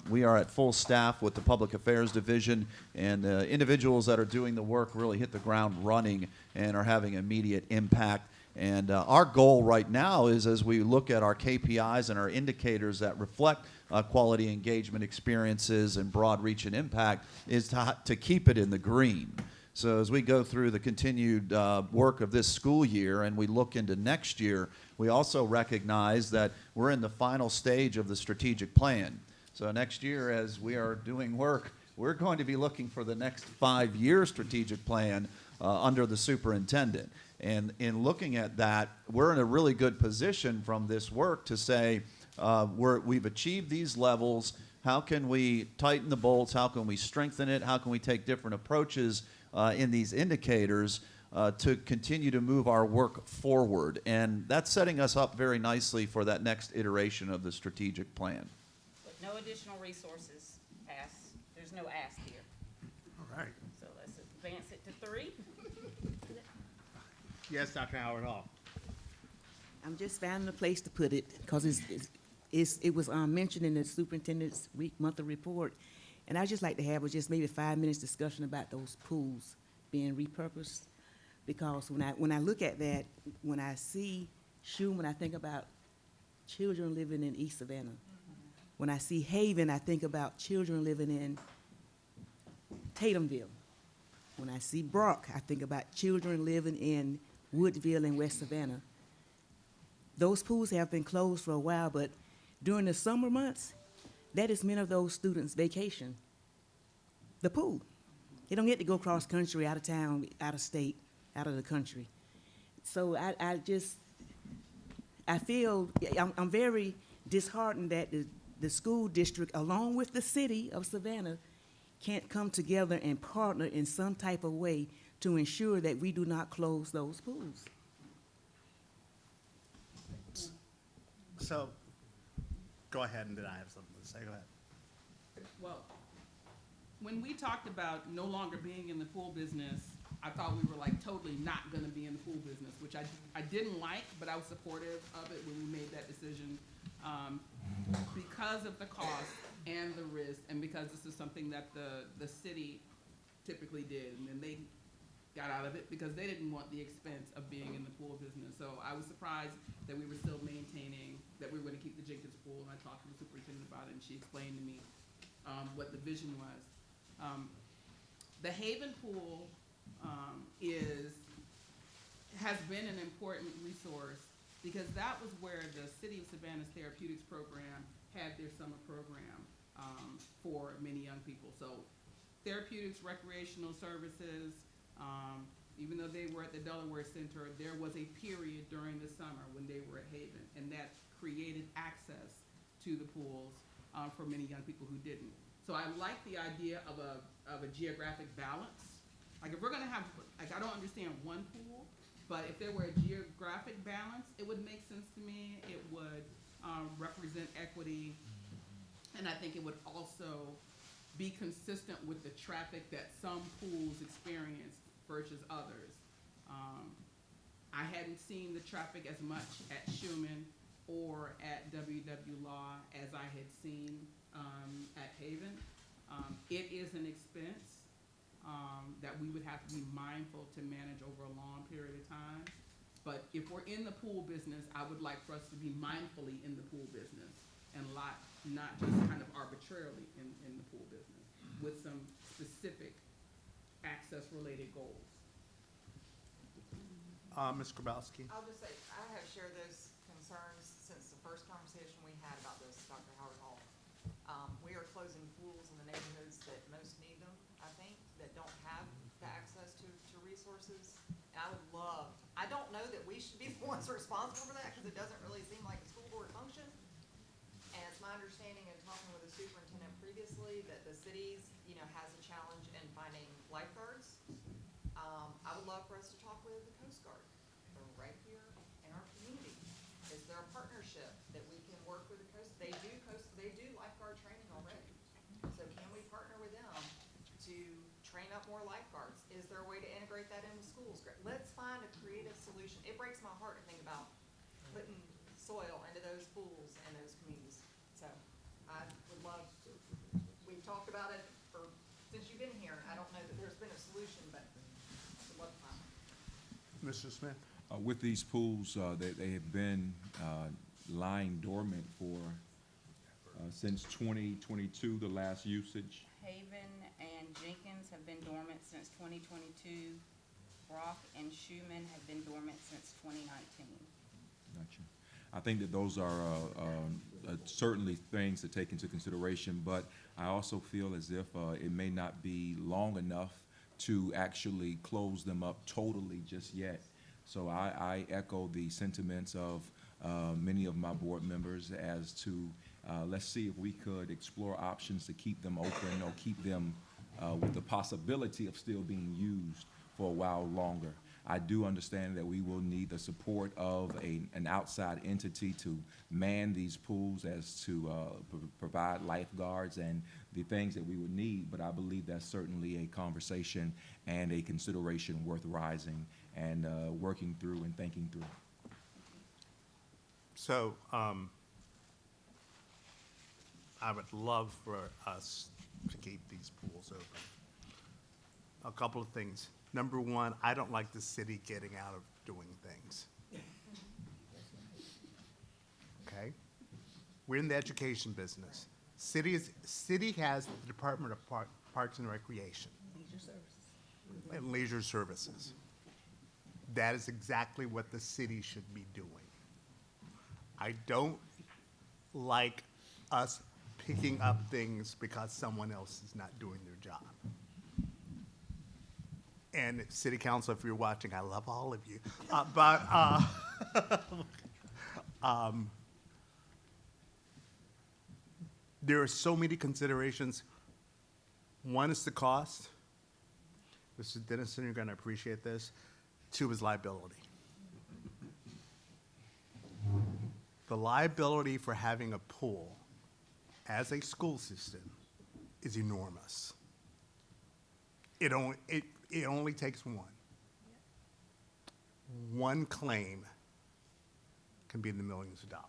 we are at full staff with the Public Affairs Division, and the individuals that are doing the work really hit the ground running and are having immediate impact. And our goal right now is, as we look at our KPIs and our indicators that reflect quality engagement experiences and broad reach and impact, is to keep it in the green. So as we go through the continued work of this school year and we look into next year, we also recognize that we're in the final stage of the strategic plan. So next year, as we are doing work, we're going to be looking for the next 5-year strategic plan under the superintendent. And in looking at that, we're in a really good position from this work to say, we've achieved these levels. How can we tighten the bolts? How can we strengthen it? How can we take different approaches in these indicators to continue to move our work forward? And that's setting us up very nicely for that next iteration of the strategic plan. With no additional resources asked, there's no ask here. All right. So let's advance it to 3. Yes, Dr. Howard Hall. I'm just finding a place to put it, because it was mentioned in the superintendent's monthly report, and I'd just like to have just maybe 5 minutes discussion about those pools being repurposed, because when I look at that, when I see Schumann, I think about children living in East Savannah. When I see Haven, I think about children living in Tatumville. When I see Brock, I think about children living in Woodville and West Savannah. Those pools have been closed for a while, but during the summer months, that is many of those students' vacation. The pool. They don't get to go cross country, out of town, out of state, out of the country. So I feel, I'm very disheartened that the school district, along with the city of Savannah, can't come together and partner in some type of way to ensure that we do not close those pools. So, go ahead, and then I have something to say. Go ahead. Well, when we talked about no longer being in the pool business, I thought we were like totally not gonna be in the pool business, which I didn't like, but I was supportive of it when we made that decision, because of the cost and the risk, and because this is something that the city typically did, and then they got out of it because they didn't want the expense of being in the pool business. So I was surprised that we were still maintaining, that we were gonna keep the Jenkins pool, and I talked to the superintendent about it, and she explained to me what the vision was. The Haven pool has been an important resource, because that was where the City of Savannah's Therapeutics program had their summer program for many young people. So therapeutics, recreational services, even though they were at the Delaware Center, there was a period during the summer when they were at Haven, and that created access to the pools for many young people who didn't. So I like the idea of a geographic balance. Like, if we're gonna have, like, I don't understand one pool, but if there were a geographic balance, it would make sense to me. It would represent equity, and I think it would also be consistent with the traffic that some pools experience versus others. I hadn't seen the traffic as much at Schumann or at WW Law as I had seen at Haven. It is an expense that we would have to be mindful to manage over a long period of time. But if we're in the pool business, I would like for us to be mindfully in the pool business and not just kind of arbitrarily in the pool business with some specific access-related goals. Ms. Grabowski? I'll just say, I have shared those concerns since the first conversation we had about this, Dr. Howard Hall. We are closing pools in the neighborhoods that most need them, I think, that don't have the access to resources. And I would love, I don't know that we should be the ones responsible for that, because it doesn't really seem like a school board function. And it's my understanding in talking with the superintendent previously, that the cities, has a challenge in finding lifeguards. I would love for us to talk with the Coast Guard. They're right here in our community. Is there a partnership that we can work with the Coast? They do lifeguard training already. So can we partner with them to train up more lifeguards? Is there a way to integrate that into schools? Let's find a creative solution. It breaks my heart to think about putting soil into those pools and those communities. So I would love to, we've talked about it since you've been here. I don't know that there's been a solution, but I'd love to find one. Mr. Smith? With these pools, they have been lying dormant for since 2022, the last usage. Haven and Jenkins have been dormant since 2022. Brock and Schumann have been dormant since 2019. Gotcha. I think that those are certainly things to take into consideration, but I also feel as if it may not be long enough to actually close them up totally just yet. So I echo the sentiments of many of my board members as to let's see if we could explore options to keep them open or keep them with the possibility of still being used for a while longer. I do understand that we will need the support of an outside entity to man these pools as to provide lifeguards and the things that we would need, but I believe that's certainly a conversation and a consideration worth rising and working through and thinking through. So, I would love for us to keep these pools open. A couple of things. Number one, I don't like the city getting out of doing things. Okay? We're in the education business. City has the Department of Parks and Recreation. And Leisure Services. That is exactly what the city should be doing. I don't like us picking up things because someone else is not doing their job. And City Council, if you're watching, I love all of you. There are so many considerations. One is the cost. Mr. Dennison, you're going to appreciate this. Two is liability. The liability for having a pool as a school system is enormous. It only takes one. One claim can be in the millions of dollars.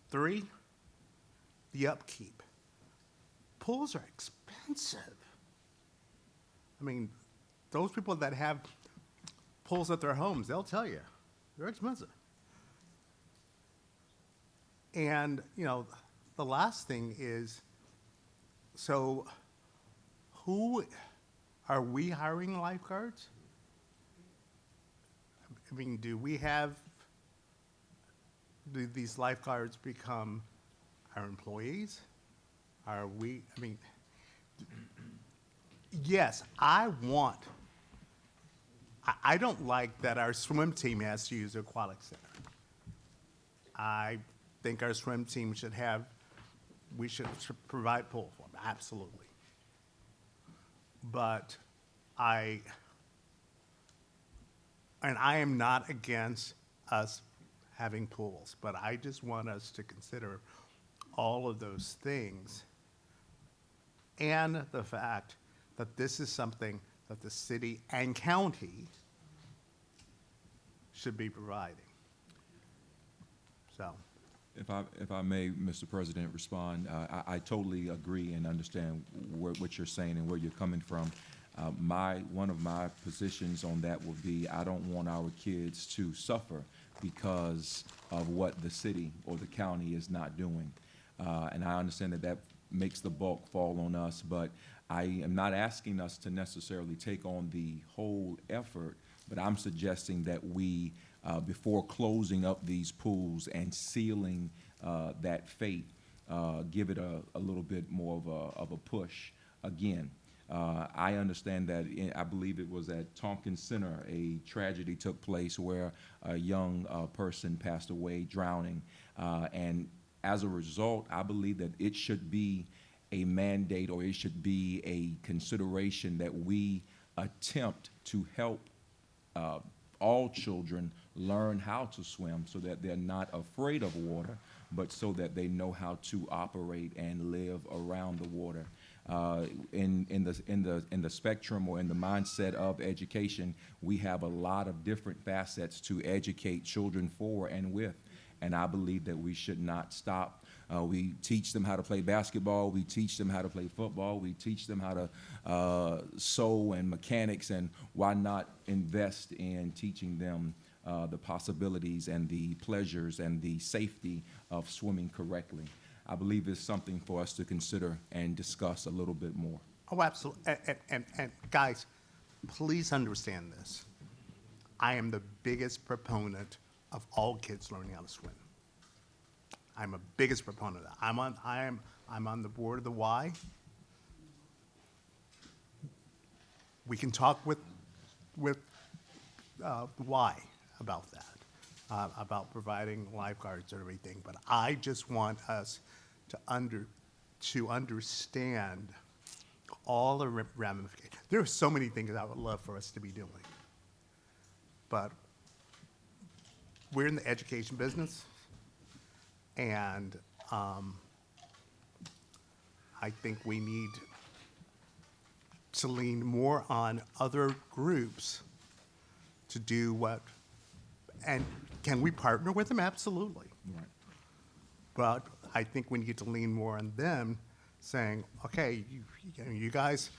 Three, the upkeep. Pools are expensive. I mean, those people that have pools at their homes, they'll tell you, they're expensive. And, the last thing is, so who are we hiring lifeguards? I mean, do these lifeguards become our employees? Yes, I don't like that our swim team has to use the aquatic center. I think our swim team should provide pool for them, absolutely. But I am not against us having pools, but I just want us to consider all of those things and the fact that this is something that the city and county should be providing. So. If I may, Mr. President, respond, I totally agree and understand what you're saying and where you're coming from. One of my positions on that would be I don't want our kids to suffer because of what the city or the county is not doing. And I understand that makes the bulk fall on us, but I am not asking us to necessarily take on the whole effort, but I'm suggesting that we, before closing up these pools and sealing that fate, give it a little bit more of a push. Again, I understand that I believe it was at Tompkins Center, a tragedy took place where a young person passed away drowning. And as a result, I believe that it should be a mandate, or it should be a consideration that we attempt to help all children learn how to swim so that they're not afraid of water, but so that they know how to operate and live around the water. In the spectrum or in the mindset of education, we have a lot of different facets to educate children for and with, and I believe that we should not stop. We teach them how to play basketball, we teach them how to play football, we teach them how to sew and mechanics, and why not invest in teaching them the possibilities and the pleasures and the safety of swimming correctly. I believe it's something for us to consider and discuss a little bit more. Oh, absolutely. And guys, please understand this. I am the biggest proponent of all kids learning how to swim. I'm a biggest proponent of that. I'm on the board of the Y. We can talk with the Y about that, about providing lifeguards and everything. But I just want us to understand all the ramifications. There are so many things I would love for us to be doing, but we're in the education business, and I think we need to lean more on other groups to do what, and can we partner with them? Absolutely. Right. But I think we need to lean more on them, saying, okay, you guys,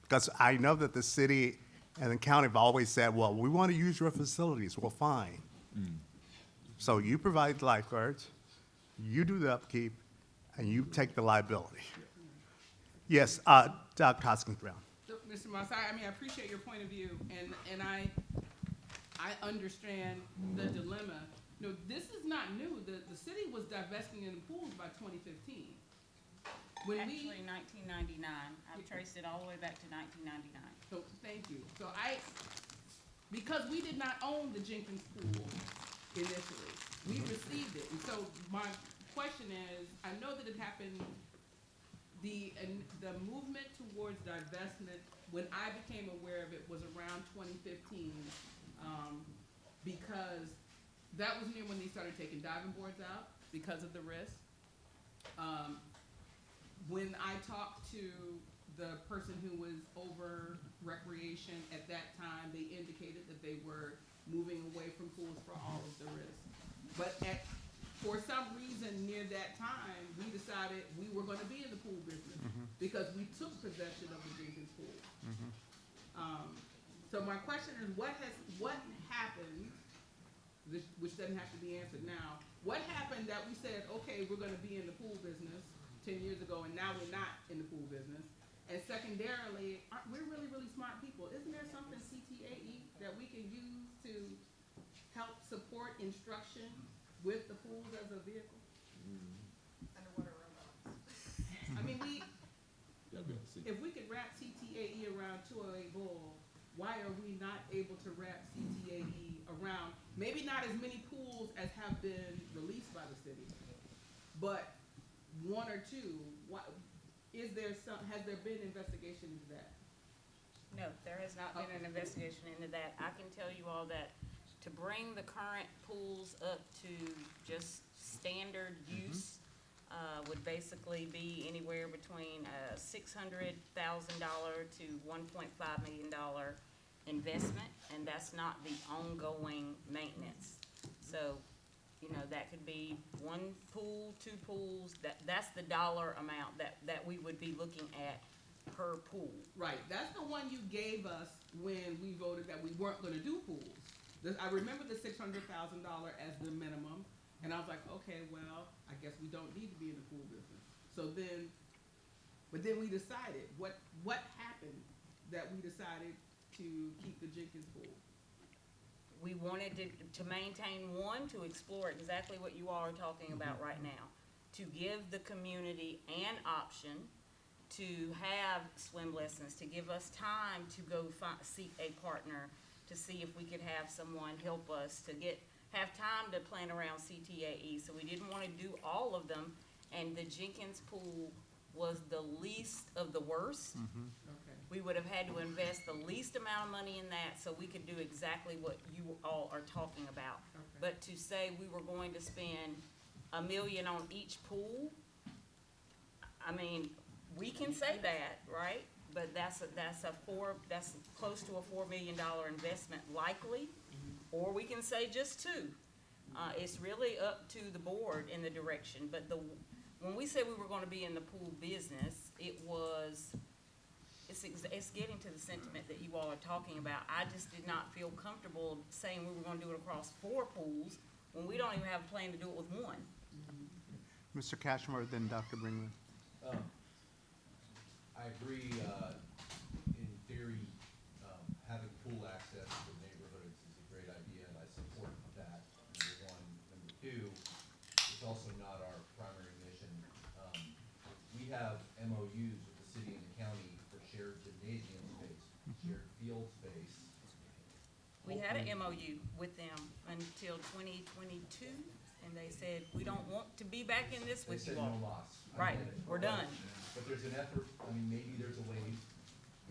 because I know that the city and the county have always said, well, we want to use your facilities. Well, fine. So you provide lifeguards, you do the upkeep, and you take the liability. Yes, Doug Hoskins Brown. So, Mr. Moss, I mean, I appreciate your point of view, and I understand the dilemma. No, this is not new. The city was divesting in the pools by 2015. Actually, 1999. I've traced it all the way back to 1999. So, thank you. So because we did not own the Jenkins pool initially, we received it. And so my question is, I know that it happened, the movement towards divestment, when I became aware of it, was around 2015, because that was near when they started taking diving boards out because of the risk. When I talked to the person who was over recreation at that time, they indicated that they were moving away from pools for all of the risk. But for some reason near that time, we decided we were going to be in the pool business because we took possession of the Jenkins pool. So my question is, what happened, which doesn't have to be answered now, what happened that we said, okay, we're going to be in the pool business 10 years ago, and now we're not in the pool business? And secondarily, we're really, really smart people. Isn't there something CTAE that we can use to help support instruction with the pools as a vehicle? Underwater robots. I mean, if we could wrap CTAE around 208 Bull, why are we not able to wrap CTAE around, maybe not as many pools as have been released by the city, but one or two? Has there been investigation into that? No, there has not been an investigation into that. I can tell you all that to bring the current pools up to just standard use would basically be anywhere between $600,000 to $1.5 million investment, and that's not the ongoing maintenance. So, you know, that could be one pool, two pools. That's the dollar amount that we would be looking at per pool. Right, that's the one you gave us when we voted that we weren't gonna do pools. I remember the $600,000 as the minimum, and I was like, okay, well, I guess we don't need to be in the pool business. So then, But then we decided, what happened that we decided to keep the Jenkins pool? We wanted to maintain one, to explore exactly what you all are talking about right now, to give the community an option to have swim lessons, to give us time to go seek a partner, to see if we could have someone help us, to have time to plan around CTAE. So we didn't want to do all of them, and the Jenkins pool was the least of the worst. Okay. We would have had to invest the least amount of money in that so we could do exactly what you all are talking about. Okay. But to say we were going to spend $1 million on each pool, I mean, we can say that, right? But that's close to a $4 million investment likely, or we can say just two. It's really up to the board in the direction, but when we said we were gonna be in the pool business, it's getting to the sentiment that you all are talking about. I just did not feel comfortable saying we were gonna do it across 4 pools when we don't even have a plan to do it with one. Mr. Cashmore, then Dr. Bringman. I agree, in theory, having pool access to neighborhoods is a great idea, and I support that, number one. Number two, it's also not our primary mission. We have MOUs with the city and the county for shared gymnasium space, shared field space. We had an MOU with them until 2022, and they said, we don't want to be back in this They with you said all. no loss. Right, we're done. But there's an effort, I mean, maybe there's a way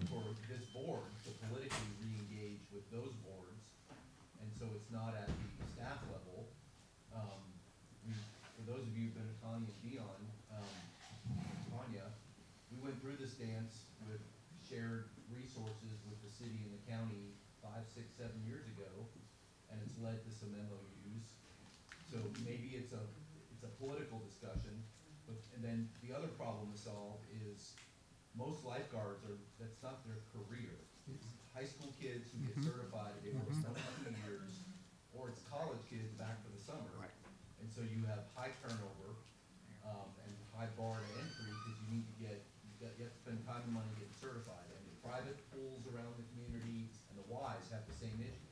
for this board to politically re-engage with those boards, and so it's not at the staff level. For those of you who've been at Tanya and Dion, Tanya, we went through this dance with shared resources with the city and the county 5, 6, 7 years ago, and it's led to some MOUs. So maybe it's a political discussion. And then the other problem to solve is most lifeguards that's not their career. It's high school kids who get certified, they work 1 or 2 years, or it's college kids back for the summer. And so you have high turnover, and high bar to entry, because you have to spend time and money getting certified. And the private pools around the community and the Ys have the same issue.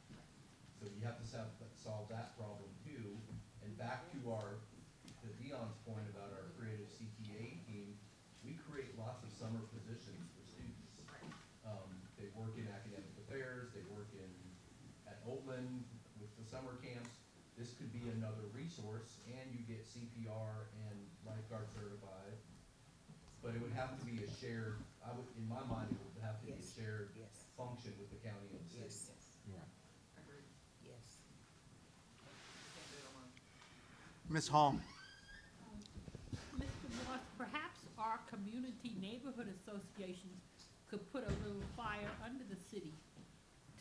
So you have to solve that problem too. And back to Dion's point about our creative CTA team, we create lots of summer positions for students. They work in academic affairs, they work at Oatland with the summer camps. This could be another resource, and you get CPR and lifeguard certified. But it would have to be a shared, in my mind, it would have to be a shared function with the county and the city. Yes. Ms. Hall. Mr. Moss, perhaps our community neighborhood associations could put a little fire under the city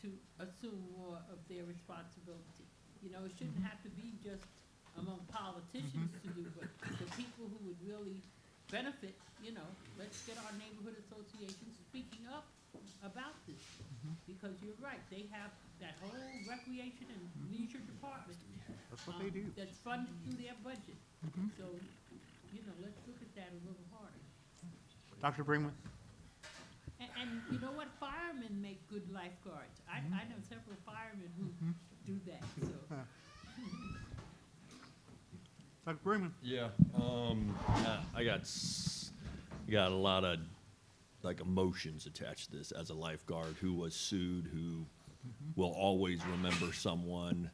to assume more of their responsibility. You know, it shouldn't have to be just among politicians to do, but the people who would really benefit, you know, let's get our neighborhood associations speaking up about this. Because you're right, they have that whole recreation and leisure department. That's what they do. That's funded through their budget. So, you know, let's look at that a little harder. Dr. Bringman. And you know what, firemen make good lifeguards. I know several firemen who do that, so. Dr. Bringman. Yeah, I got a lot of like emotions attached to this as a lifeguard who was sued, who will always remember someone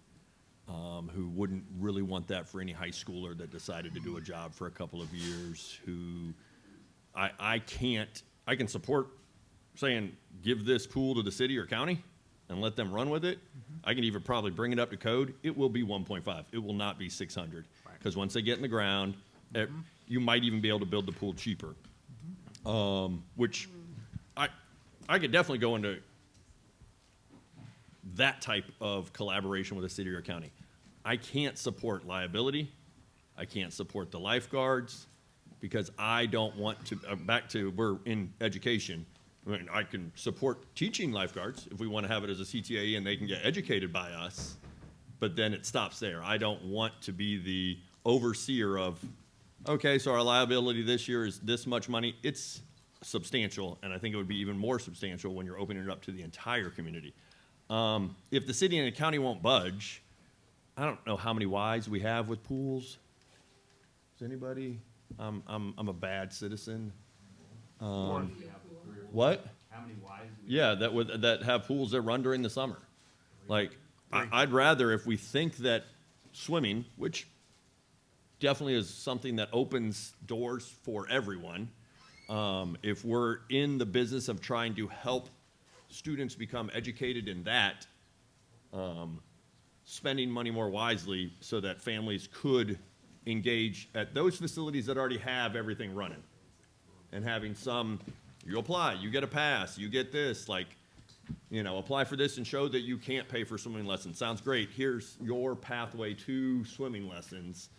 who wouldn't really want that for any high schooler that decided to do a job for a couple of years, who I can support saying give this pool to the city or county and let them run with it. I can even probably bring it up to code. It will be 1.5. It will not be 600. Because once they get in the ground, you might even be able to build the pool cheaper. Which I could definitely go into that type of collaboration with a city or county. I can't support liability. I can't support the lifeguards because I don't want to, back to we're in education. I mean, I can support teaching lifeguards if we want to have it as a CTAE and they can get educated by us, but then it stops there. I don't want to be the overseer of, okay, so our liability this year is this much money. It's substantial, and I think it would be even more substantial when you're opening it up to the entire community. If the city and the county won't budge, I don't know how many Ys we have with pools. Does anybody? I'm a bad citizen. What? How many Ys? Yeah, that have pools that run during the summer. Like, I'd rather, if we think that swimming, which definitely is something that opens doors for everyone, if we're in the business of trying to help students become educated in that, spending money more wisely so that families could engage at those facilities that already have everything running. And having some, you apply, you get a pass, you get this, like, apply for this and show that you can't pay for swimming lessons. Sounds great. Here's your pathway to swimming lessons.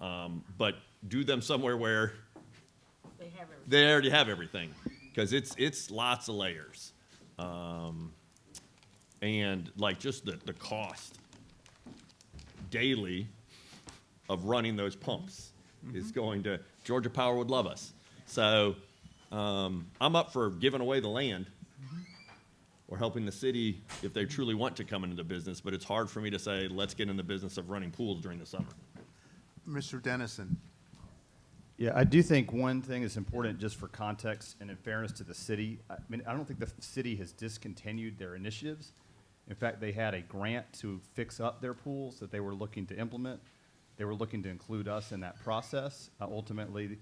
But do them somewhere where they already have everything, because it's lots of layers. And like just the cost daily of running those pumps is going to, Georgia Power would love us. So I'm up for giving away the land or helping the city if they truly want to come into the business, but it's hard for me to say, let's get in the business of running pools during the summer. Mr. Dennison. Yeah, I do think one thing is important just for context and in fairness to the city. I mean, I don't think the city has discontinued their initiatives. In fact, they had a grant to fix up their pools that they were looking to implement. They were looking to include us in that process. Ultimately,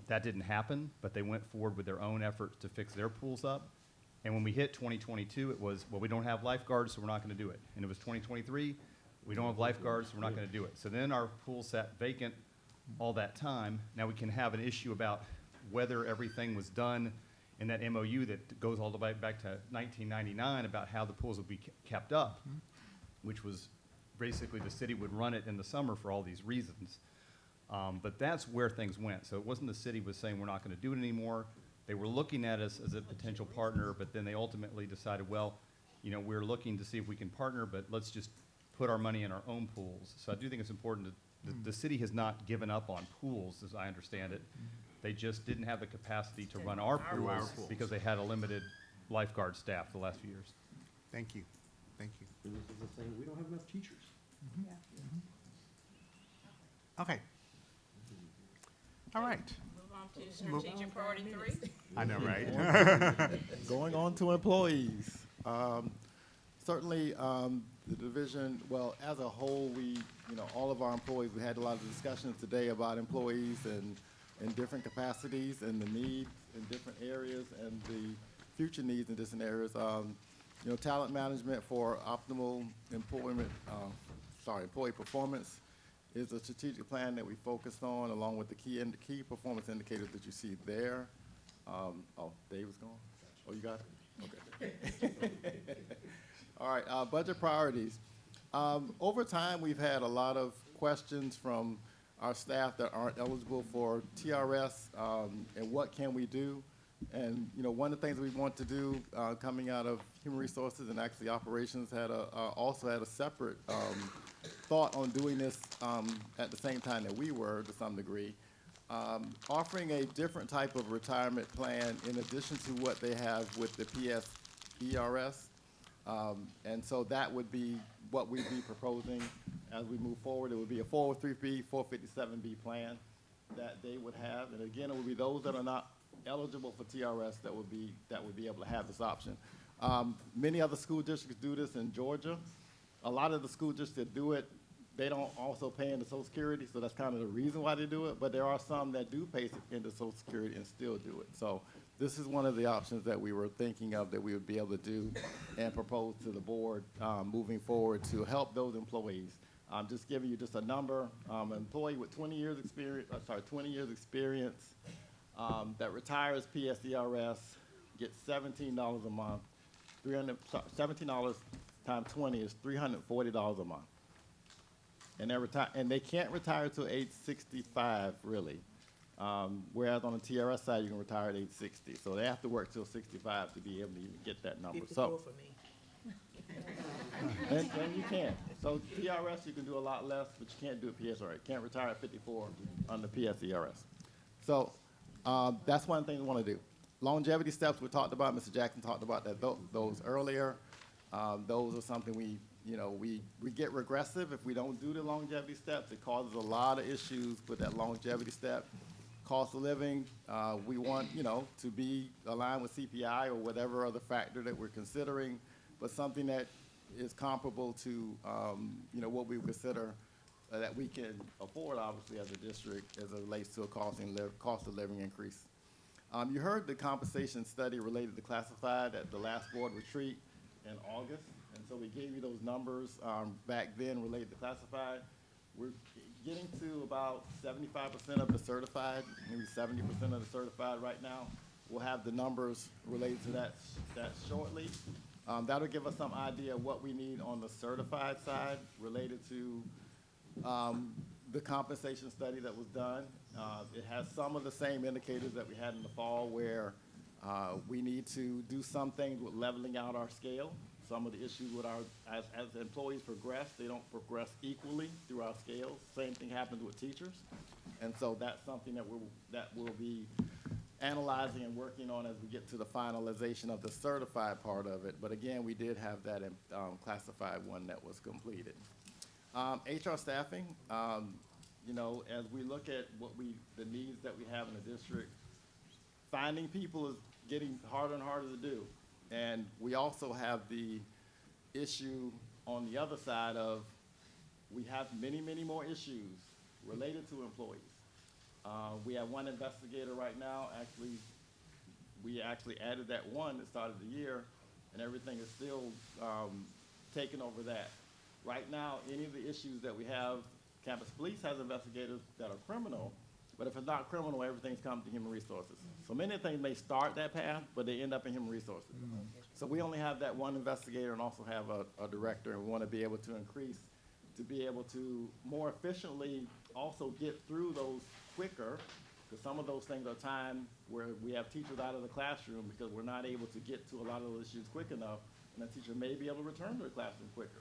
that didn't happen, but they went forward with their own efforts to fix their pools up. And when we hit 2022, it was, well, we don't have lifeguards, so we're not going to do it. And it was 2023, we don't have lifeguards, so we're not going to do it. So then our pool sat vacant all that time. Now we can have an issue about whether everything was done in that MOU that goes all the way back to 1999 about how the pools would be kept up, which was basically the city would run it in the summer for all these reasons. But that's where things went. So it wasn't the city was saying we're not going to do it anymore. They were looking at us as a potential partner, but then they ultimately decided, well, we're looking to see if we can partner, but let's just put our money in our own pools. So I do think it's important the city has not given up on pools, as I understand it. They just didn't have the capacity to run our pools because they had a limited lifeguard staff the last few years. Thank you. Thank you. We don't have enough teachers. Okay. All right. Move on to strategic priority 3. I know, right? Going on to employees. Certainly, the division, well, as a whole, all of our employees, we had a lot of discussions today about employees and in different capacities and the needs in different areas and the future needs in different areas. Talent management for optimal employee performance is a strategic plan that we focused on along with the key performance indicators that you see there. Oh, Dave was gone? Oh, you got it? Okay. All right, budget priorities. Over time, we've had a lot of questions from our staff that aren't eligible for TRS, and what can we do? And one of the things we want to do coming out of human resources and actually operations also had a separate thought on doing this at the same time that we were to some degree, offering a different type of retirement plan in addition to what they have with the PSERS. And so that would be what we'd be proposing as we move forward. It would be a 403B, 457B plan that they would have. And again, it would be those that are not eligible for TRS that would be able to have this option. Many other school districts do this in Georgia. A lot of the school districts that do it, they don't also pay into Social Security, so that's kind of the reason why they do it. But there are some that do pay into Social Security and still do it. So this is one of the options that we were thinking of that we would be able to do and propose to the board moving forward to help those employees. Just giving you just a number, an employee with 20 years experience that retires PSERS gets $17 a month. $17 times 20 is $340 a month. And they can't retire till age 65, really. Whereas on the TRS side, you can retire at age 60. So they have to work till 65 to be able to even get that number. 54 for me. And you can. So TRS, you can do a lot less, but you can't do a PSERS. You can't retire at 54 on the PSERS. So that's one thing we want to do. longevity steps we talked about, Mr. Jackson talked about that, those earlier. Those are something we get regressive if we don't do the longevity steps. It causes a lot of issues with that longevity step. Cost of living, we want, to be aligned with CPI or whatever other factor that we're considering, but something that is comparable to, what we consider that we can afford, obviously, as a district as it relates to a cost of living increase. You heard the compensation study related to classified at the last board retreat in August, and so we gave you those numbers back then related to classified. We're getting to about 75% of the certified, maybe 70% of the certified right now. We'll have the numbers related to that shortly. That'll give us some idea of what we need on the certified side related to the compensation study that was done. It has some of the same indicators that we had in the fall where we need to do some things with leveling out our scale. Some of the issues with as employees progress, they don't progress equally through our scales. Same thing happens with teachers. And so that's something that we'll be analyzing and working on as we get to the finalization of the certified part of it. But again, we did have that classified one that was completed. HR staffing, as we look at the needs that we have in the district, finding people is getting harder and harder to do. And we also have the issue on the other side of we have many, many more issues related to employees. We have one investigator right now. We actually added that one at the start of the year, and everything is still taking over that. Right now, any of the issues that we have, campus police has investigators that are criminal, but if it's not criminal, everything's come to human resources. So many things may start that path, but they end up in human resources. So we only have that one investigator and also have a director, and we want to be able to increase to be able to more efficiently also get through those quicker, because some of those things are time where we have teachers out of the classroom because we're not able to get to a lot of those issues quick enough, and the teacher may be able to return to the classroom quicker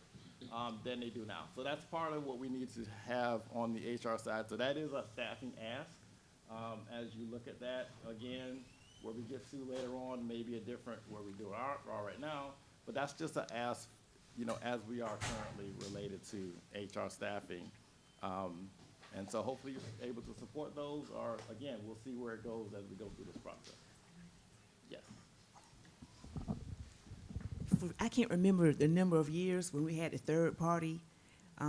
than they do now. So that's part of what we need to have on the HR side. So that is a staffing ask. As you look at that, again, where we get to later on, maybe a different where we do our right now, but that's just an ask, as we are currently related to HR staffing. And so hopefully you're able to support those, or again, we'll see where it goes as we go through this process. Yes. I can't remember the number of years when we had a third party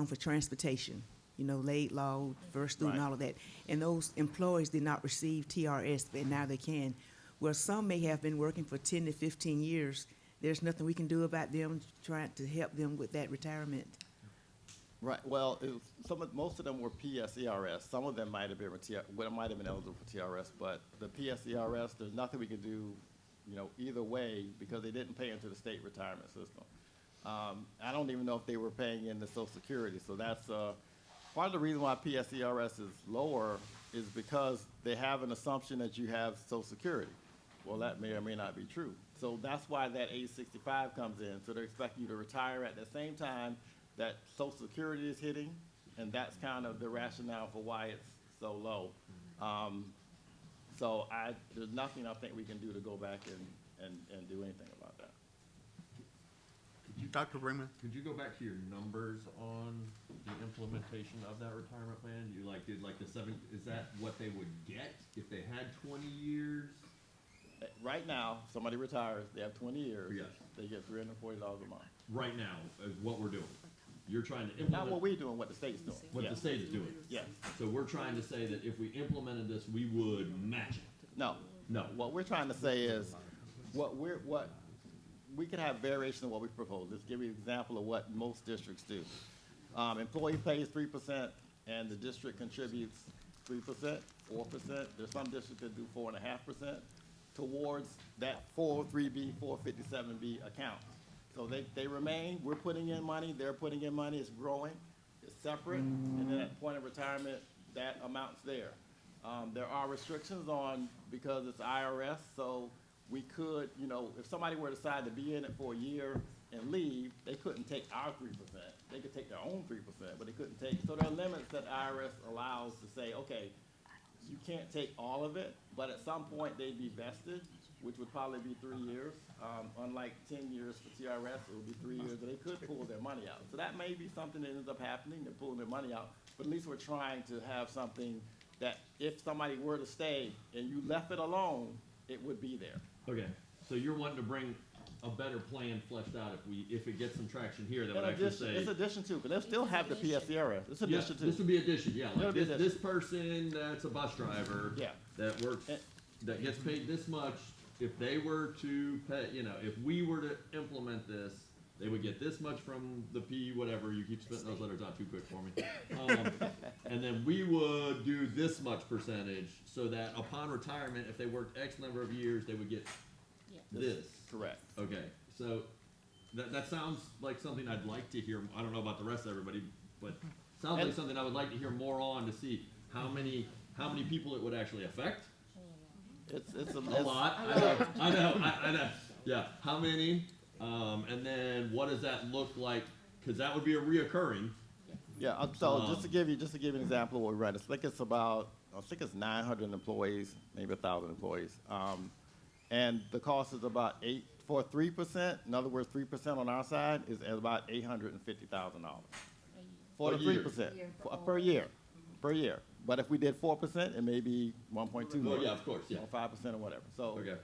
for transportation, Laid Law, First Student, Right. all of that. And those employees did not receive TRS, but now they can. Where some may have been working for 10 to 15 years, there's nothing we can do about them trying to help them with that retirement. Right. Well, most of them were PSERS. Some of them might have been might have been eligible for TRS, but the PSERS, there's nothing we could do, either way because they didn't pay into the state retirement system. I don't even know if they were paying into Social Security. So that's part of the reason why PSERS is lower is because they have an assumption that you have Social Security. Well, that may or may not be true. So that's why that age 65 comes in. So they're expecting you to retire at the same time that Social Security is hitting, and that's kind of the rationale for why it's so low. So there's nothing I think we can do to go back and do anything about that. Dr. Ringman? Could you go back to your numbers on the implementation of that retirement plan? You did the 7, is that what they would get if they had 20 years? Right now, somebody retires, they have 20 years. Yes. They get $340 a month. Right now is what we're doing. You're trying to implement. Not what we're doing, what the state's doing. What Yes. the state is doing. Yes. So we're trying to say that if we implemented this, we would match it. No. No. What we're trying to say is, we can have variation of what we propose. Let's give you an example of what most districts do. Employee pays 3%, and the district contributes 3%, 4%. There's some districts that do 4.5% towards that 403B, 457B account. So they remain, we're putting in money, they're putting in money, it's growing, it's separate, and then at the point of retirement, that amount's there. There are restrictions because it's IRS, so we could, if somebody were to decide to be in it for a year and leave, they couldn't take our 3%. They could take their own 3%, but they couldn't take, so there are limits that IRS allows to say, okay, you can't take all of it, but at some point they'd be vested, which would probably be 3 years. Unlike 10 years for TRS, it would be 3 years, and they could pull their money out. So that may be something that ends up happening, they're pulling their money out, but at least we're trying to have something that if somebody were to stay and you left it alone, it would be there. Okay, so you're wanting to bring a better plan fleshed out if it gets some traction here that In would actually addition, say. it's addition to, but they'll still have the PS era. It's Yeah, addition to. this would be addition, yeah, It'll like be this addition. person that's a bus driver. Yeah. That works, that gets paid this much, if they were to pay, if we were to implement this, they would get this much from the P whatever, you keep spitting those letters out too quick for me. And then we would do this much percentage, so that upon retirement, if they worked X number of years, they would get this. Correct. Okay, so that sounds like something I'd like to hear. I don't know about the rest of everybody, but sounds like something I would like to hear more on to see how many people it would actually affect. It's A lot. I know. Yeah. How many? And then what does that look like? Because that would be a reoccurring. Yeah, so just to give you an example of what we run, I think it's 900 employees, maybe 1,000 employees. And the cost is about 3%. In other words, 3% on our side is at about $850,000. For the 3%. Per year. But if we did 4%, it may be 1.2 million. Well, yeah, of course, yeah. Or 5% or whatever. So Okay.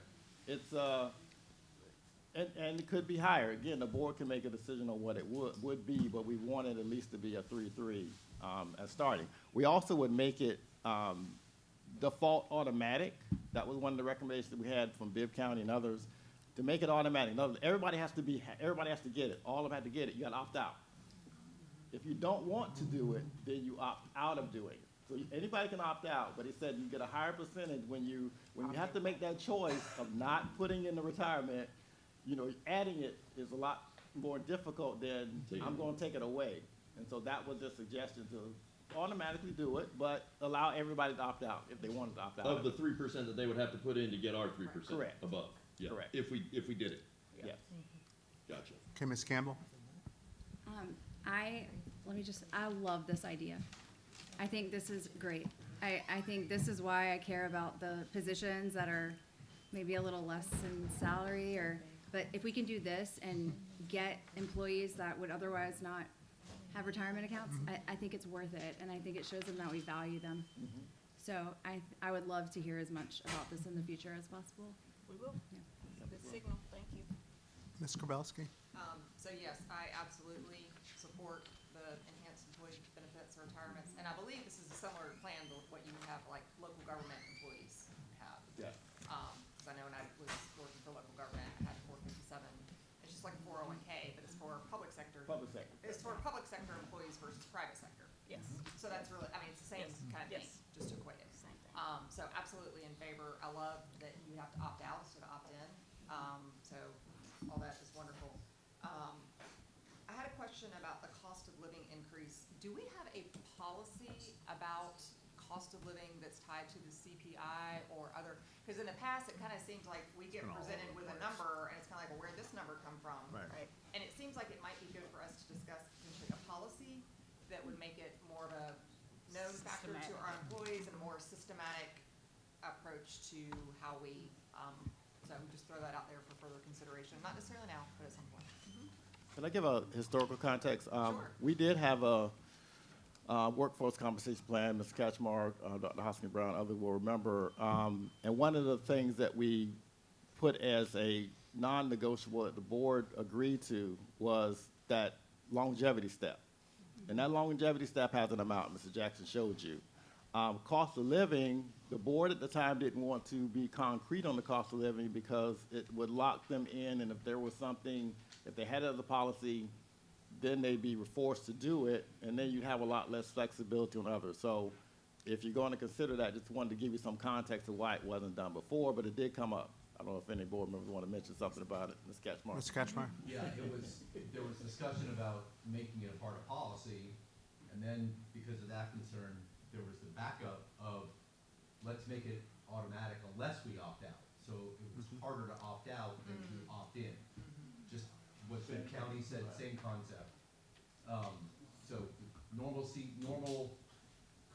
it's and it could be higher. Again, the board can make a decision on what it would be, but we want it at least to be a 3-3 as starting. We also would make it default automatic. That was one of the recommendations that we had from Bibb County and others, to make it automatic. In other words, everybody has to get it. All of them have to get it. You got to opt out. If you don't want to do it, then you opt out of doing it. So anybody can opt out, but he said you get a higher percentage when you have to make that choice of not putting in the retirement. Adding it is a lot more difficult than I'm going to take it away. And so that was the suggestion, to automatically do it, but allow everybody to opt out if they wanted to opt out. Of the 3% that they would have to put in to get our 3% Correct. above. Yeah. Correct. If we did it. Yes. Gotcha. Okay, Ms. Campbell? I love this idea. I think this is great. I think this is why I care about the positions that are maybe a little less in salary but if we can do this and get employees that would otherwise not have retirement accounts, I think it's worth it, and I think it shows them that we value them. So I would love to hear as much about this in the future as possible. We will. Good signal, thank you. Ms. Kowalski? So yes, I absolutely support the enhanced employee benefits or retirements, and I believe this is a similar plan to what you have, like local government employees have. Yeah. Because I know when I was working for local government, I had 457. It's just like a 401k, but it's for public sector. Public sector. It's for public sector employees versus private sector. Yes. So that's really, it's the same kind of thing, just to equate it. Same thing. So absolutely in favor. I love that you have to opt out instead of opt in. So all that is wonderful. I had a question about the cost of living increase. Do we have a policy about cost of living that's tied to the CPI or other? Because in the past, it kind of seems like we get presented with a number, and it's kind of like, well, where'd this number come from? Right. And it seems like it might be good for us to discuss potentially a policy that would make it more of a known factor to our employees and a more systematic approach to how we, so just throw that out there for further consideration. Not necessarily now, but at some point. Can I give a historical context? Sure. We did have a workforce compensation plan. Mr. Katchmar, Dr. Hoskins Brown, others will remember. And one of the things that we put as a non-negotiable that the board agreed to was that longevity step. And that longevity step has an amount, Mr. Jackson showed you. Cost of living, the board at the time didn't want to be concrete on the cost of living because it would lock them in, and if there was something, if they had other policy, then they'd be forced to do it, and then you'd have a lot less flexibility on others. So if you're going to consider that, just wanted to give you some context of why it wasn't done before, but it did come up. I don't know if any board members want to mention something about it. Ms. Katchmar. Mr. Katchmar? Yeah, there was discussion about making it a part of policy, and then because of that concern, there was the backup of, let's make it automatic unless we opt out. So it was harder to opt out than to opt in. Just what Bibb County said, same concept. So normal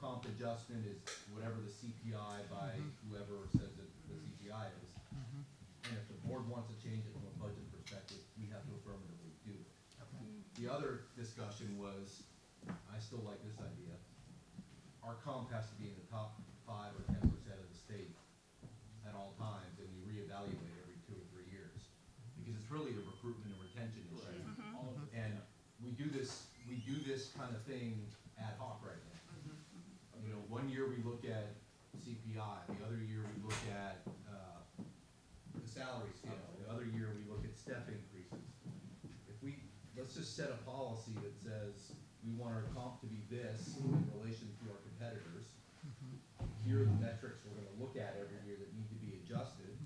comp adjustment is whatever the CPI by whoever says that the CPI is. And if the board wants to change it from a budget perspective, we have to affirmatively do it. The other discussion was, I still like this idea, our comp has to be in the top 5 or 10% of the state at all times, and we reevaluate every 2 or 3 years. Because it's really a recruitment and retention issue. And we do this kind of thing ad hoc right now. You know, one year we look at CPI, the other year we look at, the salary scale, the other year we look at step increases. Let's just set a policy that says we want our comp to be this in relation to our competitors. Here are the metrics we're gonna look at every year that need to be adjusted.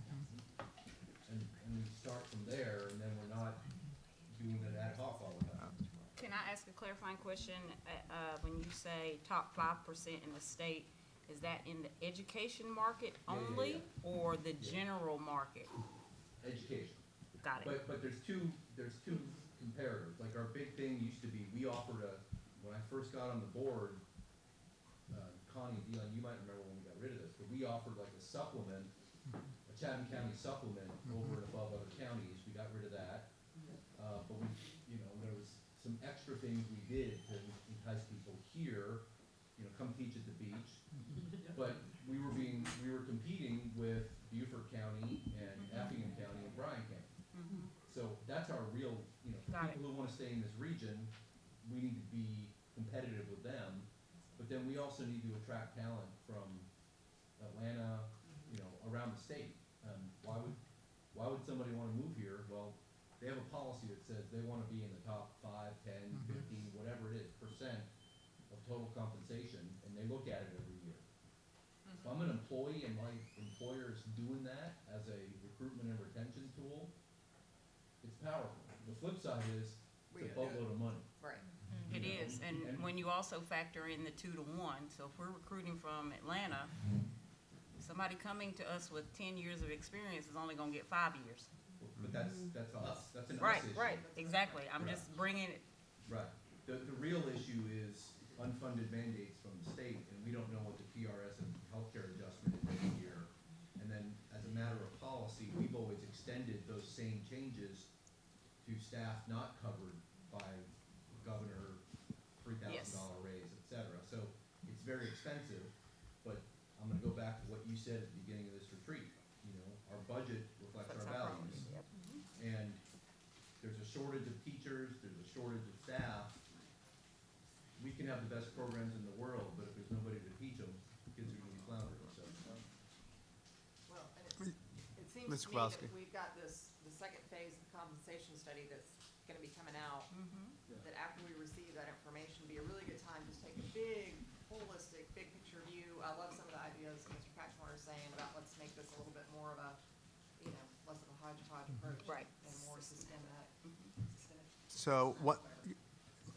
And we start from there, and then we're not doing it ad hoc all the time. Can I ask a clarifying question? When you say top 5% in the state, is that in the education market Yeah, yeah, only yeah. or the general market? Education. Got it. But there's two comparators. Like our big thing used to be, we offered when I first got on the board, Connie and Dion, you might remember when we got rid of this, but we offered like a supplement, a Chatham County supplement over and above other counties. We got rid of that. But there was some extra things we did to entice people here, come teach at the beach. But we were competing with Beaufort County and Effingham County and Bryan County. So that's our real, for Got it. people who want to stay in this region, we need to be competitive with them. But then we also need to attract talent from Atlanta, around the state. Why would somebody want to move here? Well, they have a policy that says they want to be in the top 5, 10, 15, whatever it is, percent of total compensation, and they look at it every year. If I'm an employee and my employer is doing that as a recruitment and retention tool, it's powerful. The flip side is, it's a boatload of money. Right. It is, and when you also factor in the 2 to 1, so if we're recruiting from Atlanta, somebody coming to us with 10 years of experience is only gonna get 5 years. But that's us, that's an us Right, issue. right, exactly. I'm just bringing it, Right. The real issue is unfunded mandates from the state, and we don't know what the PRS and healthcare adjustment is every year. And then, as a matter of policy, we've always extended those same changes to staff not covered by governor, $3,000 Yes. raise, et cetera. So it's very expensive, but I'm gonna go back to what you said at the beginning of this retreat. Our budget reflects our values. And there's a shortage of teachers, there's a shortage of staff. We can have the best programs in the world, but if there's nobody to teach them, kids are gonna be floundering, so. Well, and it seems Ms. to me that Kowalski. we've got the second phase of the compensation study that's gonna be coming out, that after we receive that information, be a really good time to take a big, holistic, big picture view. I love some of the ideas Mr. Patchmore is saying about let's make this a little bit more of a, less of a hodgepodge approach. Right. And more systemic. So what,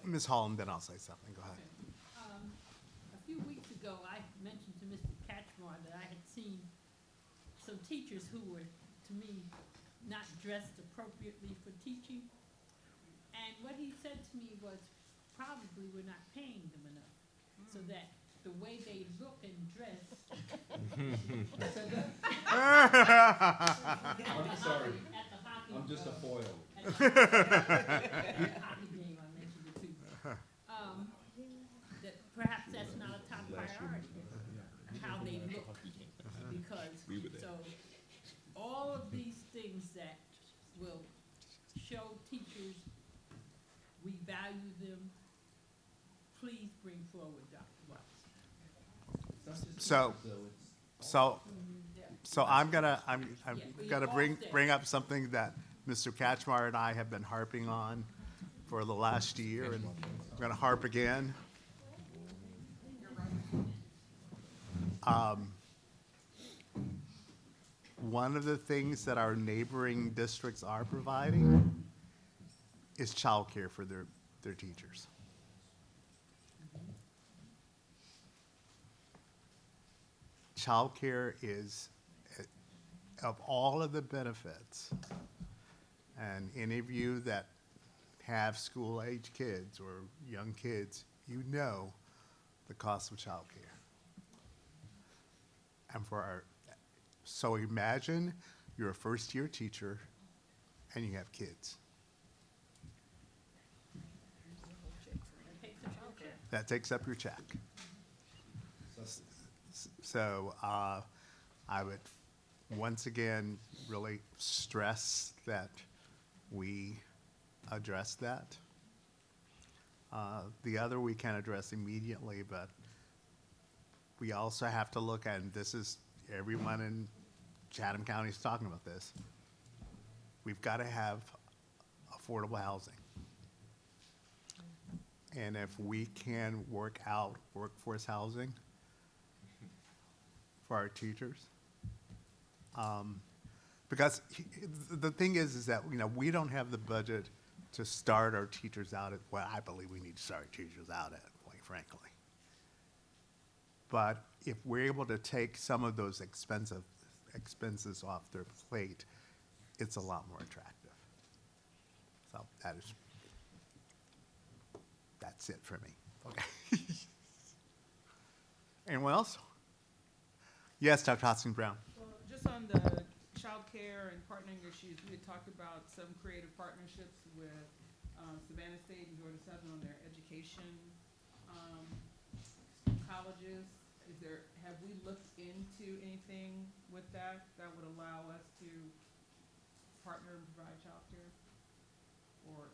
Ms. Holland, then I'll say something, go ahead. A few weeks ago, I mentioned to Mr. Catchmore that I had seen some teachers who were, to me, not dressed appropriately for teaching. And what he said to me was, probably we're not paying them enough, so that the way they look and dress. I'm sorry. At the hockey. I'm just a foil. At the hockey game, I mentioned it too. That perhaps that's not a top priority, how they look, because, so, all of these things that will show teachers we value them, please bring forward Dr. Watts. So I'm gonna bring up something that Mr. Catchmar and I have been harping on for the last year, and I'm gonna harp again. One of the things that our neighboring districts are providing is childcare for their teachers. Childcare is, of all of the benefits, and any of you that have school-age kids or young kids, you know the cost of childcare. And so imagine you're a first-year teacher, and you have kids. That takes up your check. So I would once again really stress that we address that. The other we can address immediately, but we also have to look at, and this is, everyone in Chatham County is talking about this, we've got to have affordable housing. And if we can work out workforce housing for our teachers, because the thing is that, you know, we don't have the budget to start our teachers out at what I believe we need to start our teachers out at, quite frankly. But if we're able to take some of those expenses off their plate, it's a lot more attractive. So that's it for me. Okay. Anyone else? Yes, Dr. Hoskins Brown. Well, just on the childcare and partnering issues, we had talked about some creative partnerships with Savannah State and Georgia Southern on their education colleges. Have we looked into anything with that would allow us to partner and provide childcare? Or,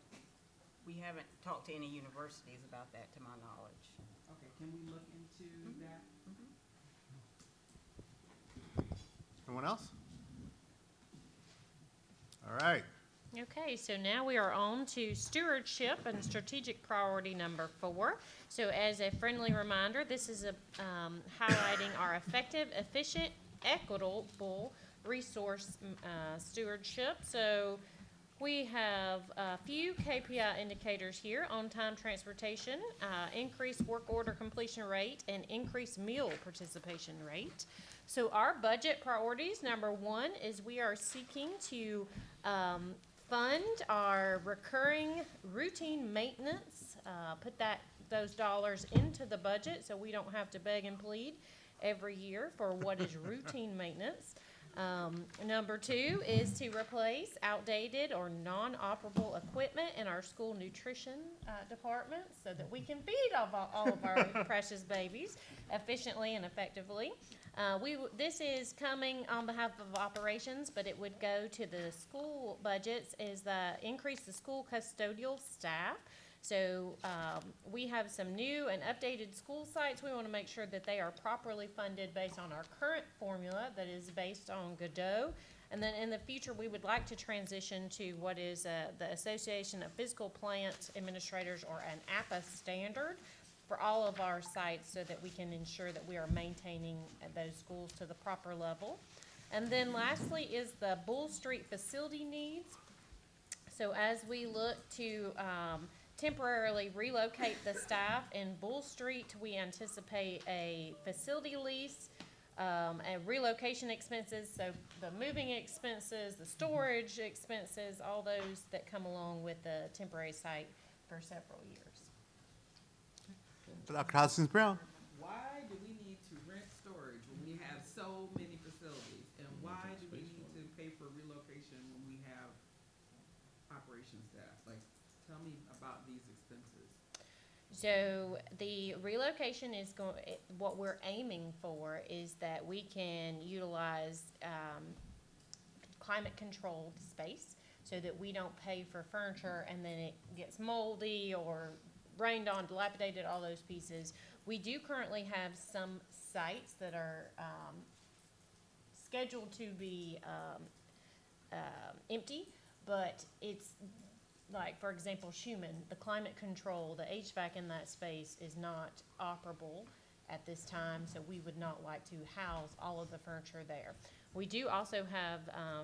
We haven't talked to any universities about that, to my knowledge. okay, can we look into that? Anyone else? All right. Okay, so now we are on to stewardship and strategic priority number 4. So as a friendly reminder, this is highlighting our effective, efficient, equitable resource stewardship. So we have a few KPI indicators here: on-time transportation, increased work order completion rate, and increased meal participation rate. So our budget priorities, number 1 is we are seeking to fund our recurring routine maintenance, put those dollars into the budget so we don't have to beg and plead every year for what is routine maintenance. Number 2 is to replace outdated or non-operable equipment in our school nutrition department so that we can feed all of our precious babies efficiently and effectively. This is coming on behalf of operations, but it would go to the school budgets, is increase the school custodial staff. So we have some new and updated school sites. We want to make sure that they are properly funded based on our current formula that is based on Godot. And then in the future, we would like to transition to what is the Association of Physical Plant Administrators, or an APA standard, for all of our sites so that we can ensure that we are maintaining those schools to the proper level. And then lastly is the Bull Street facility needs. So as we look to temporarily relocate the staff in Bull Street, we anticipate a facility lease, and relocation expenses, so the moving expenses, the storage expenses, all those that come along with the temporary site for several years. Dr. Hoskins Brown. Why do we need to rent storage when we have so many facilities? And why do we need to pay for relocation when we have operations staff? Like, tell me about these expenses. So the relocation is what we're aiming for is that we can utilize climate-controlled space so that we don't pay for furniture and then it gets moldy or rained on, dilapidated, all those pieces. We do currently have some sites that are scheduled to be empty, but it's like, for example, Schumann, the climate control, the HVAC in that space is not operable at this time, so we would not like to house all of the furniture there. We do also have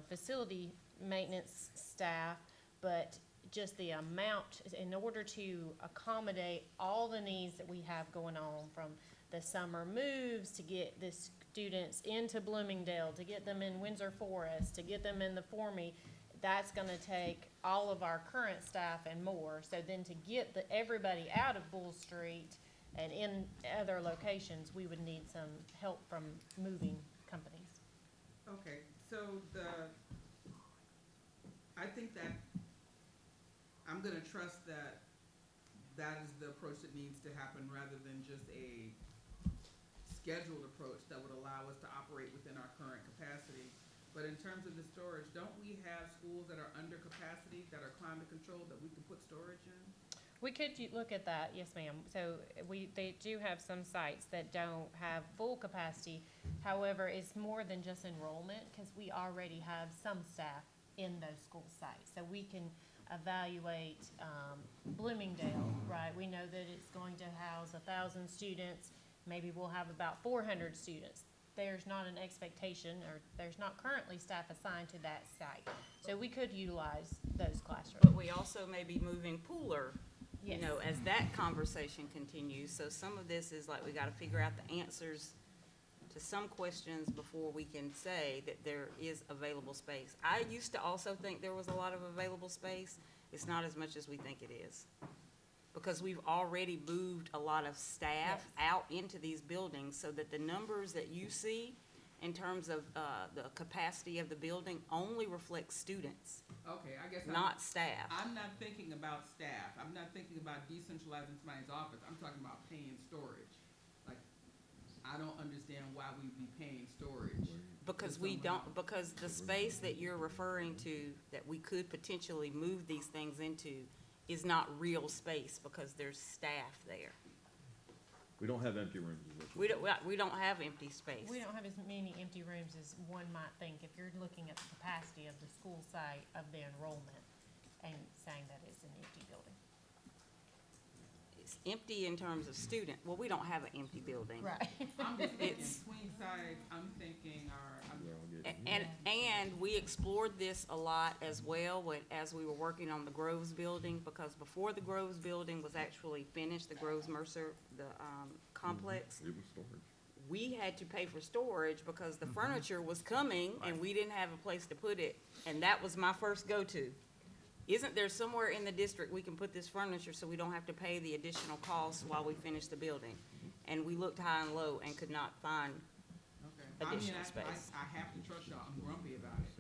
facility maintenance staff, but just the amount, in order to accommodate all the needs that we have going on, from the summer moves, to get the students into Bloomingdale, to get them in Windsor Forest, to get them in the Formie, that's gonna take all of our current staff and more. So then to get everybody out of Bull Street and in other locations, we would need some help from moving companies. Okay, so the I think that, I'm gonna trust that that is the approach that needs to happen rather than just a scheduled approach that would allow us to operate within our current capacity. But in terms of the storage, don't we have schools that are under capacity, that are climate controlled, that we can put storage in? We could look at that, yes, ma'am. So they do have some sites that don't have full capacity. However, it's more than just enrollment, because we already have some staff in those school sites. So we can evaluate Bloomingdale, right? We know that it's going to house 1,000 students. Maybe we'll have about 400 students. There's not an expectation, or there's not currently staff assigned to that site. So we could utilize those classrooms. But we also may be moving Pooler, you Yes. know, as that conversation continues. So some of this is like, we gotta figure out the answers to some questions before we can say that there is available space. I used to also think there was a lot of available space. It's not as much as we think it is. Because we've already moved a lot of staff out into these buildings, so that the numbers that you see in terms of, the capacity of the building only reflects students, Okay, I guess not staff. I'm not thinking about staff. I'm not thinking about decentralizing somebody's office. I'm talking about paying storage. Like, I don't understand why we'd be paying storage. Because we don't, because the space that you're referring to, that we could potentially move these things into, is not real space, because there's staff there. We don't have empty rooms. is what We you're don't, we don't have empty space. We don't have as many empty rooms as one might think if you're looking at the capacity of the school site of the enrollment and saying that it's an empty building. It's empty in terms of student, well, we don't have an empty building. Right. I'm just thinking It's- swing side, I'm thinking And we explored this a lot as well as we were working on the Groves building, because before the Groves building was actually finished, the Groves Mercer, the, complex, It was storage. we had to pay for storage because the furniture was coming and we didn't have a place to put it. And that was my first go-to. Isn't there somewhere in the district we can put this furniture so we don't have to pay the additional costs while we finish the building? And we looked high and low and could not find additional space. I have to trust y'all. I'm grumpy about it,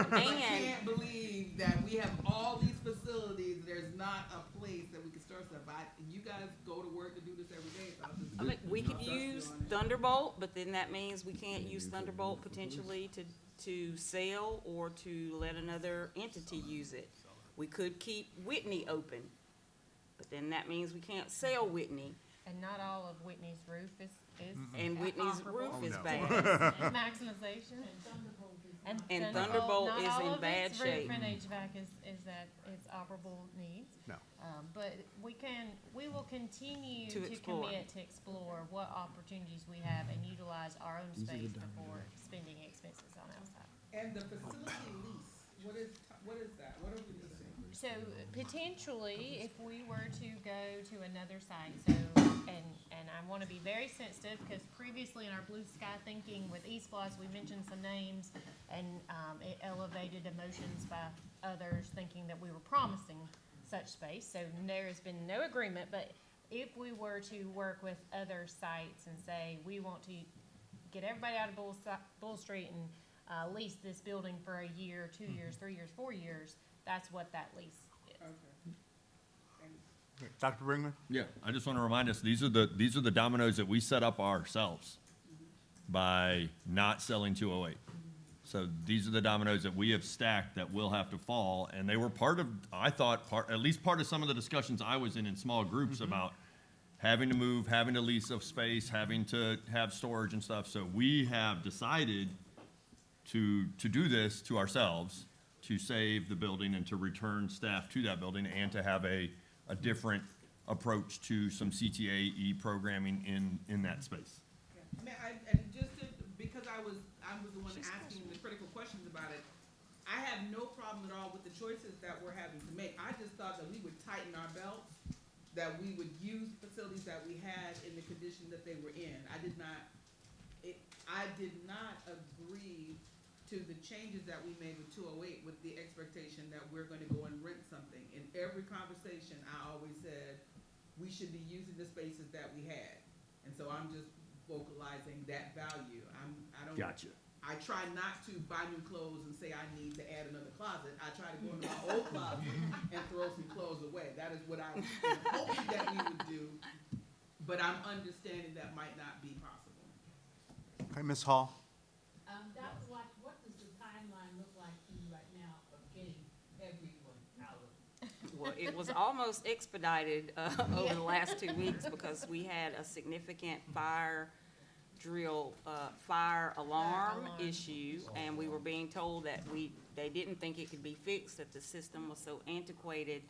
but I can't believe that we have all these facilities, there's not a place that we can store stuff. You guys go to work to do this every day, so I'll just. I mean, we could trust you use on it. Thunderbolt, but then that means we can't use Thunderbolt potentially to sell or to let another entity use it. We could keep Whitney open, but then that means we can't sell Whitney. And not all of Whitney's roof is And Whitney's roof is bad. maximization. And Thunderbolt is not all in of bad its shape. Roof and HVAC is at its operable needs. No. But we will continue To to explore. commit to explore what opportunities we have and utilize our own space before spending expenses on outside. And the facility lease, what is that? What are we leasing? So potentially, if we were to go to another site, so, and I want to be very sensitive, because previously in our blue sky thinking with East Floss, we mentioned some names, and it elevated emotions by others thinking that we were promising such space. So there has been no agreement, but if we were to work with other sites and say, we want to get everybody out of Bull Street and lease this building for a year, 2 years, 3 years, 4 years, that's what that lease is. Dr. Brinkman? Yeah, I just want to remind us, these are the dominoes that we set up ourselves by not selling 208. So these are the dominoes that we have stacked that will have to fall, and they were part of, I thought, at least part of some of the discussions I was in small groups about having to move, having to lease a space, having to have storage and stuff. So we have decided to do this to ourselves, to save the building and to return staff to that building, and to have a different approach to some CTAE programming in that space. I mean, and just because I was the one asking the critical questions about it, I have no problem at all with the choices that we're having to make. I just thought that we would tighten our belts, that we would use facilities that we had in the condition that they were in. I did not agree to the changes that we made with 208 with the expectation that we're going to go and rent something. In every conversation, I always said we should be using the spaces that we had. And so I'm just vocalizing that value. I don't. Gotcha. I try not to buy new clothes and say I need to add another closet. I try to go into my old closet and throw some clothes away. That is what I'm hoping that we would do, but I'm understanding that might not be possible. Okay, Ms. Hall? Dr. Watts, what does the timeline look like to you right now of getting everyone out of? Well, it was almost expedited over the last 2 weeks because we had a significant fire drill, fire alarm issue, and we were being told that they didn't think it could be fixed, that the system was so antiquated,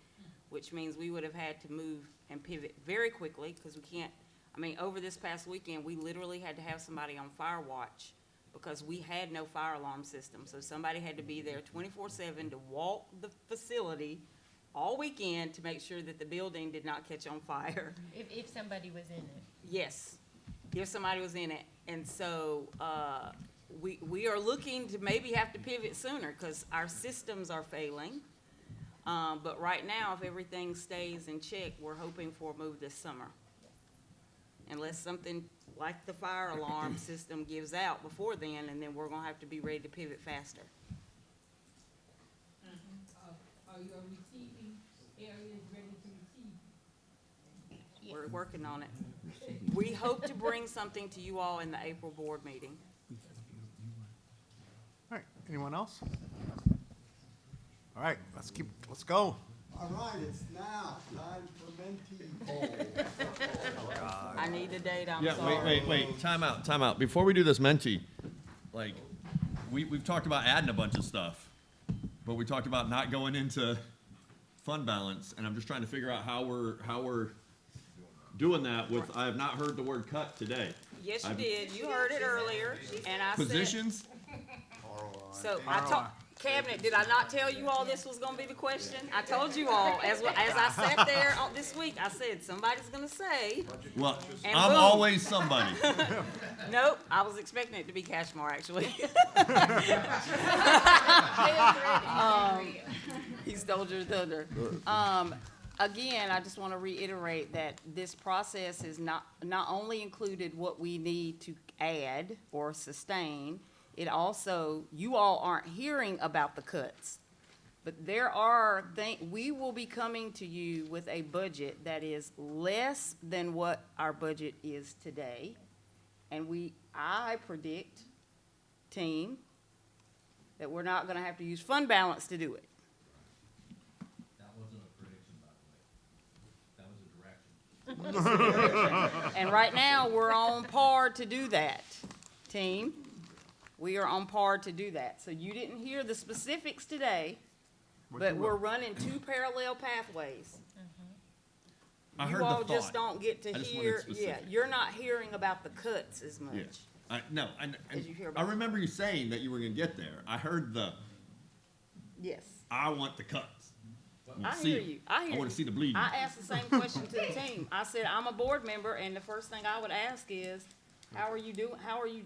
which means we would have had to move and pivot very quickly, because we can't, I mean, over this past weekend, we literally had to have somebody on fire watch because we had no fire alarm system. So somebody had to be there 24/7 to walk the facility all weekend to make sure that the building did not catch on fire. If somebody was in it. Yes, if somebody was in it. And so, we are looking to maybe have to pivot sooner because our systems are failing. But right now, if everything stays in check, we're hoping for a move this summer. Unless something like the fire alarm system gives out before then, and then we're gonna have to be ready to pivot faster. Are your receiving areas ready to receive? We're working on it. We hope to bring something to you all in the April board meeting. All right, anyone else? All right, let's go. All right, it's now time for mentee poll. I need a date, I'm Yeah, sorry. wait, time out. Before we do this mentee, like, we've talked about adding a bunch of stuff, but we talked about not going into fund balance, and I'm just trying to figure out how we're doing that with, I have not heard the word cut today. Yes, you did. You heard it earlier, and I said. Positions? So I told, Cabinet, did I not tell you all this was gonna be the question? I told you all, as I sat there this week, I said, somebody's gonna say. Well, And I'm boom. always somebody. Nope, I was expecting it to be Cashmore, actually. He stole your thunder. Again, I just want to reiterate that this process is not only included what we need to add or sustain, it also, you all aren't hearing about the cuts. But there are we will be coming to you with a budget that is less than what our budget is today. And I predict, team, that we're not gonna have to use fund balance to do it. That wasn't a prediction, by the way. That was a direction. And right now, we're on par to do that, team. We are on par to do that. So you didn't hear the specifics today, but we're running two parallel pathways. I heard You the all just thought. don't get to I just wanted hear, specifics. you're not hearing about the cuts as much. Yeah. Did you hear I about- remember you saying that you were gonna get there. I heard Yes. I want the cuts. I hear you. I wanna see the bleeding. I asked the same question to the team. I said, I'm a board member, and the first thing I would ask is, how are you doing,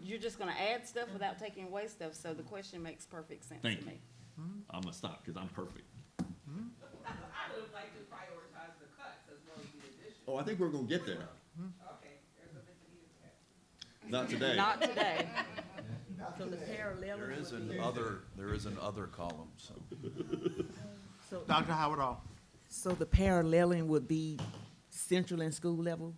you're just gonna add stuff without taking away stuff, so the question makes perfect sense to Thank me. you. I'm gonna stop, because I'm perfect. I would have liked to prioritize the cuts as well as the addition. Oh, I think we're gonna get there. Okay, there's a bit to be. Not today. Not today. So the parallel. There is an other column, so. Dr. Howard Hall. So the paralleling would be central and school level?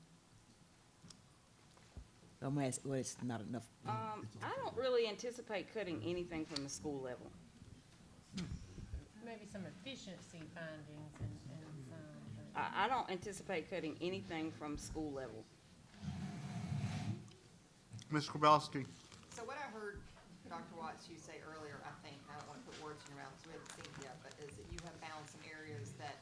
I'm asking, well, it's not enough. I don't really anticipate cutting anything from the school level. Maybe some efficiency findings and some. I don't anticipate cutting anything from school level. Ms. Grabowski. So what I heard Dr. Watts you say earlier, I think, I don't want to put words in your mouth because we haven't seen it yet, but is that you have found some areas that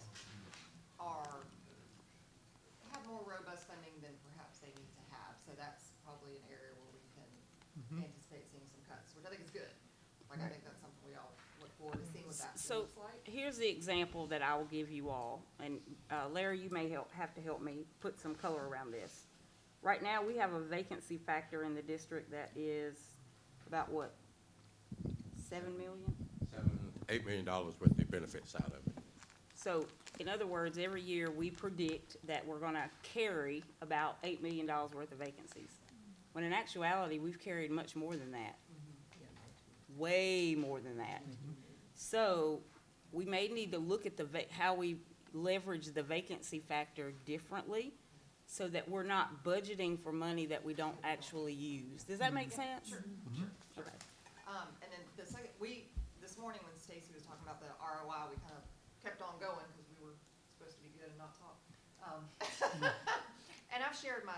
have more robust funding than perhaps they need to have. So that's probably an area where we can anticipate seeing some cuts, which I think is good. Like, I think that's something we all look forward to seeing what that So looks like. here's the example that I will give you all, and Larry, you may have to help me put some color around this. Right now, we have a vacancy factor in the district that is about what, 7 million? $8 million with the benefits out of it. So, in other words, every year we predict that we're gonna carry about $8 million worth of vacancies. When in actuality, we've carried much more than that. way more than that. So we may need to look at how we leverage the vacancy factor differently so that we're not budgeting for money that we don't actually use. Does that make sense? Sure, sure. Okay. And then the second, this morning when Stacy was talking about the ROI, we kind of kept on going because we were supposed to be good and not talk. And I've shared my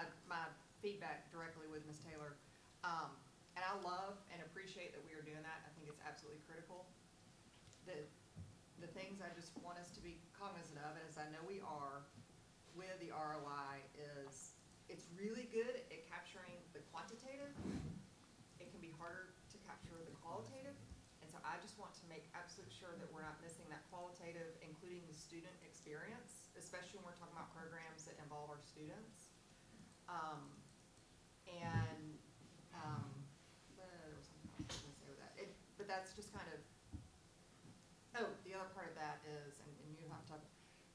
feedback directly with Ms. Taylor. And I love and appreciate that we are doing that. I think it's absolutely critical. The things I just want us to be cognizant of, as I know we are with the ROI, is it's really good at capturing the quantitative. It can be harder to capture the qualitative. And so I just want to make absolute sure that we're not missing that qualitative, including the student experience, especially when we're talking about programs that involve our students. There was something else I was gonna say with that. But that's just kind of, the other part of that is, and you have to talk,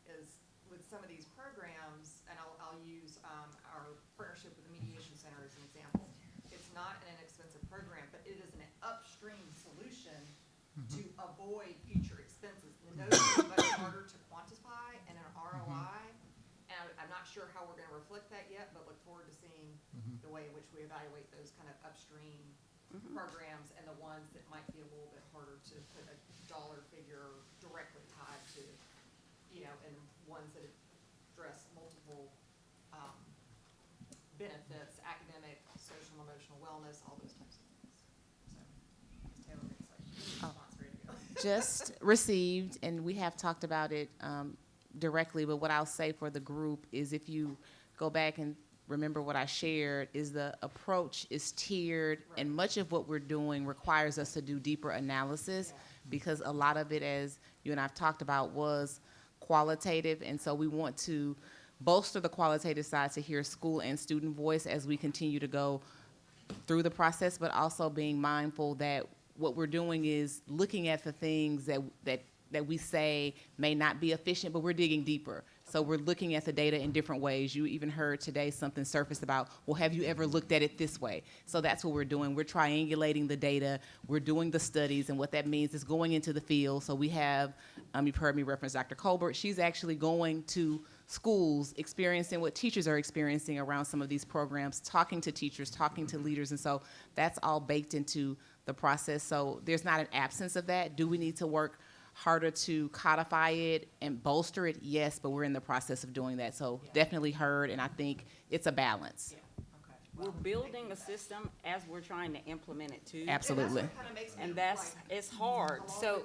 is with some of these programs, and I'll use our partnership with the Mediation Center as an example. It's not an inexpensive program, but it is an upstream solution to avoid future expenses. And those are much harder to quantify in an ROI. And I'm not sure how we're gonna reflect that yet, but look forward to seeing the way in which we evaluate those kind of upstream programs and the ones that might be a little bit harder to put a dollar figure directly tied to, and ones that address multiple benefits, academic, social, emotional wellness, all those types of things. So, Ms. Taylor, it's like, response ready to go. Just received, and we have talked about it directly, but what I'll say for the group is if you go back and remember what I shared, is the approach is tiered, and much of what we're doing requires us to do deeper analysis, because a lot of it, as you and I've talked about, was qualitative, and so we want to bolster the qualitative side to hear school and student voice as we continue to go through the process, but also being mindful that what we're doing is looking at the things that we say may not be efficient, but we're digging deeper. So we're looking at the data in different ways. You even heard today something surface about, well, have you ever looked at it this way? So that's what we're doing. We're triangulating the data. We're doing the studies, and what that means is going into the field. So we have, you've heard me reference Dr. Colbert. She's actually going to schools, experiencing what teachers are experiencing around some of these programs, talking to teachers, talking to leaders, and so that's all baked into the process. So there's not an absence of that. Do we need to work harder to codify it and bolster it? Yes, but we're in the process of doing that. So definitely heard, and I think it's a balance. We're building a system as we're trying to implement it too. Absolutely. And it's hard. So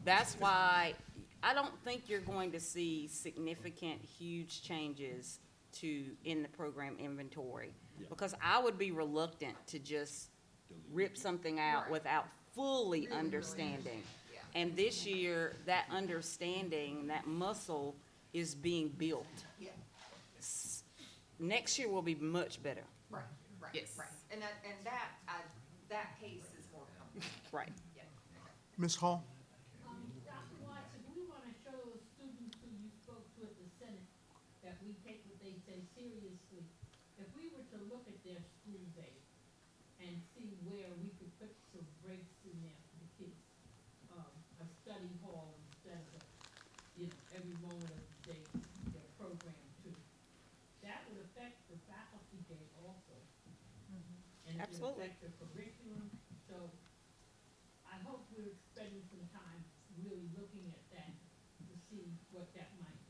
that's why I don't think you're going to see significant, huge changes in the program inventory. Because I would be reluctant to just rip something out without fully understanding. And this year, that understanding, that muscle is being built. Next year will be much better. Right. Yes. Right. And that case is more comfortable. Right. Yeah. Ms. Hall? Dr. Watson, we want to show those students who you spoke to at the Senate that we take what they say seriously. If we were to look at their school day and see where we could put some breaks in there for the kids, a study hall instead of, every moment of the day, their program too. That would affect the faculty day also. And it would Absolutely. affect the curriculum. So I hope we're spending some time really looking at that to see what that might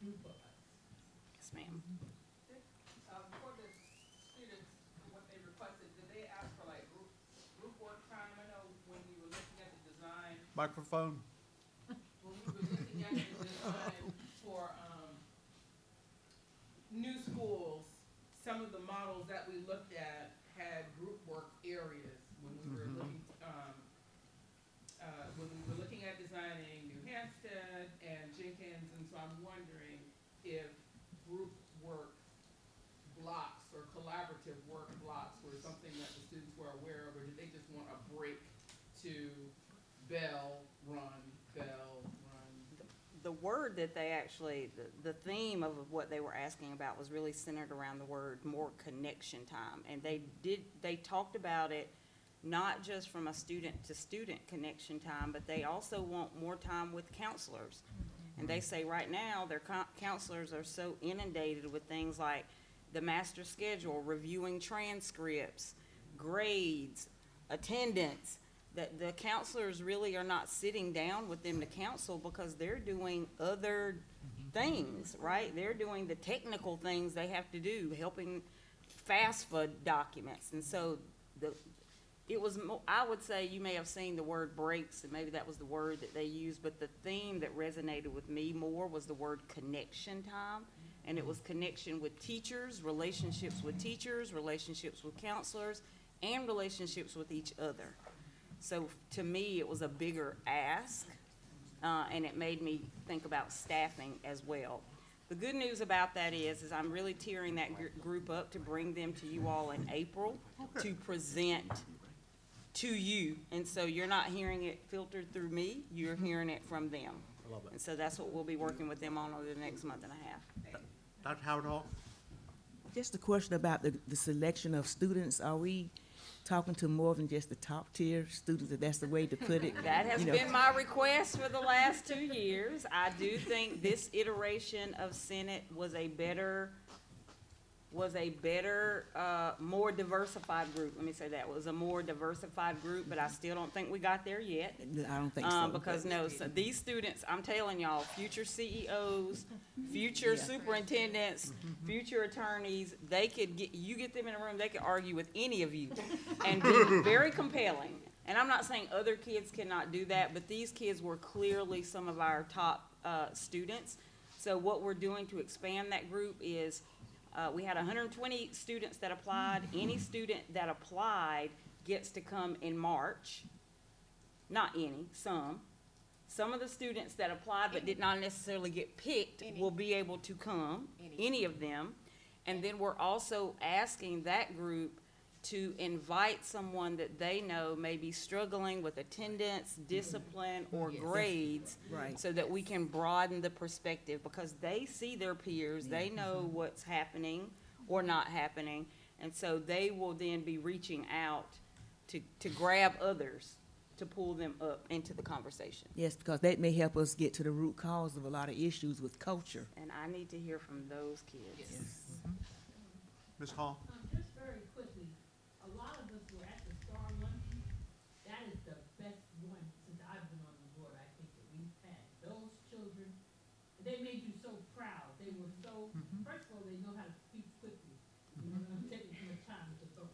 do for us. Yes, ma'am. For the students, what they requested, did they ask for like group work time? I know when we were looking at the design, Microphone? when we were looking at the design for, new schools, some of the models that we looked at had group work areas when we were looking, at designing New Hampstead and Jenkins, and so I'm wondering if group work blocks or collaborative work blocks were something that the students were aware of, or did they just want a break to bell, run, bell, run? The word that they actually, the theme of what they were asking about was really centered around the word more connection time. And they talked about it not just from a student-to-student connection time, but they also want more time with counselors. And they say right now, their counselors are so inundated with things like the master schedule, reviewing transcripts, grades, attendance, that the counselors really are not sitting down with them to counsel because they're doing other things, right? They're doing the technical things they have to do, helping FAFSA documents. And so it was, I would say you may have seen the word breaks, and maybe that was the word that they used, but the theme that resonated with me more was the word connection time. And it was connection with teachers, relationships with counselors, and relationships with each other. So to me, it was a bigger ask, and it made me think about staffing as well. The good news about that is I'm really tearing that group up to bring them to you all in April to present to you. And so you're not hearing it filtered through me, you're hearing it from them. I love it. And so that's what we'll be working with them on over the next month and a half. Dr. Howard Hall? Just a question about the selection of students. Are we talking to more than just the top tier students, if that's the way to put it? That has You know. been my request for the last 2 years. I do think this iteration of Senate was a better, more diversified group. Let me say that, was a more diversified group, but I still don't think we got there yet. I don't think so. Because so these students, I'm telling y'all, future CEOs, future superintendents, future attorneys, you get them in a room, they could argue with any of you and be very compelling. And I'm not saying other kids cannot do that, but these kids were clearly some of our top students. So what we're doing to expand that group is we had 120 students that applied. Any student that applied gets to come in March. Not any, some. Some of the students that applied but did not necessarily get picked will be able to come, any of them. And then we're also asking that group to invite someone that they know may be struggling with attendance, discipline, or grades, right. so that we can broaden the perspective, because they see their peers, they know what's happening or not happening, and so they will then be reaching out to grab others to pull them up into the conversation. Yes, because that may help us get to the root cause of a lot of issues with culture. And I need to hear from those kids. Ms. Hall? Just very quickly, a lot of us were at the Star Luncheon. That is the best one since I've been on the board, I think, that we've had. Those children, they made you so proud. They were so, first of all, they know how to speak quickly. You know, I'm taking too much time to go.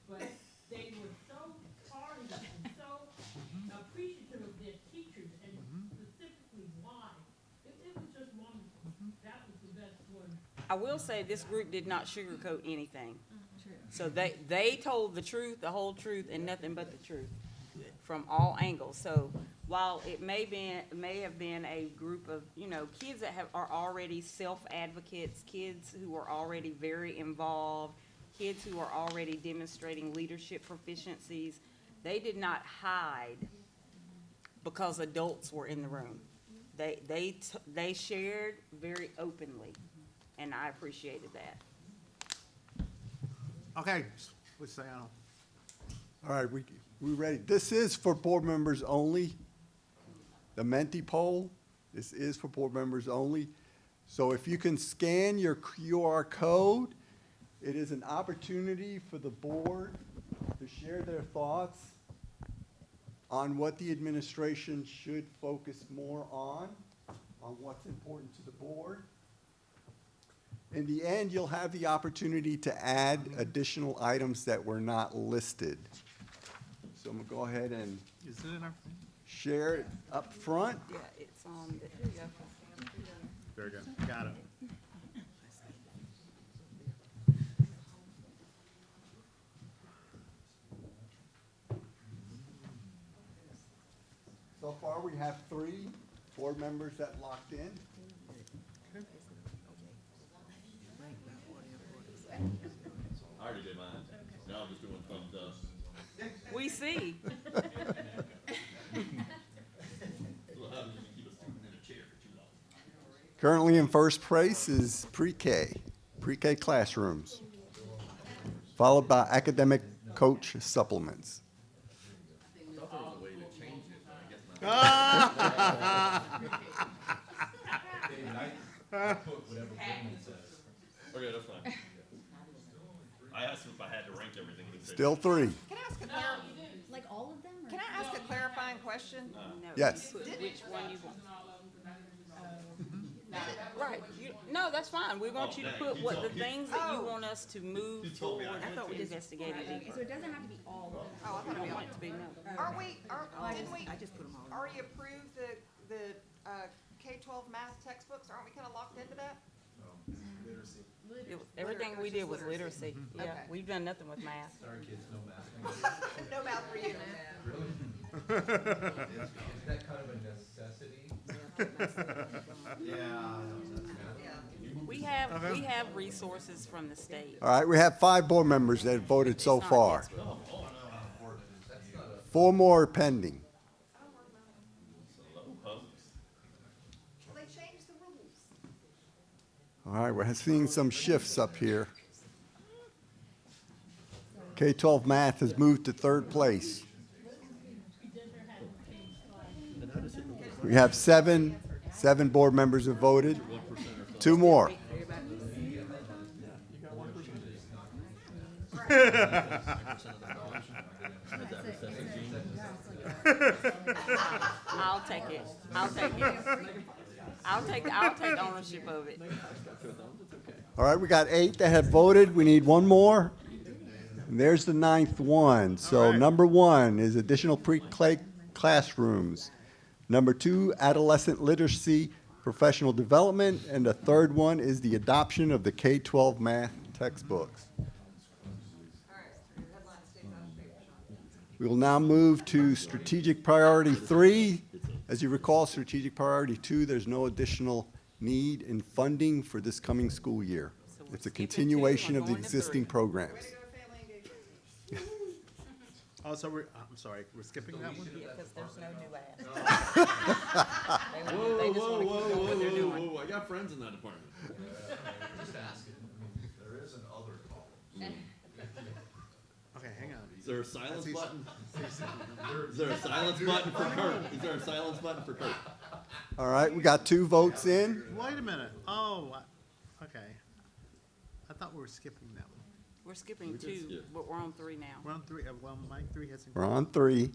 But they were so tardy and so appreciative of their teachers and specifically why. It was just wonderful. That was the best one. I will say this group did not sugarcoat anything. So they told the truth, the whole truth, and nothing but the truth from all angles. So while it may have been a group of, kids that are already self-advocates, kids who are already very involved, kids who are already demonstrating leadership proficiencies, they did not hide because adults were in the room. They shared very openly, and I appreciated that. Okay, let's say I don't. All right, we ready. This is for board members only. The Menti poll, this is for board members only. So if you can scan your QR code, it is an opportunity for the board to share their thoughts on what the administration should focus more on what's important to the board. In the end, you'll have the opportunity to add additional items that were not listed. So I'm gonna go ahead and Is it in our? share it up front. Yeah, it's on, here you go. Very good. Got it. So far, we have 3 board members that locked in. I already did mine. Now I'm just doing thumbs up. We see. Currently in first place is pre-K classrooms, followed by academic coach supplements. Okay, that's fine. I asked him if I had to rank everything. He said Still 3. Can I ask a Like all of them? Can I ask a clarifying question? No, Yes. you put which one you want. Right, no, that's fine. We want you to put what the things that you want us to move forward. I thought we investigated Okay, it. so it doesn't have to be all of them. Oh, I thought We it don't was. want it to be no. Are we, didn't we I just put them all in. already approve the K-12 math textbooks? Aren't we kind of locked into that? Everything we did was literacy. Yeah, Okay. we've done nothing with math. Sorry, kids, no math. No math for you. Is that kind of a necessity? We have resources from the state. All right, we have 5 board members that have voted so It's not far. against- 4 more are pending. Well, they changed the rules. All right, we're seeing some shifts up here. K-12 math has moved to 3rd place. We have 7 board members have voted. 2 more. I'll take it. I'll take it. I'll take ownership of it. All right, we got 8 that have voted. We need 1 more. And there's the 9th one. So number 1 is additional pre-K classrooms. Number 2, adolescent literacy, professional development. And the 3rd one is the adoption of the K-12 math textbooks. We will now move to strategic priority 3. As you recall, strategic priority 2, there's no additional need in funding for this coming school year. It's a continuation of the existing programs. Oh, so I'm sorry, we're skipping that one? Yeah, because there's no new ads. They just wanna keep doing what they're doing. whoa, I got friends in that department. Just ask it. There is an other column. Okay, hang on. Is there a silence button? Is there a silence button for Kurt? Is there a silence button for Kurt? All right, we got 2 votes in. Wait a minute. Oh, okay. I thought we were skipping that one. We're skipping 2, but we're on 3 now. We're on 3, well, my 3 hasn't. We're on 3.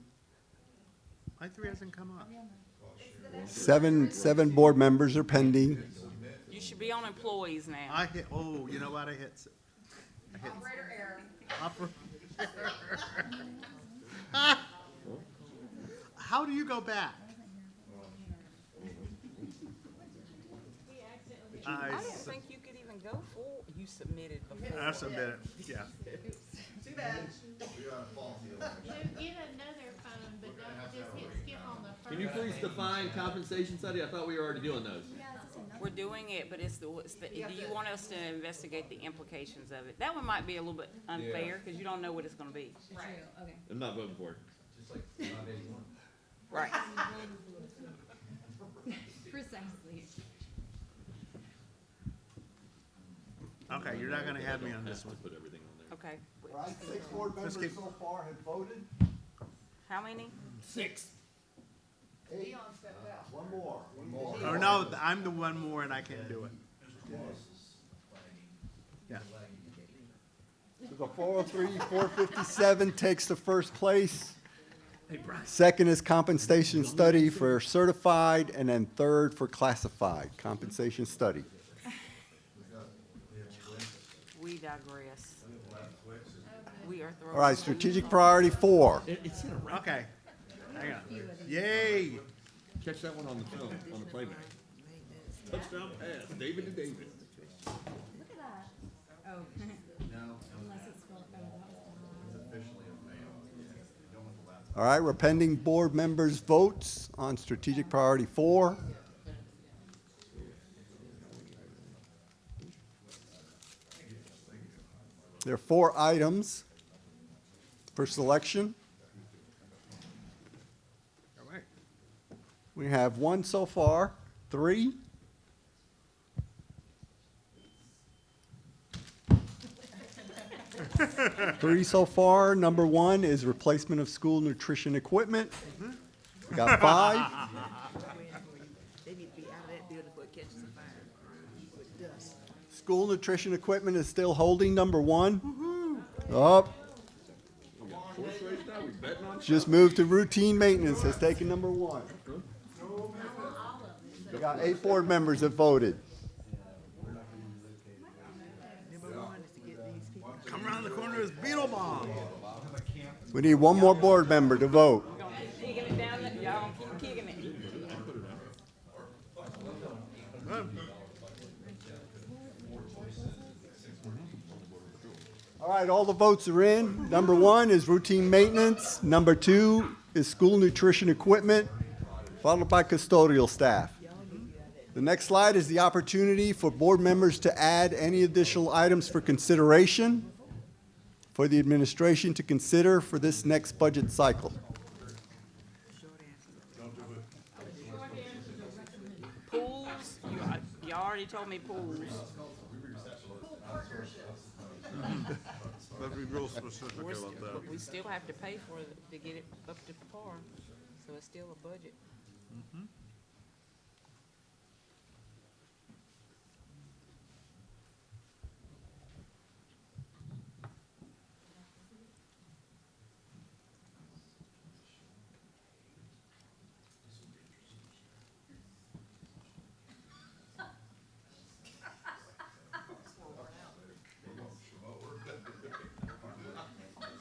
My 3 hasn't come up. 7 board members are pending. You should be on employees now. I hit, oh, you know what, I hit. Operator error. How do you go back? I didn't think you could even go full. You submitted before. I submitted, yeah. Too bad. Get another phone, but don't just hit skip on the first. Can you please define compensation study? I thought we were already doing those. We're doing it, but it's the, do you want us to investigate the implications of it? That one might be a little bit unfair, because you don't know what it's gonna be. True, okay. I'm not voting for it. Just like 581. Right. Precisely. Okay, you're not gonna have me on this one. Put everything on there. Okay. All right, 6 board members keep- so far have voted. How many? 6. 8. Dion stepped out. 1 more. 1 more. Oh, no, I'm the 1 more and I can't do it. Yeah. So the 403, 457 takes the 1st place. Hey, Brian. 2nd is compensation study for certified, and then 3rd for classified compensation study. We digress. We are throwing. All right, strategic priority 4. It's in a rack. Okay, hang on. Yay! Catch that one on the film, on the playback. Touchdown pass, David to David. Look at that. Oh. Unless it's spelled, oh, that was All right, we're pending board members' votes on strategic priority 4. There are 4 items for selection. All right. We have 1 so far, 3. Three so far. Number 1 is replacement of school nutrition equipment. Got 5. They need to be out of that building before it catches a fire with dust. School nutrition equipment is still holding number 1. Up. Just moved to routine maintenance, has taken number 1. We got 8 board members that voted. Come around the corner is Beetle Bomb. We need 1 more board member to vote. Kicking it down, y'all keep kicking it. All right, all the votes are in. Number 1 is routine maintenance. Number 2 is school nutrition equipment, followed by custodial staff. The next slide is the opportunity for board members to add any additional items for consideration for the administration to consider for this next budget cycle. Pools, you already told me pools. Let's be real specific We're about st- that. but we still have to pay for it to get it up to par, so it's still a budget.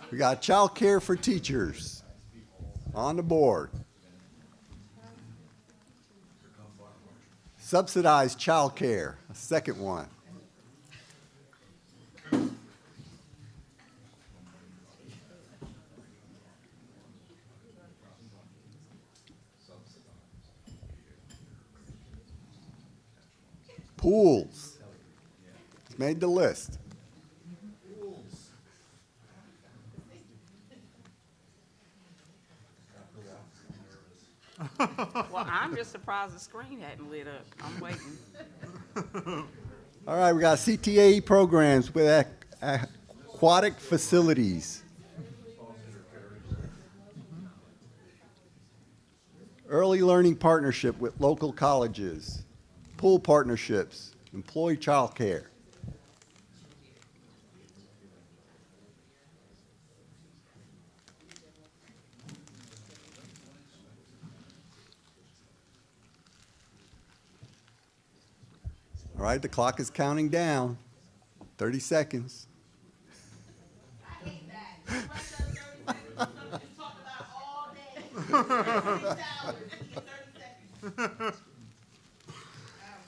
We got child care for teachers on the board. Subsidized child care, a second one. Pools. It's made the list. Well, I'm just surprised the screen hadn't lit up. I'm waiting. All right, we got CTAE programs with aquatic facilities. Early learning partnership with local colleges, pool partnerships, employee child care. All right, the clock is counting down. 30 seconds. I hate that.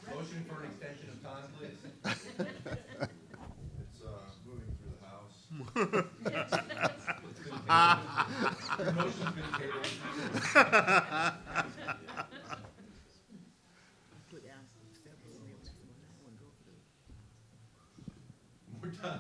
Motion for an extension of time, please. It's moving through the house. Motion's been tabled. We're done.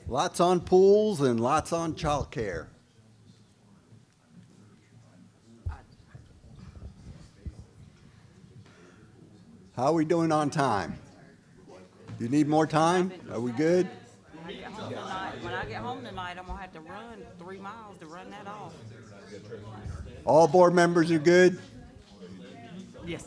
Lots on pools and lots on childcare. How are we doing on time? Do you need more time? Are we good? When I get home tonight, I'm gonna have to run 3 miles to run that off. All board members are good? Yes.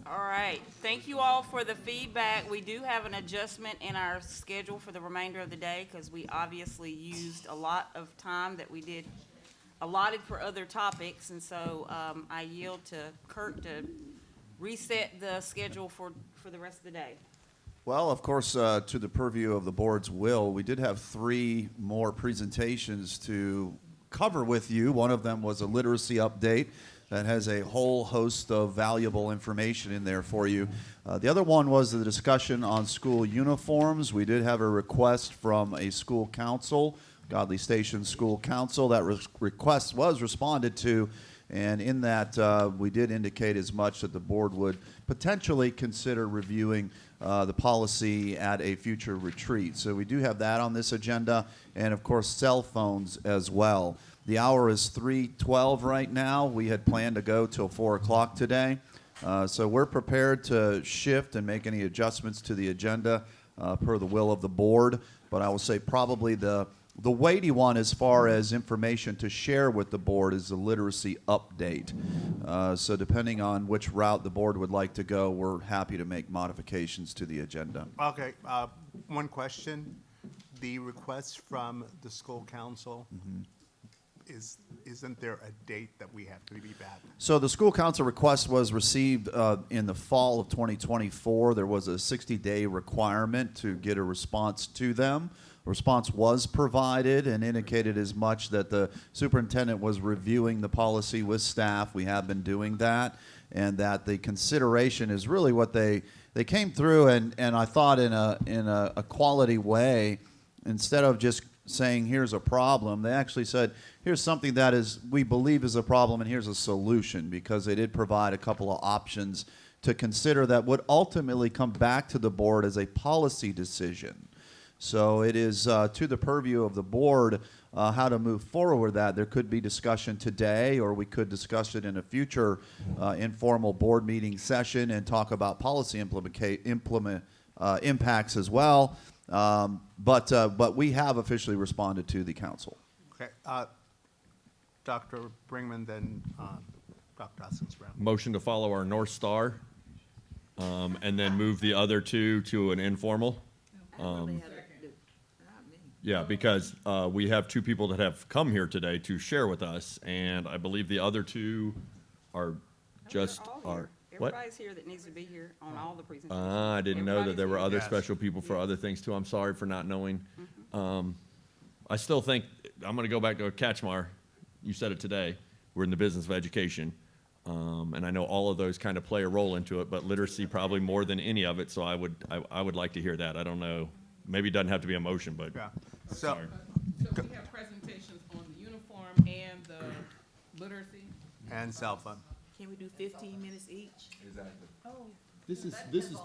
All right, thank you all for the feedback. We do have an adjustment in our schedule for the remainder of the day because we obviously used a lot of time that we did allotted for other topics, and so I yield to Kurt to reset the schedule for the rest of the day. Well, of course, to the purview of the board's will, we did have 3 more presentations to cover with you. One of them was a literacy update that has a whole host of valuable information in there for you. The other one was the discussion on school uniforms. We did have a request from a school council, Godly Station School Council. That request was responded to, And in that, we did indicate as much that the board would potentially consider reviewing the policy at a future retreat. So we do have that on this agenda, and of course, cell phones as well. The hour is 3:12 right now. We had planned to go till 4 o'clock today. So we're prepared to shift and make any adjustments to the agenda per the will of the board. But I will say probably the weighty one as far as information to share with the board is the literacy update. So depending on which route the board would like to go, we're happy to make modifications to the agenda. Okay, one question. The request from the school council, isn't there a date that we have to be back? So the school council request was received in the fall of 2024. There was a 60-day requirement to get a response to them. A response was provided and indicated as much that the superintendent was reviewing the policy with staff. We have been doing that, and that the consideration is really what they came through, and I thought in a quality way, instead of just saying here's a problem, they actually said here's something that is we believe is a problem and here's a solution, because they did provide a couple of options to consider that would ultimately come back to the board as a policy decision. So it is to the purview of the board how to move forward with that. There could be discussion today, or we could discuss it in a future informal board meeting session and talk about policy impacts as well. But we have officially responded to the council. Okay, Dr. Brinkman, then Dr. Ossens-Brown. Motion to follow our North Star, and then move the other two to an informal. Yeah, because we have two people that have come here today to share with us, and I believe the other two are just are. What? Everybody's here that needs to be here on all the presentations. I didn't know that there were other Yes. special people for other things too. I'm sorry for not knowing. I still think, I'm going to go back to Catchmar. You said it today. We're in the business of education. And I know all of those kind of play a role into it, but literacy probably more than any of it. So I would like to hear that. I don't know. Maybe it doesn't have to be a motion, but Yeah. I'm So, sorry. So we have presentations on the uniform and the literacy. and cell phone. Can we do 15 minutes each? Exactly. This is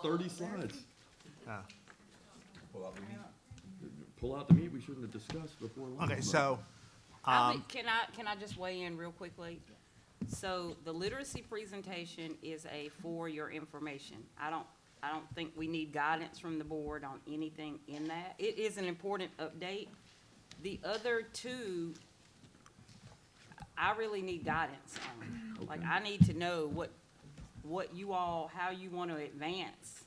30 slides. Pull out the meat we shouldn't have discussed before lunch. Okay, so, Can I just weigh in real quickly? So the literacy presentation is for your information. I don't think we need guidance from the board on anything in that. It is an important update. The other two, I really need guidance on. Like, I need to know what you all, how you want to advance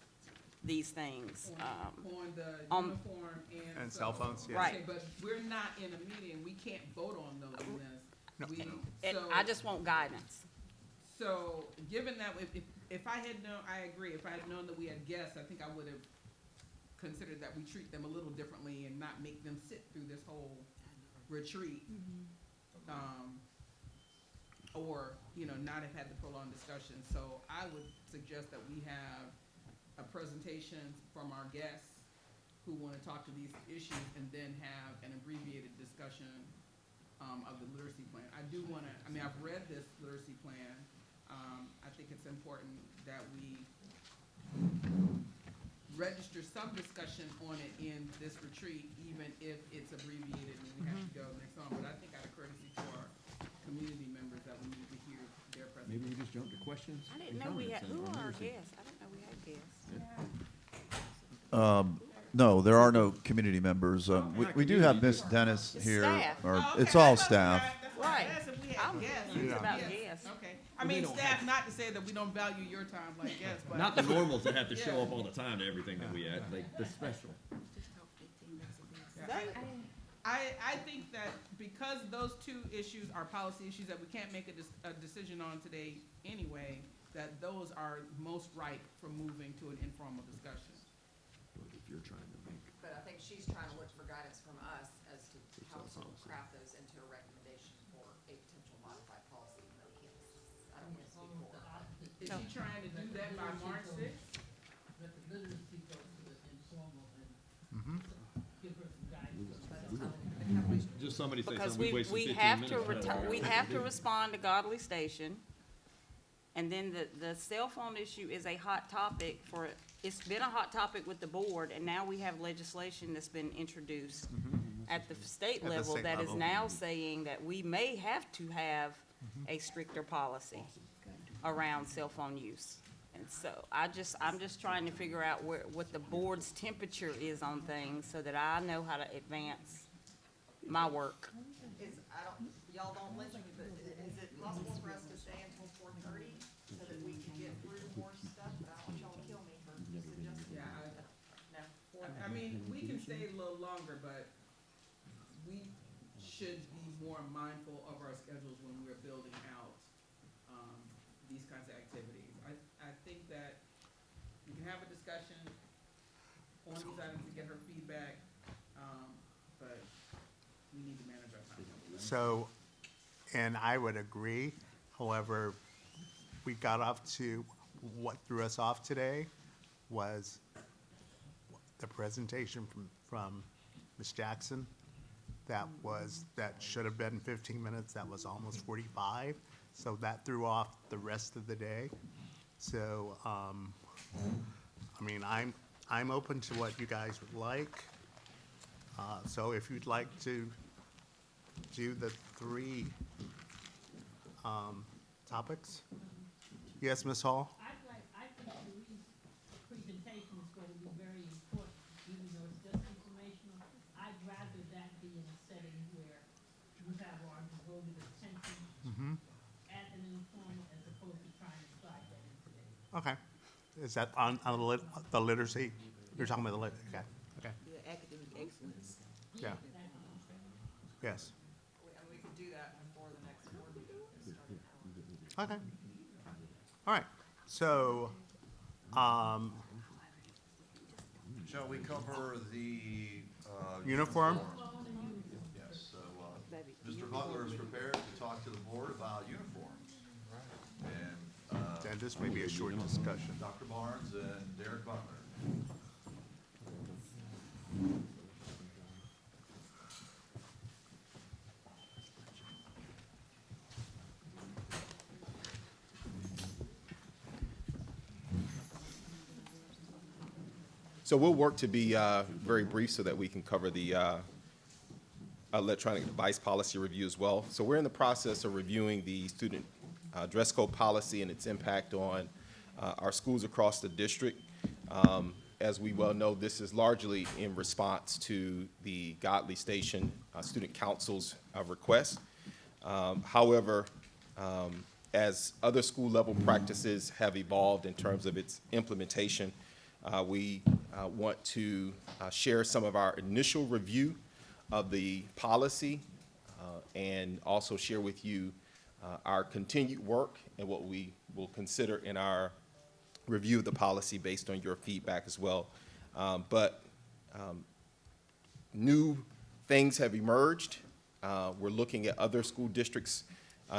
these things. On the on- uniform and cell phones, yes. Right. Okay, but we're not in a meeting, we can't vote on those in this. And I just want guidance. So, given that, if I had known, I agree, if I had known that we had guests, I think I would have considered that we treat them a little differently and not make them sit through this whole retreat. Or, not have had the prolonged discussion. So I would suggest that we have a presentation from our guests who want to talk to these issues, and then have an abbreviated discussion of the literacy plan. I do want to, I've read this literacy plan. I think it's important that we register some discussion on it in this retreat, even if it's abbreviated and we have to go next on. But I think out of courtesy to our community members that we need to hear their presentation. Maybe we just jump to questions. I didn't know we had, who are our guests? I didn't know we had guests. No, there are no community members. We do have Miss Dennis here. Staff. Or Oh, okay. it's all I thought staff. Right. That's if we had I'm guests. confused about Yes. guests. Okay. Staff, not to say that we don't value your time like guests, but. Not the normals that have to show Yeah. up all the time to everything that we add, like the special. I think that because those two issues are policy issues that we can't make a decision on today anyway, that those are most ripe for moving to an informal discussion. If you're trying to make. But I think she's trying to look for guidance from us as to how to craft those into a recommendation for a potential modified policy. I don't want to speak for her. Is she trying to do that by March 6th? Let the literacy go to the informal and Mhm. give her some guidance. just somebody say Because something, we wasted we 15 have minutes. we have to respond to Godly Station. And then the cell phone issue is a hot topic it's been a hot topic with the board, and now we have legislation that's been introduced at the state At the level state that is level. now saying that we may have to have a stricter policy around cell phone use. And so I'm just trying to figure out what the board's temperature is on things so that I know how to advance my work. Y'all don't listen, but is it possible for us to stay until 4:30 so that we can get through more stuff? But I don't want y'all to kill me for suggesting. Yeah, No. I mean, we can stay a little longer, but we should be more mindful of our schedules when we're building out, these kinds of activities. I think that we can have a discussion on these items to get her feedback, but we need to manage our time. So, and I would agree, however, we got off to, what threw us off today was the presentation from Ms. Jackson. That should have been 15 minutes, that was almost 45, so that threw off the rest of the day. So, I mean, I'm open to what you guys would like. So if you'd like to do the 3 topics? Yes, Ms. Hall? I think Louise's presentation is going to be very important, even though it's just informational. I'd rather that be in a setting where you have our devoted attention at an informal as opposed to trying to slide that in today. Okay. Is that on the literacy? You're talking about the okay, okay, The academic excellence. yeah. Yes, And we could do that before the next board meeting is started. okay. All right, so, Shall we cover the? Uniform? Yes, so, Mr. Butler is prepared to talk to the board about uniforms. And, and this may be a short discussion. Dr. Barnes and Derek Butler. So we'll work to be very brief so that we can cover the electronic device policy review as well. So we're in the process of reviewing the student dress code policy and its impact on our schools across the district. As we well know, this is largely in response to the Godly Station Student Council's request. However, as other school level practices have evolved in terms of its implementation, we want to share some of our initial review of the policy and also share with you our continued work and what we will consider in our review of the policy based on your feedback as well. But new things have emerged. We're looking at other school districts'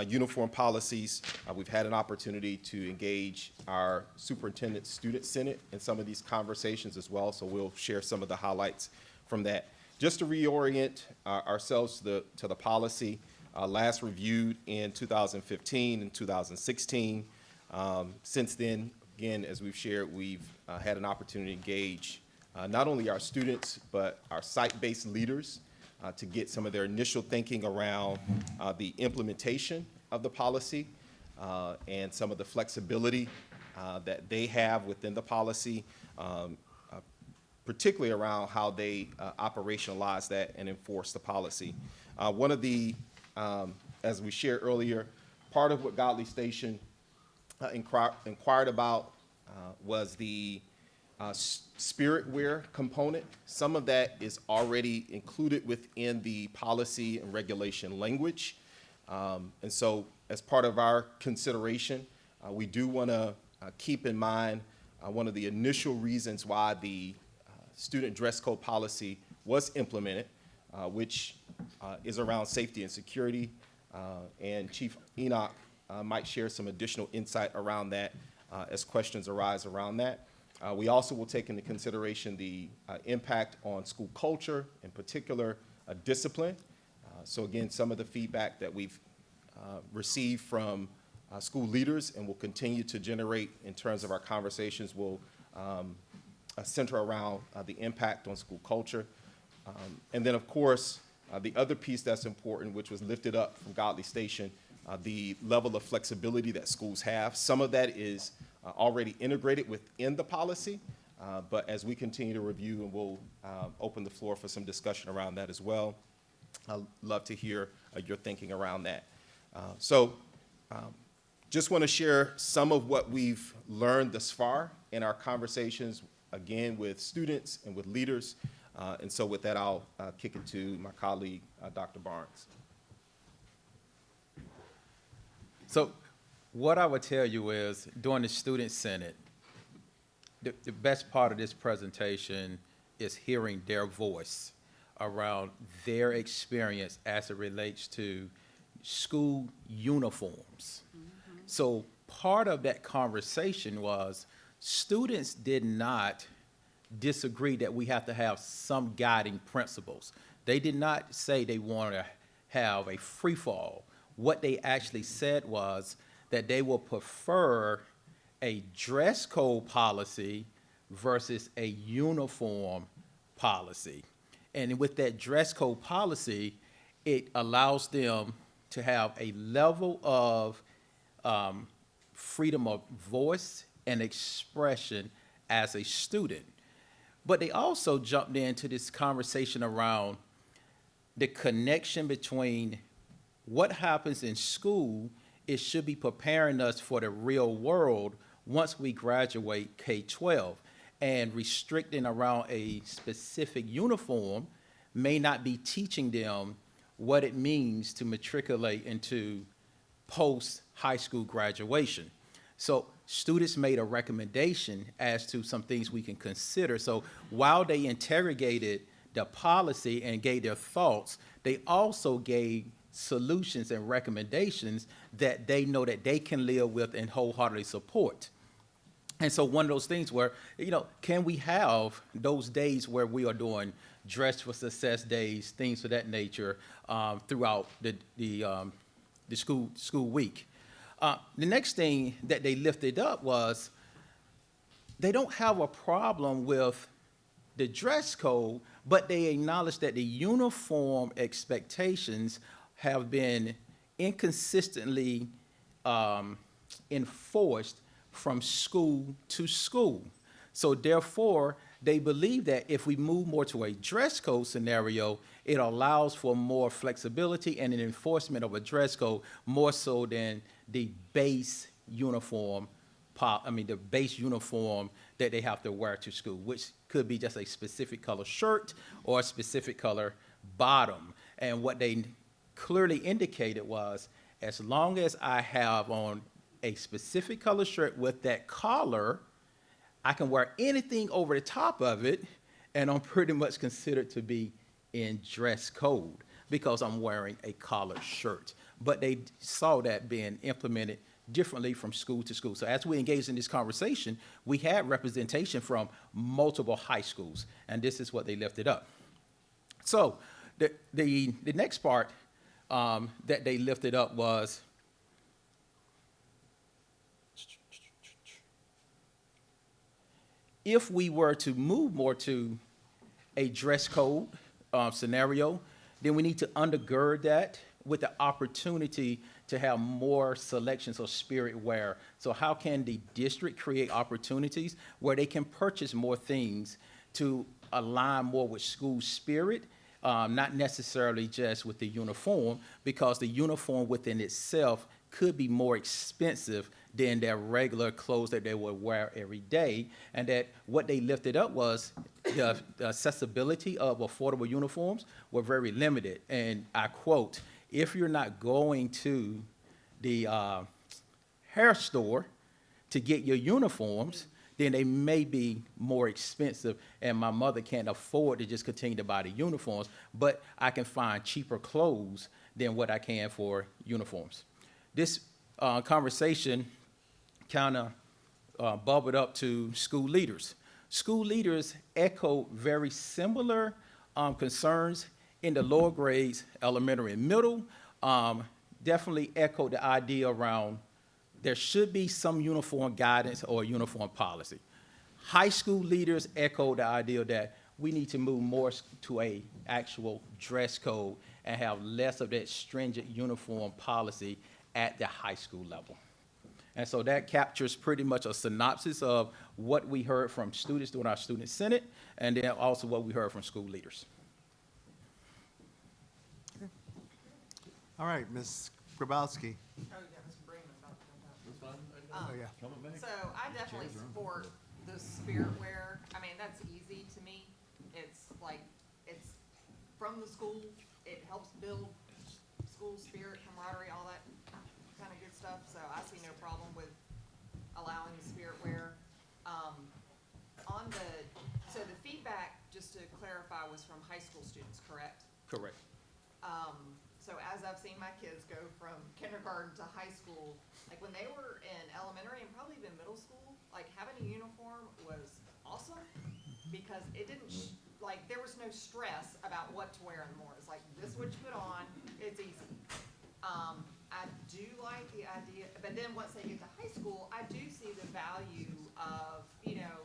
uniform policies. We've had an opportunity to engage our superintendent student senate in some of these conversations as well, so we'll share some of the highlights from that. Just to reorient ourselves to the policy, last reviewed in 2015 and 2016. Since then, again, as we've shared, we've had an opportunity to engage not only our students, but our site-based leaders to get some of their initial thinking around the implementation of the policy and some of the flexibility that they have within the policy, particularly around how they operationalize that and enforce the policy. One of the, as we shared earlier, part of what Godly Station inquired about was the spirit wear component. Some of that is already included within the policy and regulation language. And so as part of our consideration, we do want to keep in mind one of the initial reasons why the student dress code policy was implemented, which is around safety and security. And Chief Enoch might share some additional insight around that as questions arise around that. We also will take into consideration the impact on school culture, in particular discipline. So again, some of the feedback that we've received from school leaders and will continue to generate in terms of our conversations will center around the impact on school culture. And then, of course, the other piece that's important, which was lifted up from Godly Station, the level of flexibility that schools have. Some of that is already integrated within the policy, but as we continue to review, and we'll open the floor for some discussion around that as well. I'd love to hear your thinking around that. Just want to share some of what we've learned thus far in our conversations, again, with students and with leaders. And so with that, I'll kick it to my colleague, Dr. Barnes. So what I would tell you is, during the Student Senate, the best part of this presentation is hearing their voice around their experience as it relates to school uniforms. So part of that conversation was students did not disagree that we have to have some guiding principles. They did not say they wanted to have a free fall. What they actually said was that they will prefer a dress code policy versus a uniform policy. And with that dress code policy, it allows them to have a level of freedom of voice and expression as a student. But they also jumped into this conversation around the connection between what happens in school. It should be preparing us for the real world once we graduate K-12. And restricting around a specific uniform may not be teaching them what it means to matriculate into post-high school graduation. So students made a recommendation as to some things we can consider. So while they interrogated the policy and gave their thoughts, they also gave solutions and recommendations that they know that they can live with and wholeheartedly support. And so one of those things where, can we have those days where we are doing Dress for Success days, things of that nature, throughout the school week? The next thing that they lifted up was they don't have a problem with the dress code, but they acknowledge that the uniform expectations have been inconsistently enforced from school to school. So therefore, they believe that if we move more to a dress code scenario, it allows for more flexibility and an enforcement of a dress code more so than the base uniform, the base uniform that they have to wear to school, which could be just a specific color shirt or a specific color bottom. And what they clearly indicated was, as long as I have on a specific color shirt with that collar, I can wear anything over the top of it, and I'm pretty much considered to be in dress code because I'm wearing a collared shirt. But they saw that being implemented differently from school to school. So as we engaged in this conversation, we had representation from multiple high schools, and this is what they lifted up. So the next part that they lifted up was if we were to move more to a dress code scenario, then we need to undergird that with the opportunity to have more selections of spirit wear. So how can the district create opportunities where they can purchase more things to align more with school spirit, not necessarily just with the uniform, because the uniform within itself could be more expensive than their regular clothes that they would wear every day. And that what they lifted up was the accessibility of affordable uniforms were very limited. And I quote, if you're not going to the hair store to get your uniforms, then they may be more expensive, and my mother can't afford to just continue to buy the uniforms, but I can find cheaper clothes than what I can for uniforms. This conversation kind of bubbled up to school leaders. School leaders echoed very similar concerns in the lower grades, elementary and middle, definitely echoed the idea around there should be some uniform guidance or uniform policy. High school leaders echoed the idea that we need to move more to a actual dress code and have less of that stringent uniform policy at the high school level. And so that captures pretty much a synopsis of what we heard from students during our student senate, and then also what we heard from school leaders. All right, Ms. Grabowski. Oh, yeah, Mr. Bremen about to come up. Oh, yeah. So I definitely support the spirit wear. I mean, that's easy to me. It's like, it's from the school. It helps build school spirit, camaraderie, all that kind of good stuff. So I see no problem with allowing the spirit wear. So the feedback, just to clarify, was from high school students, correct? Correct. So as I've seen my kids go from kindergarten to high school, like when they were in elementary and probably even middle school, like having a uniform was awesome because it didn't, like there was no stress about what to wear in the morning. It's like, this is what you put on, it's easy. I do like the idea, but then once they get to high school, I do see the value of, you know,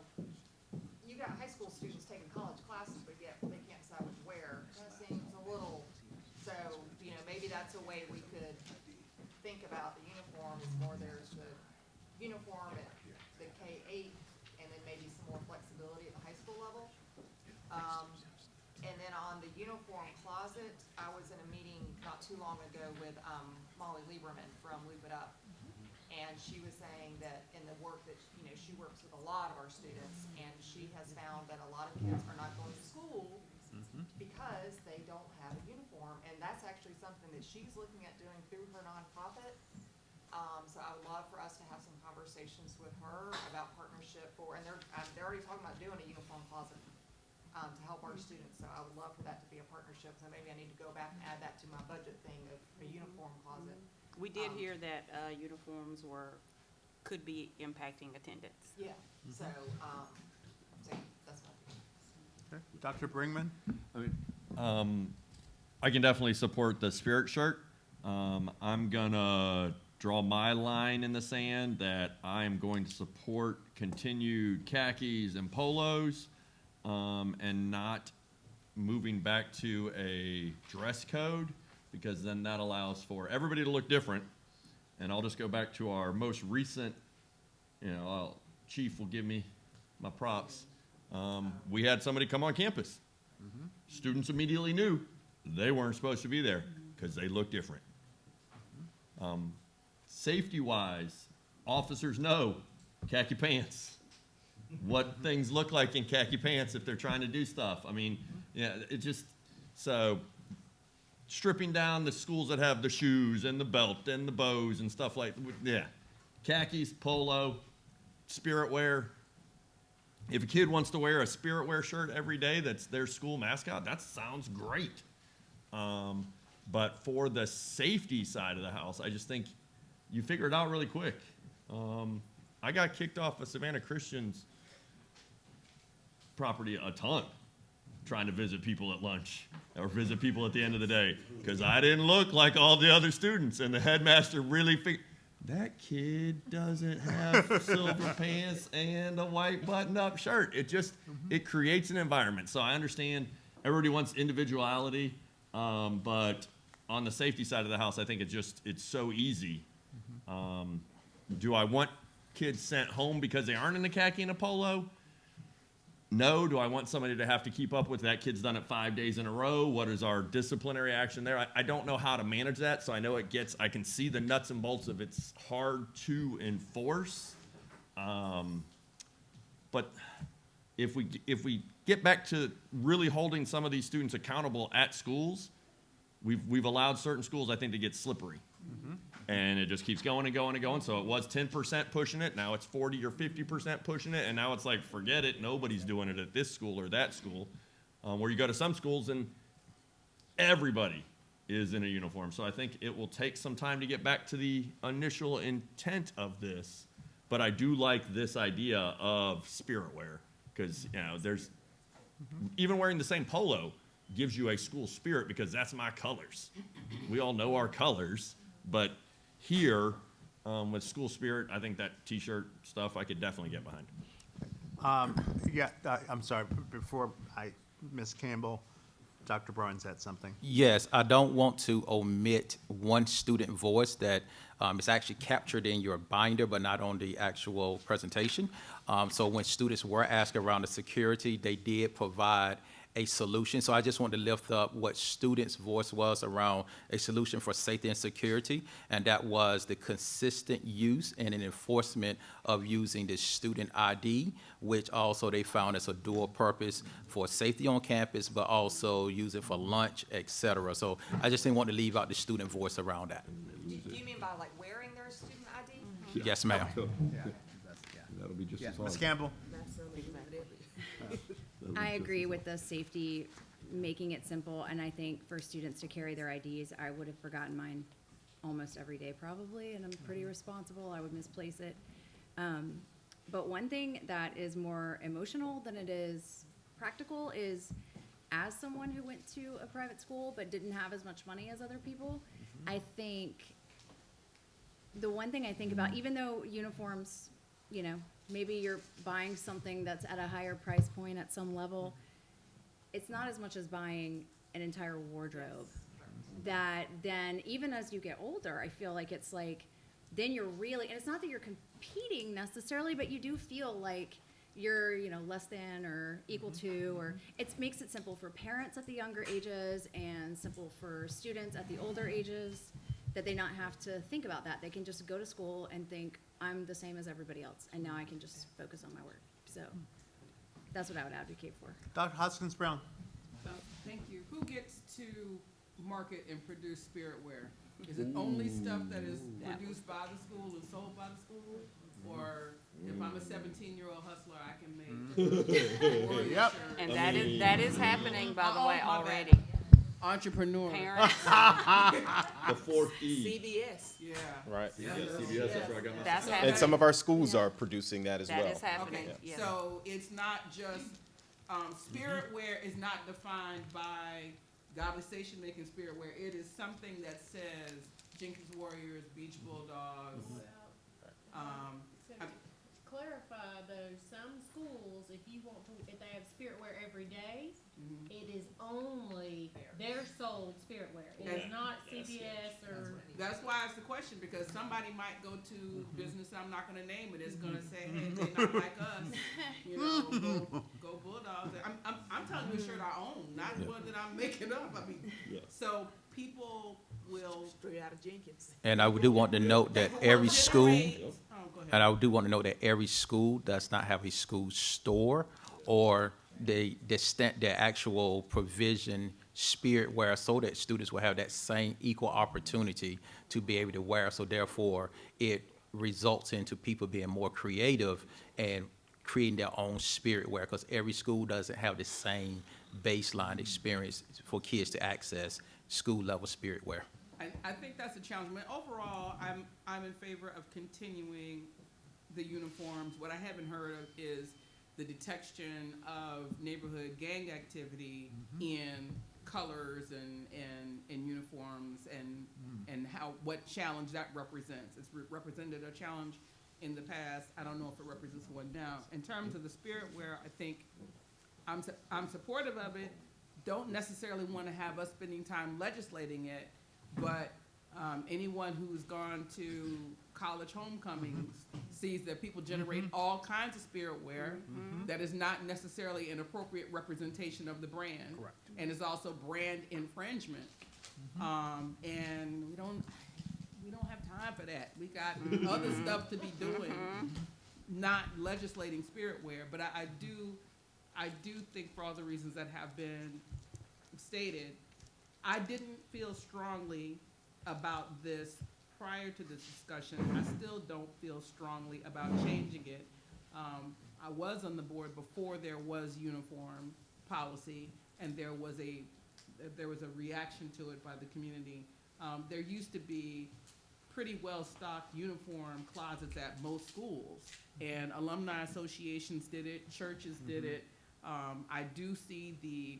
you got high school students taking college classes, but yet they can't decide what to wear. It kind of seems a little, so, you know, maybe that's a way we could think about the uniform. It's more there's the uniform at the K-8 and then maybe some more flexibility at the high school level. And then on the uniform closet, I was in a meeting not too long ago with Molly Lieberman from Loop It Up. And she was saying that in the work that, you know, she works with a lot of our students, and she has found that a lot of kids are not going to school because they don't have a uniform. And that's actually something that she's looking at doing through her nonprofit. So I would love for us to have some conversations with her about partnership and they're already talking about doing a uniform closet to help our students. So I would love for that to be a partnership. So maybe I need to go back and add that to my budget thing of a uniform closet. We did hear that uniforms could be impacting attendance. Yeah, so that's my opinion. Okay. Dr. Bringman? I can definitely support the spirit shirt. I'm gonna draw my line in the sand that I am going to support continued khakis and polos, and not moving back to a dress code, because then that allows for everybody to look different. And I'll just go back to our most recent, Chief will give me my props. We had somebody come on campus. Students immediately knew they weren't supposed to be there because they looked different. Safety-wise, officers know khaki pants, what things look like in khaki pants if they're trying to do stuff. I mean, so stripping down the schools that have the shoes and the belt and the bows and stuff khakis, polo, spirit wear. If a kid wants to wear a spirit wear shirt every day that's their school mascot, that sounds great. But for the safety side of the house, I just think you figure it out really quick. I got kicked off of Savannah Christian's property a ton trying to visit people at lunch or visit people at the end of the day because I didn't look like all the other students, and the headmaster really figured that kid doesn't have silver pants and a white button-up shirt. It creates an environment. So I understand everybody wants individuality, but on the safety side of the house, I think it's so easy. Do I want kids sent home because they aren't in a khaki and a polo? No. Do I want somebody to have to keep up with that kid's done it 5 days in a row? What is our disciplinary action there? I don't know how to manage that, so I know I can see the nuts and bolts of it's hard to enforce. But if we get back to really holding some of these students accountable at schools, we've allowed certain schools, I think, to get slippery. And it just keeps going and going and going. So it was 10% pushing it. Now it's 40 or 50% pushing it. And now it's like, forget it. Nobody's doing it at this school or that school. Where you go to some schools and everybody is in a uniform. So I think it will take some time to get back to the initial intent of this. But I do like this idea of spirit wear. Because, there's even wearing the same polo, gives you a school spirit because that's my colors. We all know our colors, but here, with school spirit, I think that T-shirt stuff I could definitely get behind. I'm sorry, before Ms. Campbell, Dr. Barnes had something. Yes, I don't want to omit one student voice that is actually captured in your binder, but not on the actual presentation. So when students were asked around the security, they did provide a solution. So I just wanted to lift up what students' voice was around a solution for safety and security, and that was the consistent use and an enforcement of using the student ID, which also they found as a dual purpose for safety on campus, but also use it for lunch, et cetera. So I just didn't want to leave out the student voice around that. Do you mean by like wearing their student ID? Yes, ma'am. That'll be just as hard. Ms. Campbell? I agree with the safety, making it simple, and I think for students to carry their IDs, I would have forgotten mine almost every day probably, and I'm pretty responsible, I would misplace it. But one thing that is more emotional than it is practical is, as someone who went to a private school but didn't have as much money as other people, I think the one thing I think about, even though uniforms, you know, maybe you're buying something that's at a higher price point at some level, it's not as much as buying an entire wardrobe. That then, even as you get older, I feel like it's like, then you're really, and it's not that you're competing necessarily, but you do feel like you're, you know, less than or equal to, or it makes it simple for parents at the younger ages and simple for students at the older ages, that they not have to think about that. They can just go to school and think, I'm the same as everybody else, and now I can just focus on my work. So that's what I would advocate for. Dr. Hoskins Brown? Thank you. Who gets to market and produce spirit wear? Is it only stuff that is produced by the school and sold by the school? Or if I'm a 17-year-old hustler, I can make warrior Yep. shirt? And that is happening, by the way, my bad. already. Entrepreneur. Parents. The fourth E. CVS. Yeah. Right. CBS, that's where I got my That's stuff. happening. And some of our schools are producing that as well. That is happening, Okay, yes. so it's not just, spirit wear is not defined by Godly Station making spirit wear. It is something that says Jenkins Warriors, Beach Bulldogs. Clarify though, some schools, if they have spirit wear every day, it is only their sold spirit wear. It is not CVS or. That's why it's the question, because somebody might go to business, I'm not gonna name it, it's gonna say, hey, they not like us, you know, go Bulldogs. I'm telling you a shirt I own, not one that I'm making up, I mean, so people will. Straight out of Jenkins. And I do want to note that every school, and I do want to note that every school does not have a school store or the actual provision spirit wear, so that students will have that same equal opportunity to be able to wear. So therefore, it results into people being more creative and creating their own spirit wear, because every school doesn't have the same baseline experience for kids to access school level spirit wear. I think that's a challenge. I mean, overall, I'm in favor of continuing the uniforms. What I haven't heard of is the detection of neighborhood gang activity in colors and uniforms and what challenge that represents. It's represented a challenge in the past. I don't know if it represents one now. In terms of the spirit wear, I think I'm supportive of it. Don't necessarily want to have us spending time legislating it, but anyone who's gone to college homecomings sees that people generate all kinds of spirit wear that is not necessarily an appropriate representation of the brand. Correct. And is also brand infringement. And we don't have time for that. We got other stuff to be doing, not legislating spirit wear. But I do think, for all the reasons that have been stated, I didn't feel strongly about this prior to this discussion. I still don't feel strongly about changing it. I was on the board before there was uniform policy, and there was a reaction to it by the community. There used to be pretty well-stocked uniform closets at most schools, and alumni associations did it, churches did it. I do see the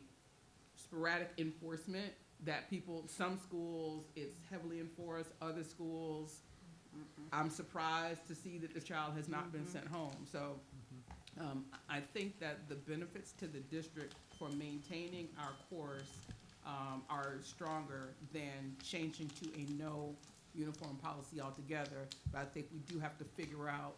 sporadic enforcement that people, some schools, it's heavily enforced, other schools, I'm surprised to see that the child has not been sent home. So I think that the benefits to the district for maintaining our course are stronger than changing to a no uniform policy altogether. But I think we do have to figure out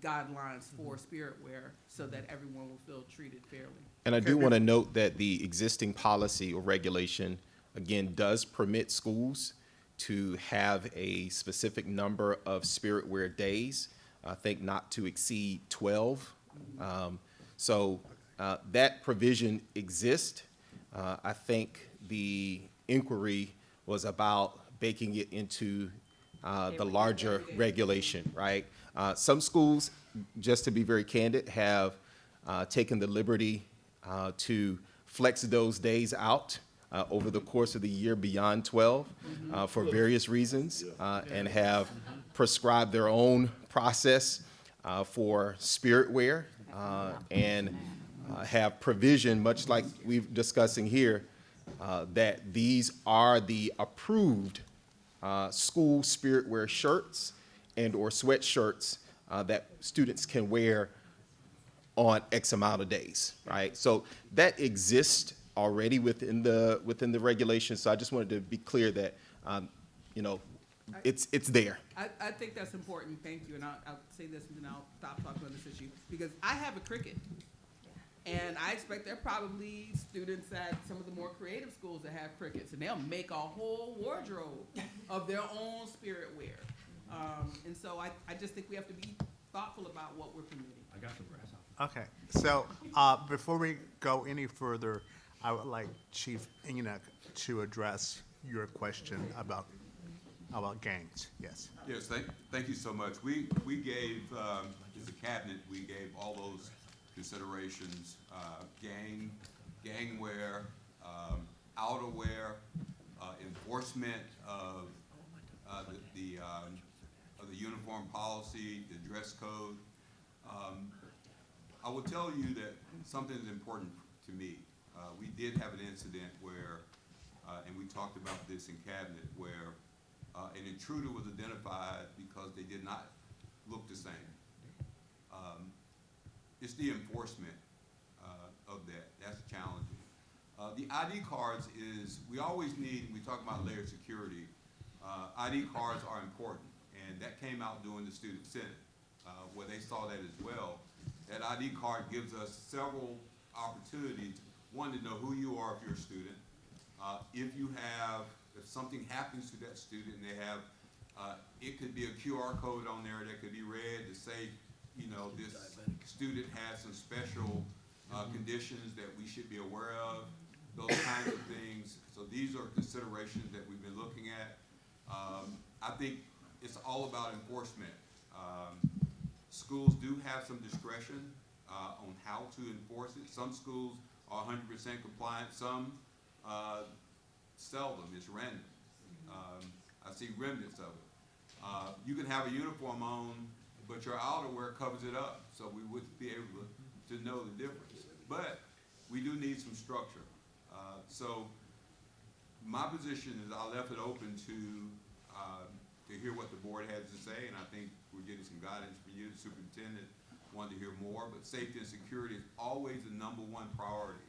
guidelines for spirit wear so that everyone will feel treated fairly. And I do want to note that the existing policy or regulation, again, does permit schools to have a specific number of spirit wear days, I think not to exceed 12. So that provision exists. I think the inquiry was about baking it into the larger regulation, right? Some schools, just to be very candid, have taken the liberty to flex those days out over the course of the year beyond 12 for various reasons and have prescribed their own process for spirit wear and have provision, much like we're discussing here, that these are the approved school spirit wear shirts and or sweatshirts that students can wear on X amount of days, right? So that exists already within the regulations. So I just wanted to be clear that, you know, it's there. I think that's important, thank you, and I'll say this and then I'll stop talking about this issue, because I have a cricket. And I expect there are probably students at some of the more creative schools that have crickets, and they'll make a whole wardrobe of their own spirit wear. And so I just think we have to be thoughtful about what we're permitting. I got the grasshopper. Okay, so before we go any further, I would like Chief Enoch to address your question about gangs. Yes. Yes, thank you so much. We gave, as a cabinet, we gave all those considerations, gang wear, outerwear, enforcement of the uniform policy, the dress code. I will tell you that something is important to me. We did have an incident where, and we talked about this in cabinet, where an intruder was identified because they did not look the same. It's the enforcement of that. That's challenging. The ID cards is, we always need, we talk about layered security, ID cards are important. And that came out during the Student Senate, where they saw that as well. That ID card gives us several opportunities. One, to know who you are if you're a student. If something happens to that student and they have, it could be a QR code on there that could be read to say, you know, this student has some special conditions that we should be aware of, those kinds of things. So these are considerations that we've been looking at. I think it's all about enforcement. Schools do have some discretion on how to enforce it. Some schools are 100% compliant, some seldom, it's random. I see remnants of it. You can have a uniform on, but your outerwear covers it up, so we wouldn't be able to know the difference. But we do need some structure. So my position is I left it open to hear what the board has to say, and I think we're getting some guidance from you. The superintendent wanted to hear more, but safety and security is always the #1 priority.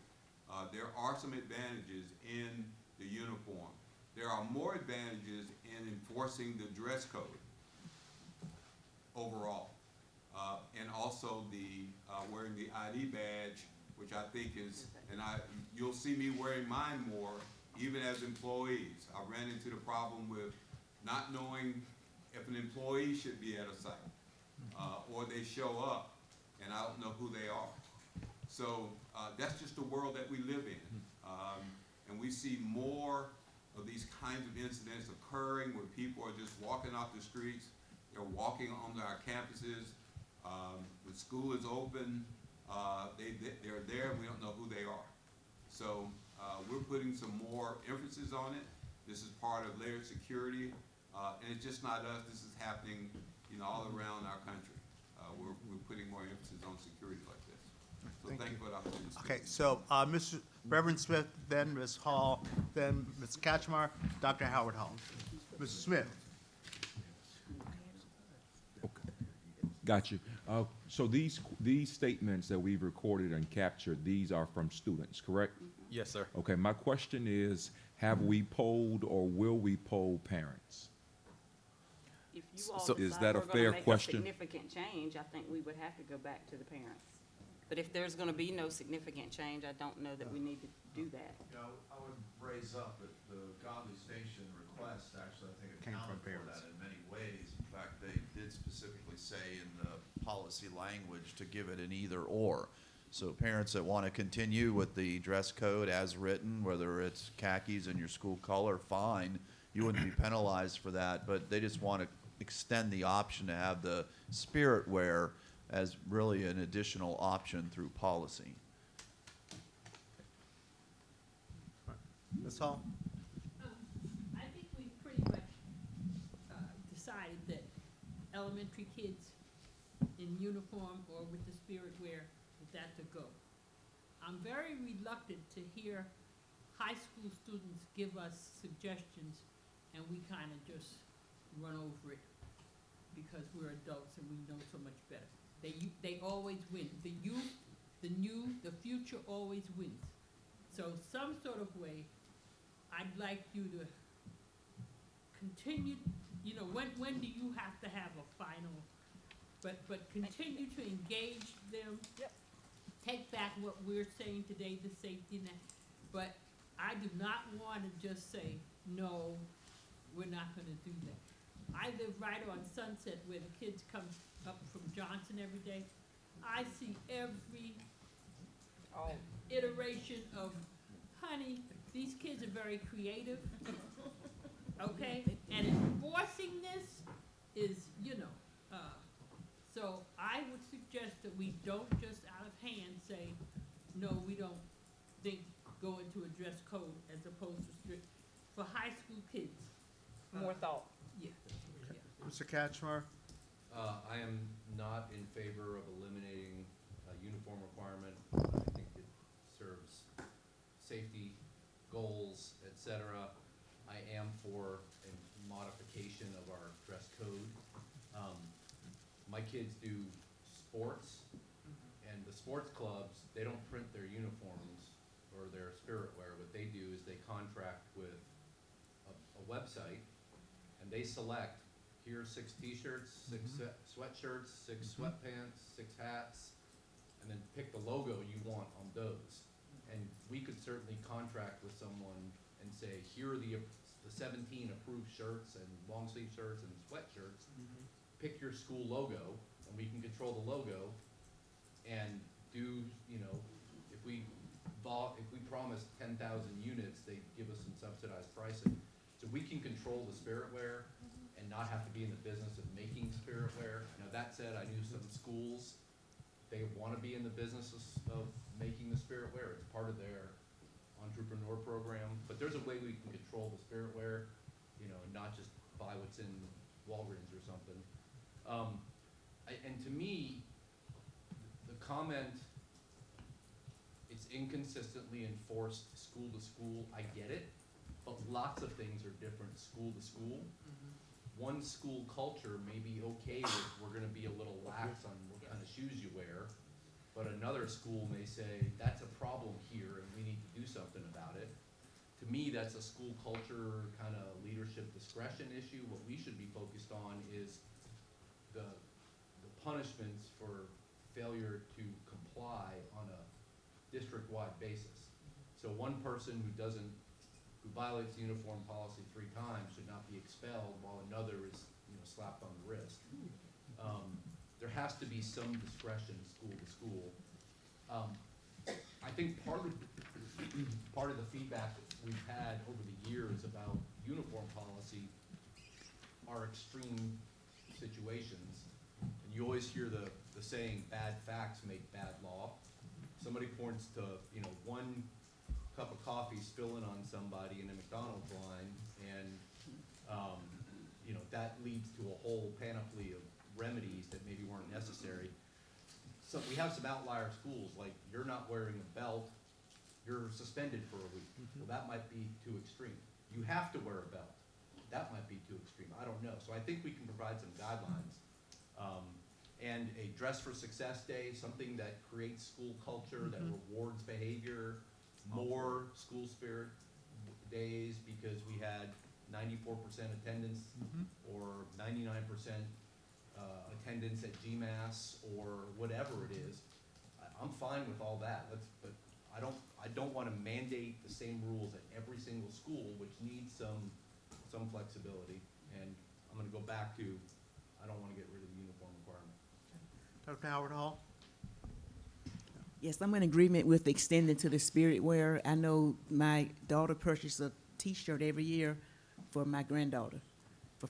There are some advantages in the uniform. There are more advantages in enforcing the dress code overall. And also the wearing the ID badge, which I think is, and you'll see me wearing mine more, even as employees. I ran into the problem with not knowing if an employee should be at a site, or they show up and I don't know who they are. So that's just the world that we live in. And we see more of these kinds of incidents occurring where people are just walking off the streets, they're walking onto our campuses. When school is open, they're there and we don't know who they are. So we're putting some more emphasis on it. This is part of layered security. And it's just not us, this is happening, you know, all around our country. We're putting more emphasis on security like this. So thank you for the opportunity to speak. Okay, so, Mr. Reverend Smith, then Ms. Hall, then Ms. Katchmar, Dr. Howard Hall. Mr. Smith? Got you. So these statements that we've recorded and captured, these are from students, correct? Yes, sir. Okay, my question is, have we polled or will we poll parents? If you all So is decide that a we're gonna fair make question? significant change, I think we would have to go back to the parents. But if there's gonna be no significant change, I don't know that we need to do that. You know, I would raise up that the Godly Station request, actually, I think Came from accounted for parents. that in many ways. In fact, they did specifically say in the policy language to give it an either or. So parents that want to continue with the dress code as written, whether it's khakis and your school color, fine. You wouldn't be penalized for that, but they just want to extend the option to have the spirit wear as really an additional option through policy. Ms. Hall? I think we've pretty much decided that elementary kids in uniform or with the spirit wear, that's a go. I'm very reluctant to hear high school students give us suggestions and we kind of just run over it because we're adults and we know so much better. They always win. The youth, the future always wins. So some sort of way, I'd like you to continue, you know, when do you have to have a final, but continue to engage them. Yep. Take back what we're saying today, the safety net, but I do not want to just say, no, we're not gonna do that. I live right on Sunset where the kids come up from Johnson every day. I see every iteration of, honey, these kids are very creative, okay? And enforcing this is, you know, so I would suggest that we don't just out of hand say, no, we don't think go into a dress code as opposed to strict, for high school kids. More thought. Yeah, yeah. Mr. Katchmar? I am not in favor of eliminating a uniform requirement. I think it serves safety goals, et cetera. I am for a modification of our dress code. My kids do sports, and the sports clubs, they don't print their uniforms or their spirit wear. What they do is they contract with a website, and they select, here's 6 t-shirts, 6 sweatshirts, 6 sweatpants, 6 hats, and then pick the logo you want on those. And we could certainly contract with someone and say, here are the 17 approved shirts and long sleeve shirts and sweatshirts. Pick your school logo, and we can control the logo and do, you know, if we promised 10,000 units, they'd give us some subsidized pricing. So we can control the spirit wear and not have to be in the business of making spirit wear. Now, that said, I knew some schools, they want to be in the business of making the spirit wear. It's part of their entrepreneur program. But there's a way we can control the spirit wear, you know, and not just buy what's in Walgreens or something. And to me, the comment, it's inconsistently enforced school to school, I get it, but lots of things are different school to school. One school culture may be okay with, we're gonna be a little lax on what kind of shoes you wear, but another school may say, that's a problem here and we need to do something about it. To me, that's a school culture kind of leadership discretion issue. What we should be focused on is the punishments for failure to comply on a district-wide basis. So one person who violates the uniform policy 3 times should not be expelled while another is, you know, slapped on the wrist. There has to be some discretion school to school. I think part of the feedback that we've had over the years about uniform policy are extreme situations. And you always hear the saying, bad facts make bad law. Somebody points to, you know, one cup of coffee spilling on somebody in a McDonald's line, and, you know, that leads to a whole panoply of remedies that maybe weren't necessary. So we have some outlier schools, like you're not wearing a belt, you're suspended for a week. Well, that might be too extreme. You have to wear a belt. That might be too extreme. I don't know. So I think we can provide some guidelines. And a Dress for Success Day, something that creates school culture, that rewards behavior, more school spirit days because we had 94% attendance or 99% attendance at GMAS or whatever it is. I'm fine with all that. But I don't want to mandate the same rules at every single school, which needs some flexibility. And I'm going to go back to, I don't want to get rid of the uniform requirement. Dr. Howard Hall? Yes, I'm in agreement with extending to the spirit wear. I know my daughter purchases a T-shirt every year for my granddaughter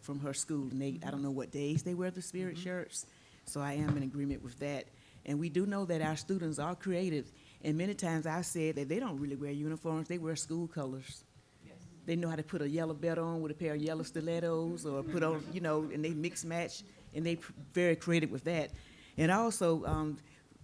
from her school, and I don't know what days they wear the spirit shirts, so I am in agreement with that. And we do know that our students are creative, and many times I've said that they don't really wear uniforms, they wear school colors. They know how to put a yellow belt on with a pair of yellow stilettos, or put on, and they mix match, and they very creative with that. And also,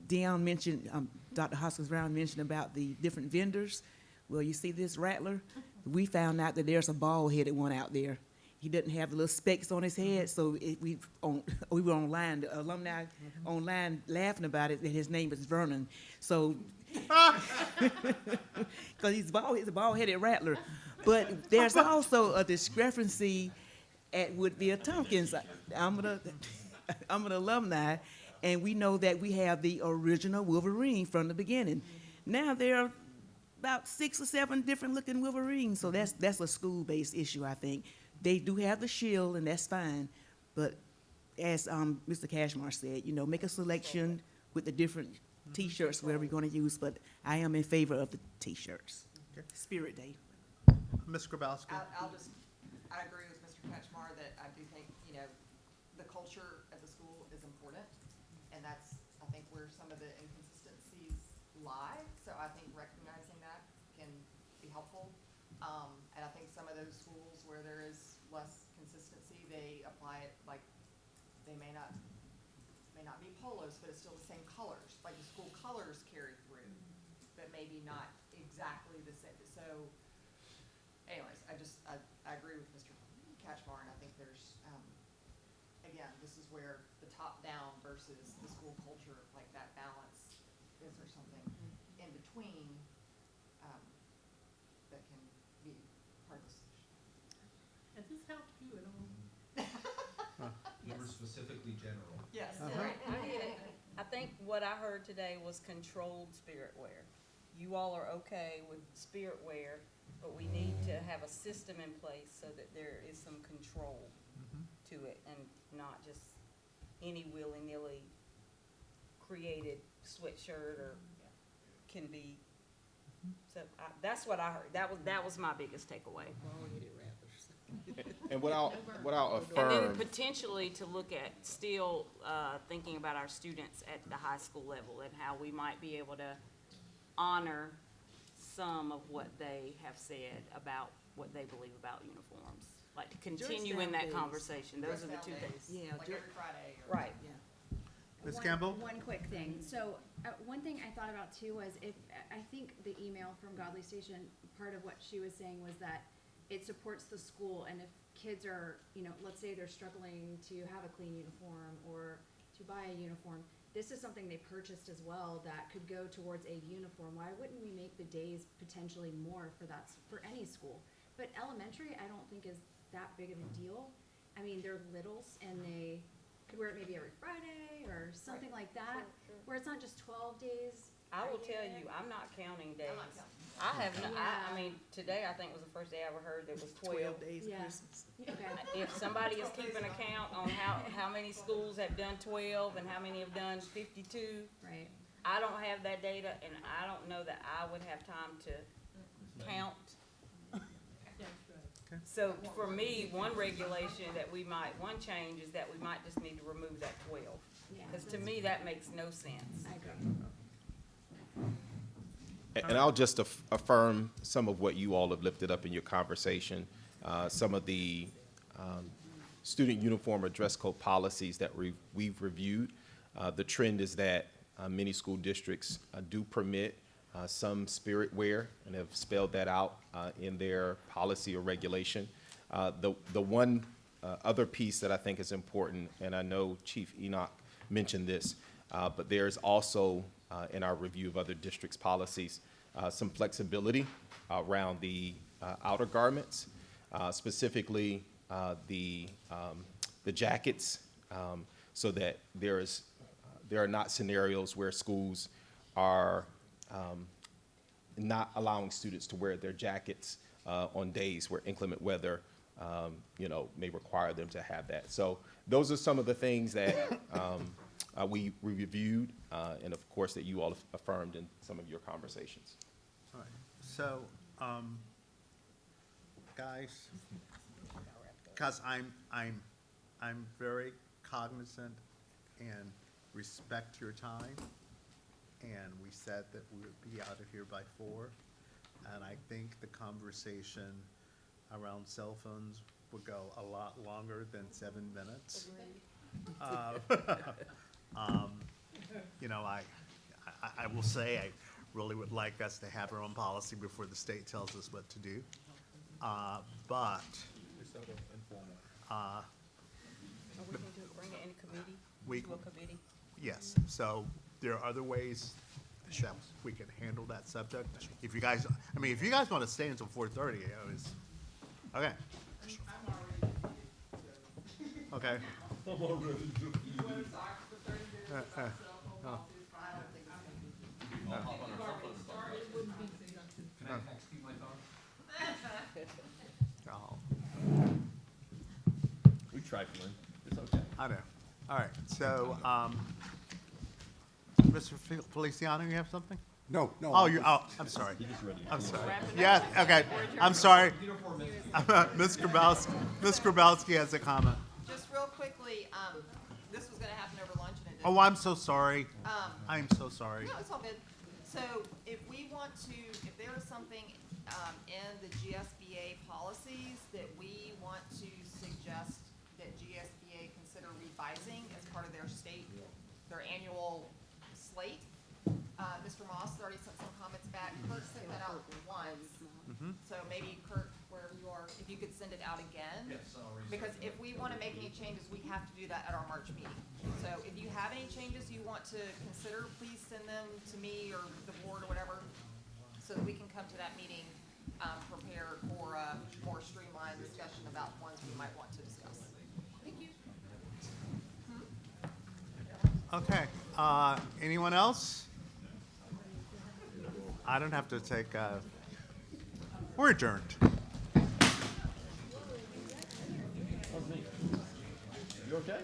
Dion mentioned, Dr. Hoskins Brown mentioned about the different vendors. Well, you see this Rattler? We found out that there's a bald-headed one out there. He doesn't have the little specks on his head, so we were online, the alumni online laughing about it, that his name is Vernon. So, because he's a bald-headed Rattler. But there's also a discrepancy at Woodville Tompkins. I'm an alumni, and we know that we have the original Wolverine from the beginning. Now there are about 6 or 7 different looking Wolverines, so that's a school-based issue, I think. They do have the shield, and that's fine, but as Mr. Cashmore said, make a selection with the different T-shirts where we're going to use, but I am in favor of the T-shirts. Okay. Spirit Day. Ms. Grabowski? I agree with Mr. Ketchmar that I do think, the culture at the school is important, and that's, I think, where some of the inconsistencies lie. So I think recognizing that can be helpful. And I think some of those schools where there is less consistency, they apply it like they may not be polos, but it's still the same colors. Like the school colors carry through, but maybe not exactly the same. So, anyways, I agree with Mr. Catchmar, and I think there's again, this is where the top down versus the school culture, like that balance. Is there something in between that can be part of the solution? Has this helped you at all? You were specifically general. Yes. I think what I heard today was controlled spirit wear. You all are okay with spirit wear, but we need to have a system in place so that there is some control to it and not just any willy-nilly created sweatshirt or can be. So that's what I heard. That was my biggest takeaway. And what I'll And then affirm, potentially to look at still thinking about our students at the high school level and how we might be able to honor some of what they have said about what they believe about uniforms. Like to continue in that conversation. Those are the 2 days. Yeah, Like every Friday. Right. Ms. Campbell? One quick thing. So, one thing I thought about too was I think the email from Godly Station, part of what she was saying was that it supports the school, and if kids are, let's say they're struggling to have a clean uniform or to buy a uniform, this is something they purchased as well that could go towards a uniform. Why wouldn't we make the days potentially more for any school? But elementary, I don't think is that big of a deal. I mean, they're littles and they could wear it maybe every Friday or something like that, where it's not just 12 days. I will tell you, I'm not counting days. I'm not counting. I have no, Yeah. I mean, today I think was the first day I ever heard that was 12. 12 days of Yeah. Christmas. Okay. If somebody is keeping account on how many schools have done 12 and how many have done 52, Right. I don't have that data, and I don't know that I would have time to count. So for me, one change is that we might just need to remove that 12. Yeah. Because to me, that makes no sense. I agree. and I'll just affirm some of what you all have lifted up in your conversation. Some of the student uniform or dress code policies that we've reviewed. The trend is that many school districts do permit some spirit wear and have spelled that out in their policy or regulation. The one other piece that I think is important, and I know Chief Enoch mentioned this, but there's also in our review of other districts' policies some flexibility around the outer garments, specifically the jackets, so that there are not scenarios where schools are not allowing students to wear their jackets on days where inclement weather, may require them to have that. So those are some of the things that we reviewed, and of course that you all affirmed in some of your conversations. All right, so, guys, because I'm very cognizant and respect your time, and we said that we would be out of here by 4, and I think the conversation around cell phones would go a lot longer than 7 minutes. I will say, I really would like us to have our own policy before the state tells us what to do. But, Are we going to bring it in committee? We- To a committee? yes, so there are other ways that we can handle that subject. If you guys want to stay until 4:30, okay. Okay. I'm already Oh. We trifling. It's okay. I know. All right, so, Mr. Feliciano, you have something? No, no. I'm sorry. He just read it. I'm sorry. Yeah, okay, I'm sorry. Ms. Grabowski has a comment. Just real quickly, this was gonna happen over lunch and it didn't. Oh, I'm so sorry. Um, I'm so sorry. No, it's all good. So if there is something, in the GSBA policies that we want to suggest that GSBA consider revising as part of their annual slate, Mr. Moss has already sent some comments back. Kurt sent that out once. So maybe Kurt, wherever you are, if you could send it out again. Yes, I'll resend Because if we want to make any changes, we have to do that at our March meeting. So if you have any changes you want to consider, please send them to me or the board or whatever, so that we can come to that meeting, prepared for a more streamlined discussion about ones we might want to discuss. Thank you. Okay, anyone else? I don't have to take, we're adjourned. You okay?